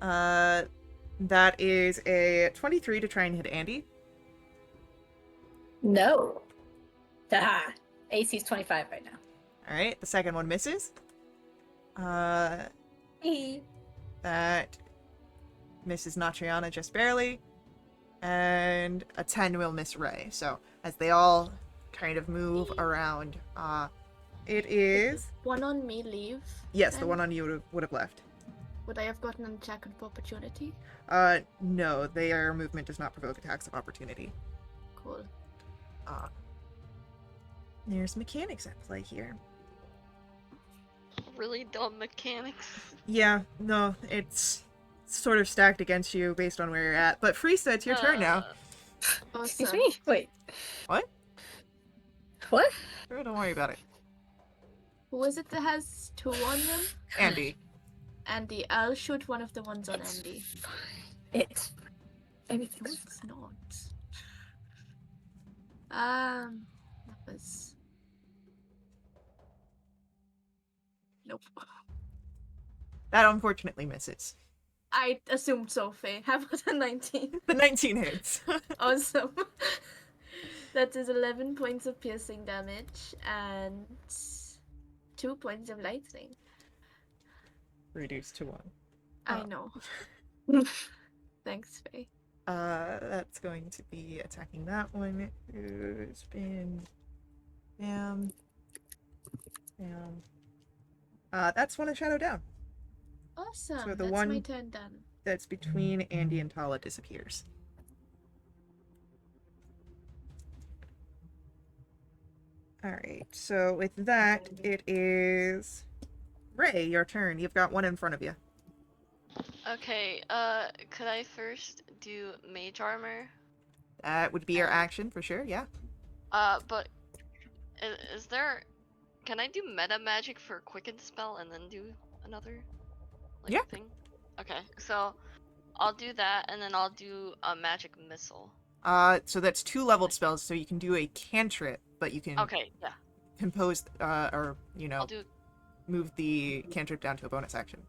That is a 23 to try and hit Andy. No. Haha. AC's 25 right now. All right, the second one misses. Hey. That misses Natriana just barely. And a 10 will miss Ray. So as they all kind of move around, it is... One on me leave. Yes, the then? one on you would have left. Would I have gotten an attack of opportunity? No, their movement does not provoke attacks of opportunity. Cool. There's mechanics at play here. Really dumb mechanics. Yeah, no, it's sort of stacked against you based on where you're at. But Friesta, it's your turn now. Awesome. Excuse me? Wait. What? What? Oh, don't worry about it. Who is it that has 2 on them? Andy. Andy. I'll shoot one of the ones on It's Andy. It's No, everything's it's not. That was... Nope. That unfortunately misses. I assumed so, Faye. How about a 19? The 19 hits. Awesome. That is 11 points of piercing damage and 2 points of lightning. Reduced to 1. I Oh. know. Thanks, Faye. That's going to be attacking that one, who's been... Bam. Bam. That's one of Shadow down. Awesome. So the That's one- my turn done. That's between Andy and Tala disappears. Alright, so with that, it is... Ray, your turn. You've got one in front of you. Okay, could I first do mage armor? That would be your action, for sure, yeah. But is there... Can I do meta magic for quicken spell and then do another like Yeah. thing? Okay, so I'll do that and then I'll do a magic missile. So that's 2 leveled spells, so you can do a cantrip, but you can Okay, yeah. compose, or, you know, I'll do move the cantrip down to a bonus action.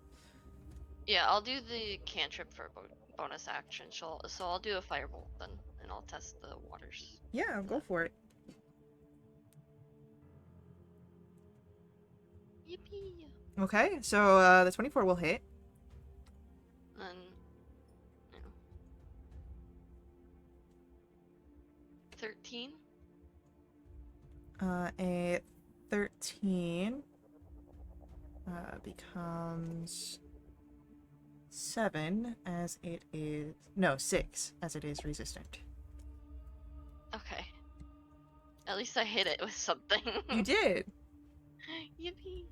Yeah, I'll do the cantrip for a bonus action. So I'll do a firebolt then, and I'll test the waters. Yeah, go for it. Yippee! Okay, so the 24 will hit. And you know, 13. A 13 becomes 7 as it is... No, 6 as it is resistant. Okay. At least I hit it with something. You did! Yippee!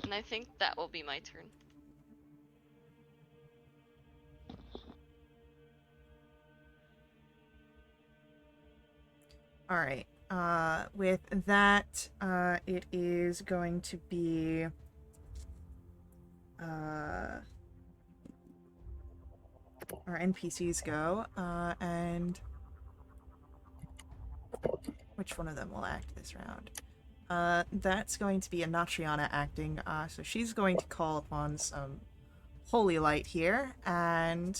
And I think that will be my turn. Alright. With that, it is going to be... our NPCs go, and... Which one of them will act this round? That's going to be a Natriana acting, so she's going to call upon some holy light here, and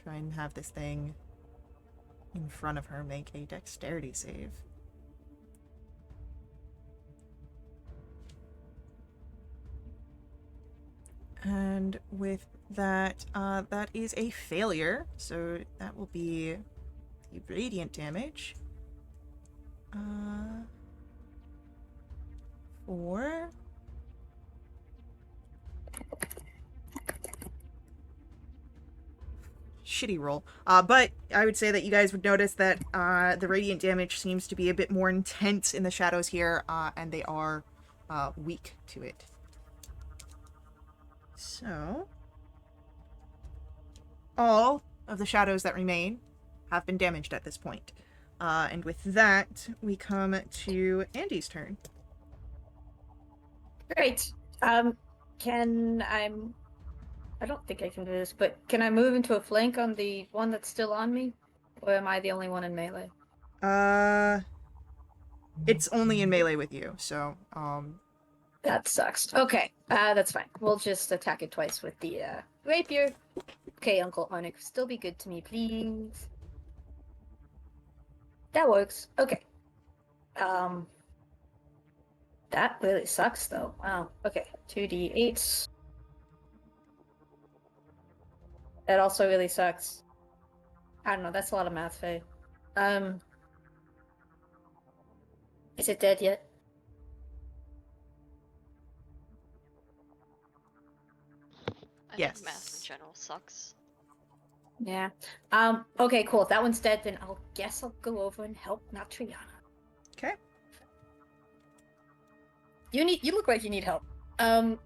try and have this thing in front of her make a dexterity save. And with that, that is a failure, so that will be the radiant damage. 4. Shitty roll. But I would say that you guys would notice that the radiant damage seems to be a bit more intense in the shadows here, and they are weak to it. So, all of the shadows that remain have been damaged at this point. And with that, we come to Andy's turn. Great. Can I don't think I can do this, but can I move into a flank on the one that's still on me? Or am I the only one in melee? It's only in melee with you, so, That sucks. Okay, that's fine. We'll just attack it twice with the rapier. Okay, Uncle Onyx, still be good to me, please. That works. Okay. That really sucks, though. Wow. Okay, 2d8s. That also really sucks. I don't know. That's a lot of math, Faye. Is it dead yet? I think math in Yes. general sucks. Yeah. Okay, cool. If that one's dead, then I'll go over and help Natriana. Okay. You look like you need help. And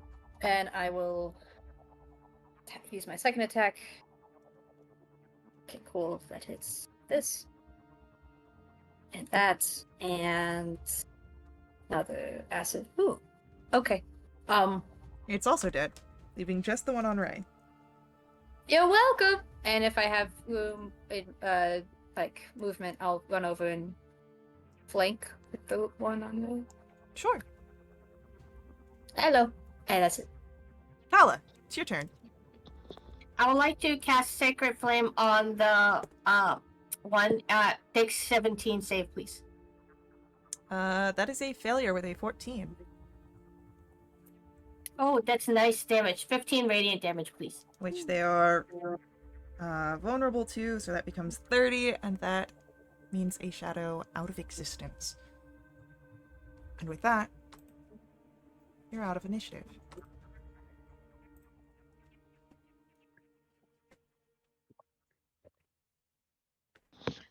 I will use my second attack. Okay, cool. That hits this. And that. And another acid. Ooh. Okay. It's also dead, leaving just the one on Ray. You're welcome. And if I have room in like movement, I'll run over and flank with the one on the Sure. hello. And that's it. Kala, it's your turn. I would like to cast Sacred Flame on the one. Take 17 save, please. That is a failure with a 14. Oh, that's nice damage. 15 radiant damage, please. Which they are vulnerable to, so that becomes 30, and that means a shadow out of existence. And with that, you're out of initiative.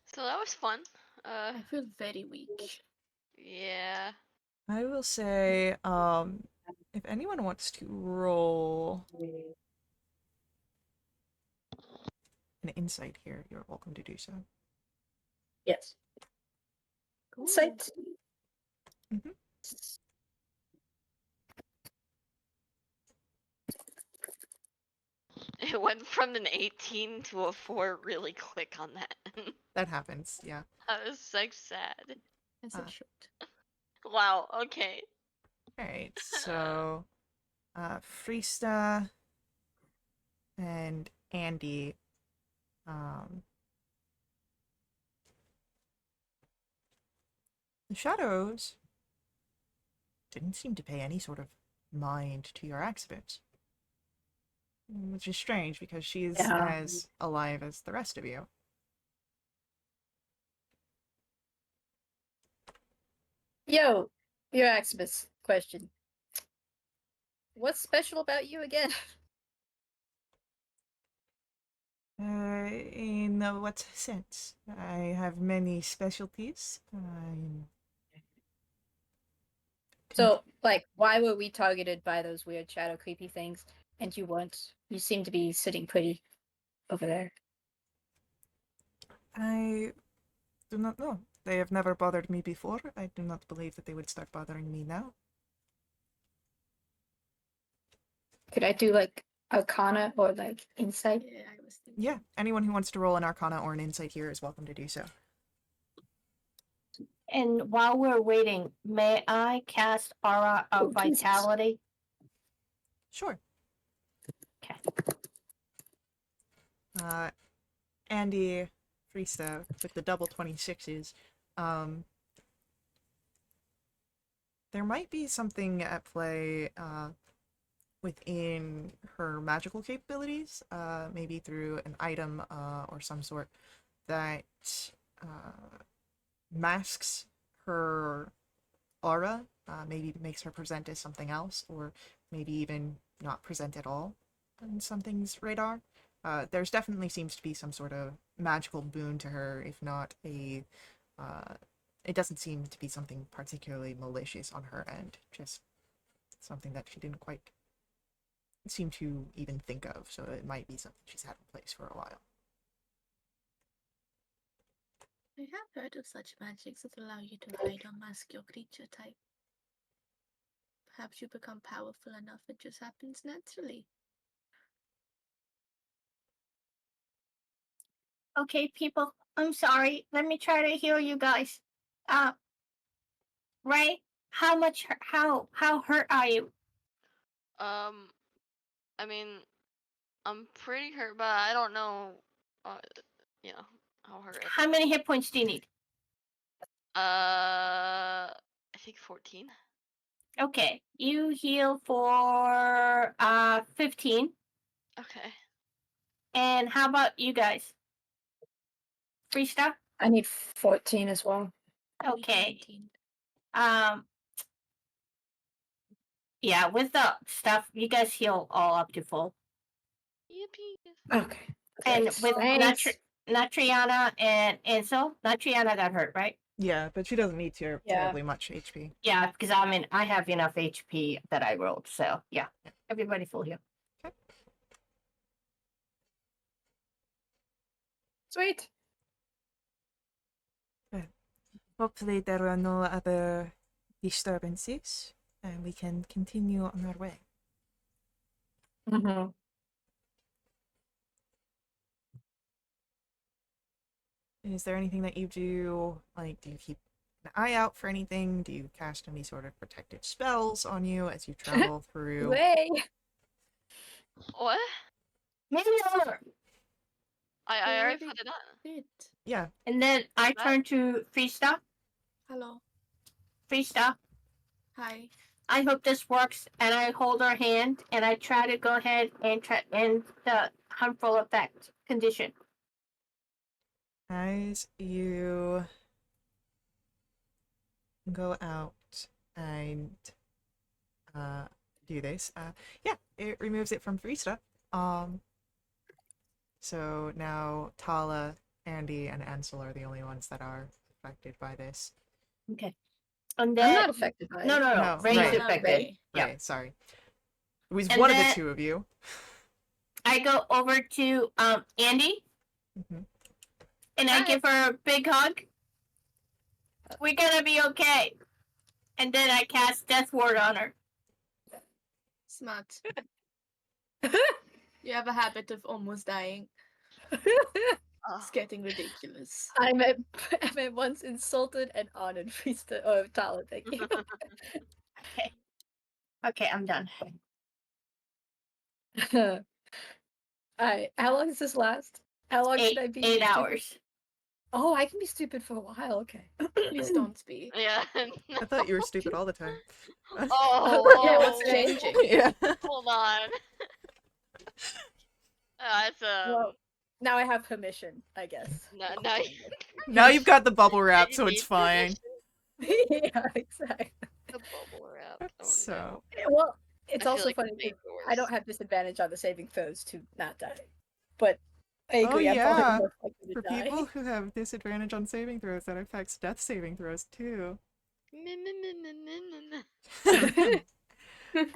So that was fun. I feel very weak. Yeah. I will say, if anyone wants to roll an insight here, you're welcome to do so. Yes. Cool. Sight. Mhm. It went from an 18 to a 4 really quick on that. That happens, yeah. That was so sad. As Ah. it should. Wow, okay. Alright, so Freesta and Andy, the shadows didn't seem to pay any sort of mind to your accident. Which is strange because she's Yeah. as alive as the rest of you. Yo, your Axibus question. What's special about you again? In what sense? I have many specialties. So, like, why were we targeted by those weird shadow creepy things and you weren't? You seem to be sitting pretty over there. I do not know. They have never bothered me before. I do not believe that they would start bothering me now. Could I do like Arcana or like Insight? Yeah, I was thinking. Yeah, anyone who wants to roll an Arcana or an Insight here is welcome to do so. And while we're waiting, may I cast Aura of Oh, Jesus. Vitality? Sure. Okay. Andy, Freesta, with the double 26s, there might be something at play within her magical capabilities, maybe through an item or some sort that masks her aura, maybe makes her present as something else, or maybe even not present at all on something's radar. There's definitely seems to be some sort of magical boon to her, if not a. It doesn't seem to be something particularly malicious on her end, just something that she didn't quite seem to even think of, so it might be something she's had in place for a while. I have heard of such magics that allow you to hide or mask your creature type. Perhaps you become powerful enough, it just happens naturally. Okay, people. I'm sorry. Let me try to heal you guys. Ray, How much? How hurt are you? I mean, I'm pretty hurt, but I don't know, uh, you know, how hurt. How many hit points do you need? I think 14. Okay, you heal for 15. Okay. And how about you guys? Free stuff? I need 14 as well. Okay. Um yeah, with the stuff, you guys heal all up to full. Yippee. Okay. And Great. with Thanks. Natriana and Ansel, Natriana got hurt, right? Yeah, but she doesn't need Yeah. terribly much HP. Yeah, because I mean I have enough HP that I rolled, so yeah. Everybody full heal. Sweet. Hopefully there are no other disturbances, and we can continue on our way. Mm-hmm. Is there anything that you do? Like, do you keep an eye out for anything? Do you cast any sort of protected spells on you as you travel through? Way. What? Maybe more. I already put it on. It. Yeah. And then I What? turn to Frista. Hello. Frista, Hi. I hope this works. And I hold her hand and I try to go ahead and try and the harmful effect condition. As you go out and do this, yeah, it removes it from Frista. So now Tala, Andy, and Ansel are the only ones that are affected by this. Okay. And I'm then not affected by no, it. no, no. No, Ray's right. affected. Ray. Yeah. Right, sorry. It was And one of the then- two of you. I go over to Andy Mhm. and I Hi. give her a big hug. We're gonna be okay. And then I cast Death Ward on her. Smart. You have a habit of almost dying. Oh. It's getting ridiculous. I'm at once insulted and honored. Frista. Oh, Tala, thank you. Okay. Okay, I'm done. Alright, how long does this last? How long should I be? 8 stupid? hours. Oh, I can be stupid for a while. Okay. Please don't be. Yeah. I thought you were stupid all the time. Oh. Yeah, what's whoa. changing? Yeah. Hold on. It's Well, now I have permission, I guess. no, Now you've got the bubble wrap, you so it's need fine. permission. Yeah, exactly. The bubble wrap. Oh, So, no. Well, it's I feel also like funny it's because made I don't worse. have disadvantage on the saving throws to not die. But I Oh, agree, I'm yeah. probably more likely for to die. people who have disadvantage on saving throws, that affects death saving throws too.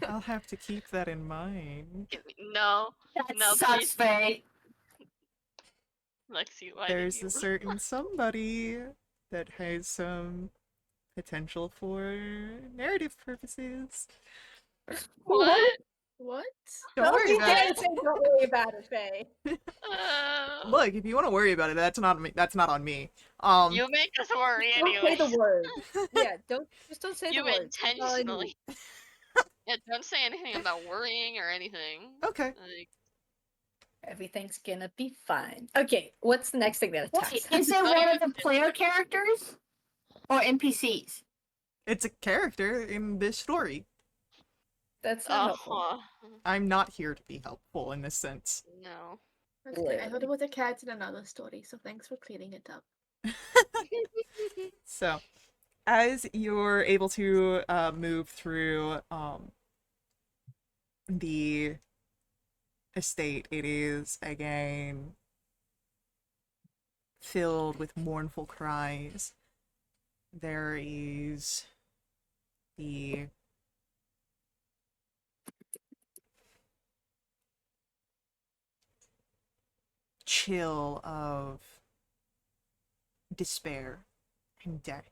I'll have to keep that in mind. No, That no, sucks, please. Faye. Lexi, why There's did you? a certain somebody that has some potential for narrative purposes. What? What? Don't worry about can't it. say don't worry about it, Faye. Look, if you want to worry about it, that's not me. That's not on me. You make us worry Don't say anyway. the word. Yeah, don't say You the word. That's all I need. intentionally. Yeah, don't say anything about worrying or anything. Okay. Like, Everything's gonna be fine. Okay, what's the next thing that Wait, attacks? is it Not one of even- the player characters? Or NPCs? It's a character in this story. That's not helpful. uh-huh. I'm not here to be helpful in this sense. No. Okay, I thought it was a cat in another story, so thanks for clearing it up. So, as you're able to move through the estate, it is again filled with mournful cries. There is the chill of despair and death.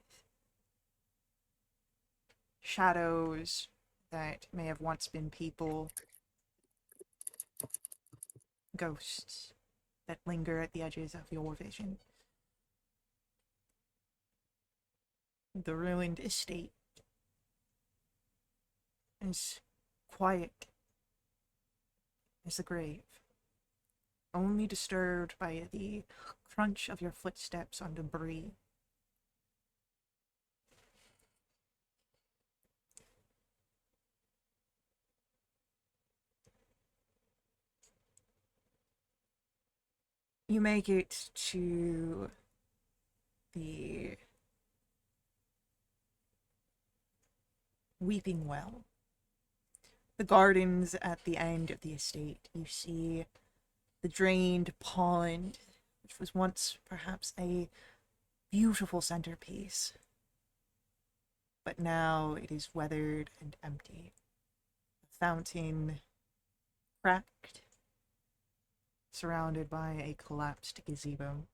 Shadows that may have once been people, ghosts that linger at the edges of your vision. The ruined estate as quiet as the grave, only disturbed by the crunch of your footsteps on debris. You make it to the Weeping Well, the gardens at the end of the estate. You see the drained pond, which was once perhaps a beautiful centerpiece, but now it is weathered and empty. The fountain cracked, surrounded by a collapsed gazebo.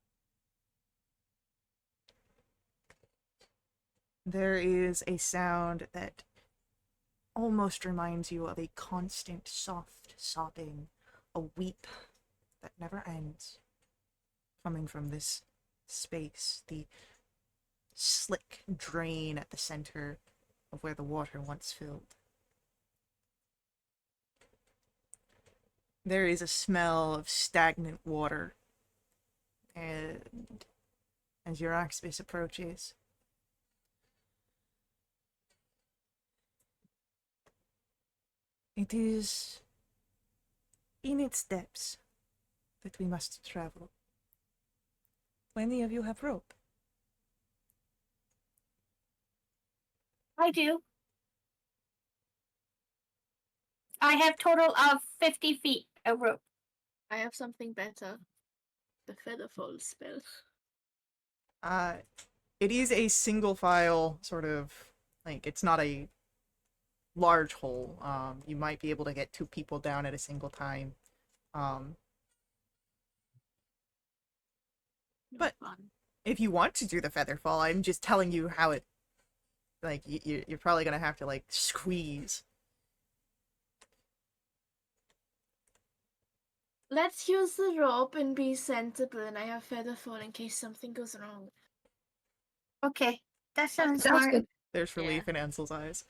There is a sound that almost reminds you of a constant soft sobbing, a weep that never ends, coming from this space, the slick drain at the center of where the water once filled. There is a smell of stagnant water, and as your Axbis approaches, it is in its depths that we must travel. Plenty of you have rope. I do. I have total of 50 feet of rope. I have something better. The Featherfall spell. It is a single file sort of, like, it's not a large hole. You might be able to get 2 people down at a single time. But Fun. if you want to do the feather fall, I'm just telling you how it, like, you're probably gonna have to, like, squeeze. Let's use the rope and be sensible, and I have Featherfall in case something goes wrong. Okay, that sounds Sounds smart. good. There's relief in Ansel's eyes.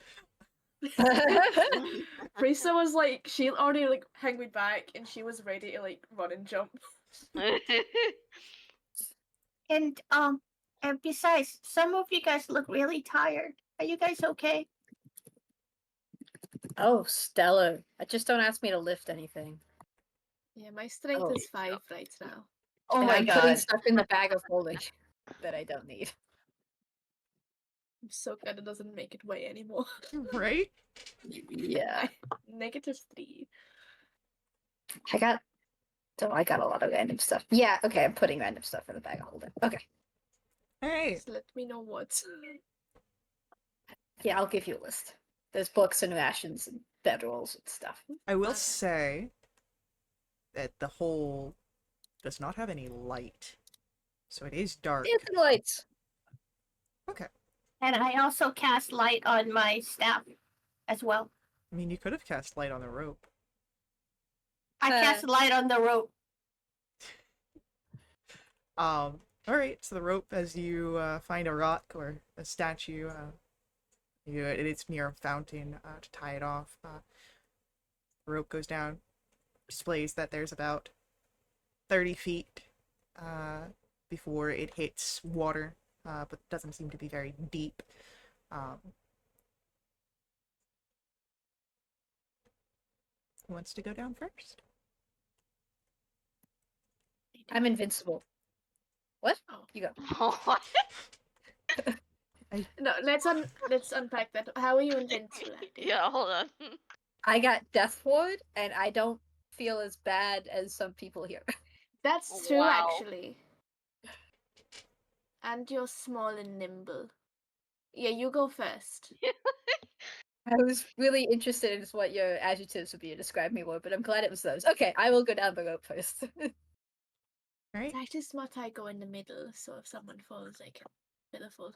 Risa was like, she already like hung me back, and she was ready to like run and jump. And besides, some of you guys look really tired. Are you guys okay? Oh, stellar. Just don't ask me to lift anything. Yeah, my strength Oh. is 5 right now. Oh And my I'm putting god. stuff in the bag of holding that I don't need. I'm so glad it doesn't make it weigh anymore. Right? Yeah. -3. I got a lot of random stuff. Yeah, okay, I'm putting random stuff in the bag of holding. Okay. Alright. Just let me know what. Yeah, I'll give you a list. There's books and rations and bedrolls and stuff. I will say that the hole does not have any light. So it is dark. Dancing lights. Okay. And I also cast light on my staff as well. I mean, you could have cast light on the rope. I cast light on the rope. Alright, so the rope, as you find a rock or a statue, it's near a fountain to tie it off. The rope goes down, displays that there's about 30 feet before it hits water, but doesn't seem to be very deep. Who wants to go down first? I'm invincible. What? Oh. You go. What? No, let's unpack that. How are you invincible? Andy? Yeah, hold on. I got Death Ward, and I don't feel as bad as some people here. That's true, Wow. actually. And you're small and nimble. Yeah, you go first. I was really interested in what your adjectives would be to describe me were, but I'm glad it was those. Okay, I will go down the rope first. Alright. It's actually smart I go in the middle, so if someone falls, I can Featherfall.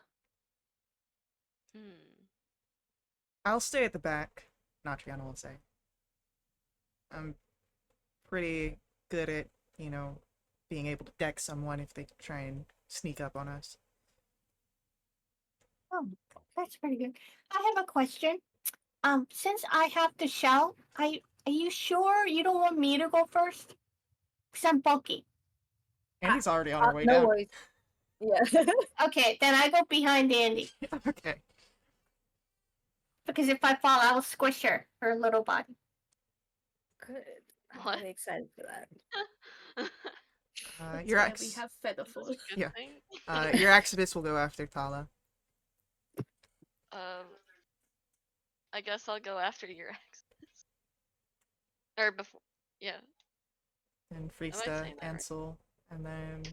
I'll stay at the back, Natriana will say. I'm pretty good at, being able to deck someone if they try and sneak up on us. Oh, that's pretty good. I have a question. Since I have the shell, are you sure you don't want me to go first? Because I'm bulky. Andy's already on her way No down. worries. Yeah. Okay, then I go behind Andy. Okay. Because if I fall, I will squish her little body. Good. I'm What? really excited for that. That's Your why we have Is this Featherfall. a good Yeah. thing? Your Exodus will go after Tala. Um, I guess I'll go after your exes. Or before. Yeah. And Am I Frista, saying that right? Ansel, and then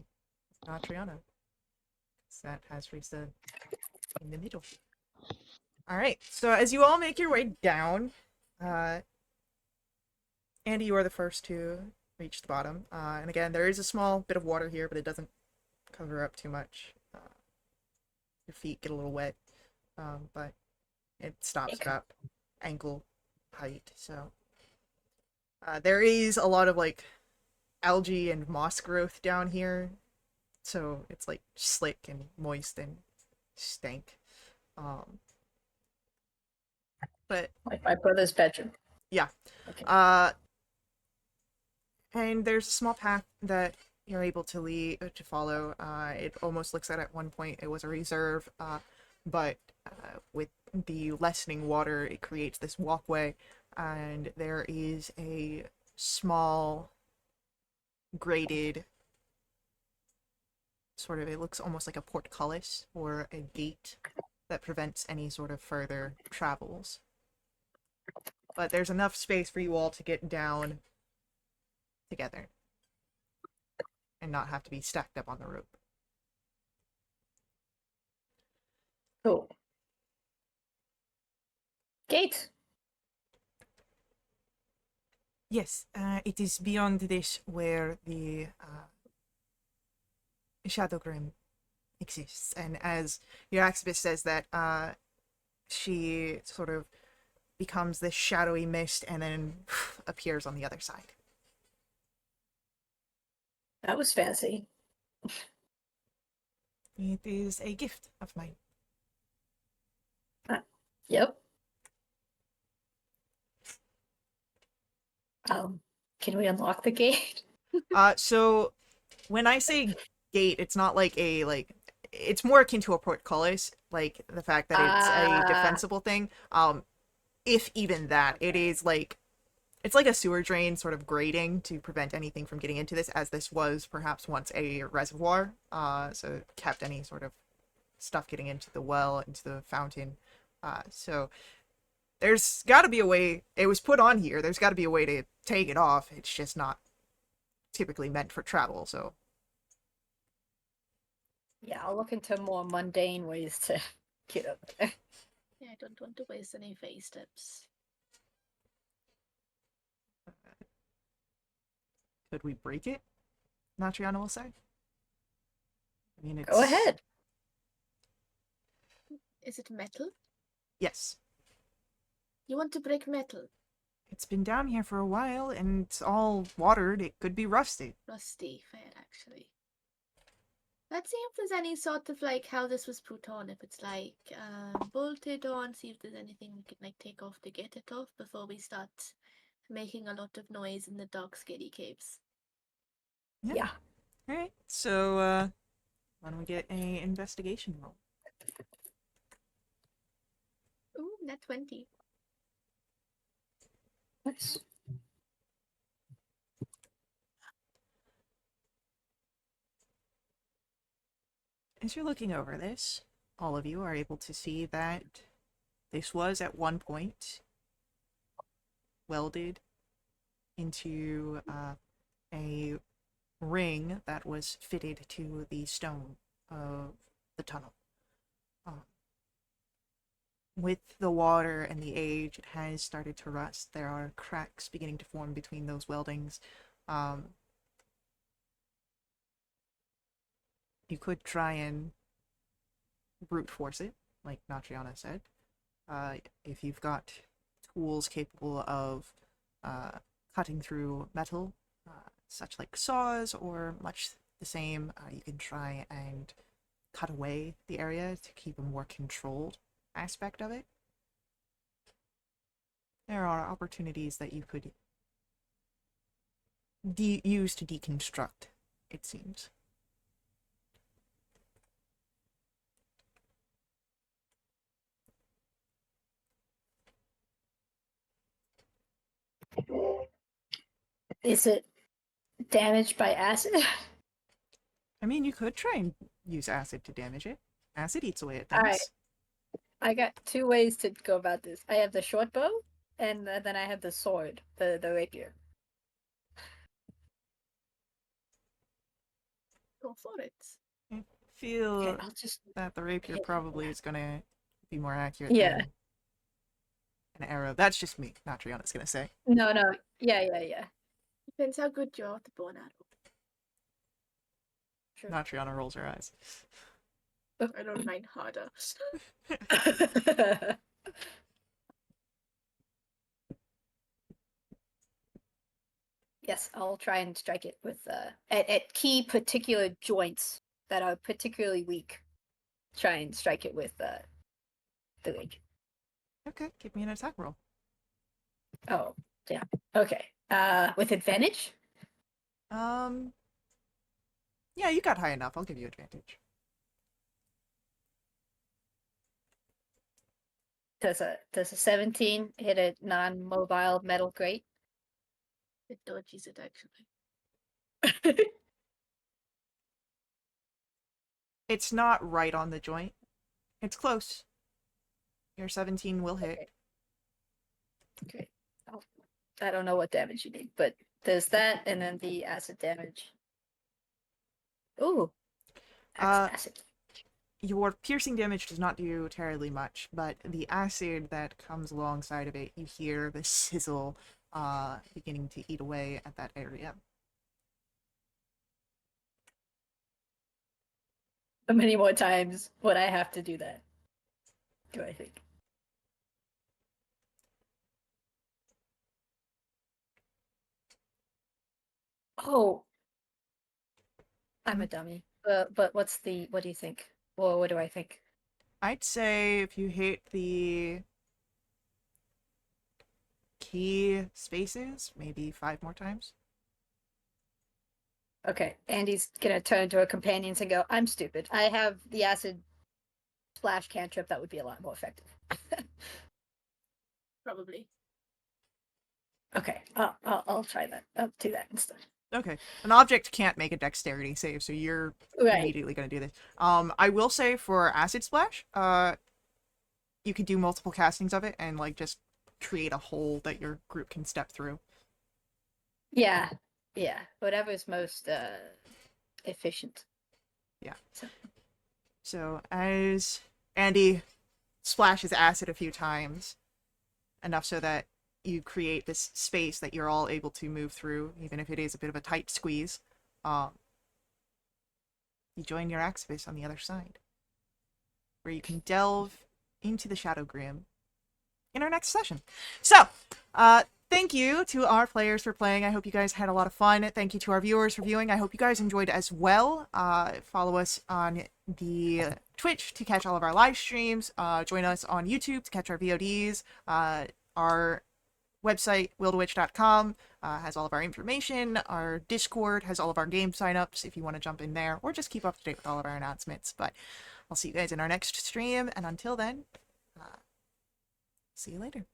Triana. That has Frista in the middle. Alright, so as you all make your way down, Andy, you are the first to reach the bottom. And again, there is a small bit of water here, but it doesn't cover up too much. Your feet get a little wet, but it stops about ankle height. So there is a lot of like algae and moss growth down here, so it's like slick and moist and stank. But Like my brother's bedroom. yeah. Okay. And there's a small path that you're able to follow. It almost looks at one point it was a reserve, but with the lessening water, it creates this walkway, and there is a small graded sort of, it looks almost like a portcullis or a gate that prevents any sort of further travels. But there's enough space for you all to get down together and not have to be stacked up on the rope. Cool. Gate. Yes, it is beyond this where the Shadow Grim exists. And as your Exodus says that, she sort of becomes this shadowy mist and then appears on the other side. That was fancy. It is a gift of mine. Yep. Can we unlock the gate? So when I say gate, it's not like it's more akin to a portcullis, like the fact that it's a defensible thing. If even that, it is like, it's like a sewer drain sort of grating to prevent anything from getting into this, as this was perhaps once a reservoir, so it kept any sort of stuff getting into the well, into the fountain. So there's got to be a way, it was put on here, there's got to be a way to take it off. It's just not typically meant for travel, so. Yeah, I'll look into more mundane ways to get up there. Yeah, I don't want to waste any phase steps. Could we break it? Natriana will say. I mean, it's... Go ahead. Is it metal? Yes. You want to break metal? It's been down here for a while, and it's all watered. It could be rusty. Rusty, fair actually. Let's see if there's any sort of like how this was put on. If it's like bolted on, see if there's anything we can like take off to get it off before we start making a lot of noise in the dark, scary caves. Yeah. Alright, so, why don't we get a investigation roll? Ooh, net 20. Nice. As you're looking over this, all of you are able to see that this was at one point welded into a ring that was fitted to the stone of the tunnel. With the water and the age, it has started to rust. There are cracks beginning to form between those weldings. You could try and brute force it, like Natriana said. If you've got tools capable of cutting through metal, such like saws or much the same, you can try and cut away the area to keep a more controlled aspect of it. there are opportunities that you could use to deconstruct, it seems. Is it damaged by acid? I mean, you could try and use acid to damage it. Acid eats away at All right. things. I got two ways to go about this. I have the short bow, and then I have the sword, the rapier. Go for it. I feel Okay, I'll just that the rapier hit- probably is gonna be more accurate Yeah. than an arrow. That's just me, not Triana's gonna say. No. Yeah. Depends how good you are with the bow and arrow. Sure. Not Triana rolls her eyes. I don't mind harder. Yes, I'll try and strike it with at key particular joints that are particularly weak. Try and strike it with the rapier. Okay, give me an attack roll. Oh, yeah. Okay. With advantage? Yeah, you got high enough. I'll give you advantage. Does a 17 hit a non-mobile metal grate? It dodges it actually. It's not right on the joint. It's close. Your 17 will hit. Okay. I don't know what damage you need, but there's that, and then the acid damage. Ooh. Acid. Your piercing damage does not do terribly much, but the acid that comes alongside of it, you hear the sizzle beginning to eat away at that area. How many more times would I have to do that? Do I think? Oh, I'm a dummy. But what do you think? Well, what do I think? I'd say if you hit the key spaces, maybe 5 more times. Okay, Andy's gonna turn to her companions and go, I'm stupid. I have the acid splash cantrip that would be a lot more effective. Probably. Okay, I'll try that. I'll do that instead. Okay. An object can't make a dexterity save, so you're Right. immediately going to do this. I will say for Acid Splash, you could do multiple castings of it and, like, just create a hole that your group can step through. Yeah. Whatever's most efficient. Yeah. So, as Andy splashes acid a few times, enough so that you create this space that you're all able to move through, even if it is a bit of a tight squeeze. You join your Axibus on the other side, where you can delve into the Shadow Grim in our next session. So, thank you to our players for playing. I hope you guys had a lot of fun. Thank you to our viewers for viewing. I hope you guys enjoyed as well. Follow us on the Twitch to catch all of our live streams. Join us on YouTube to catch our VODs. Our website, wildewitch.com, has all of our information. Our Discord has all of our game signups if you want to jump in there, or just keep up to date with all of our announcements. But I'll see you guys in our next stream, and until then, see you later.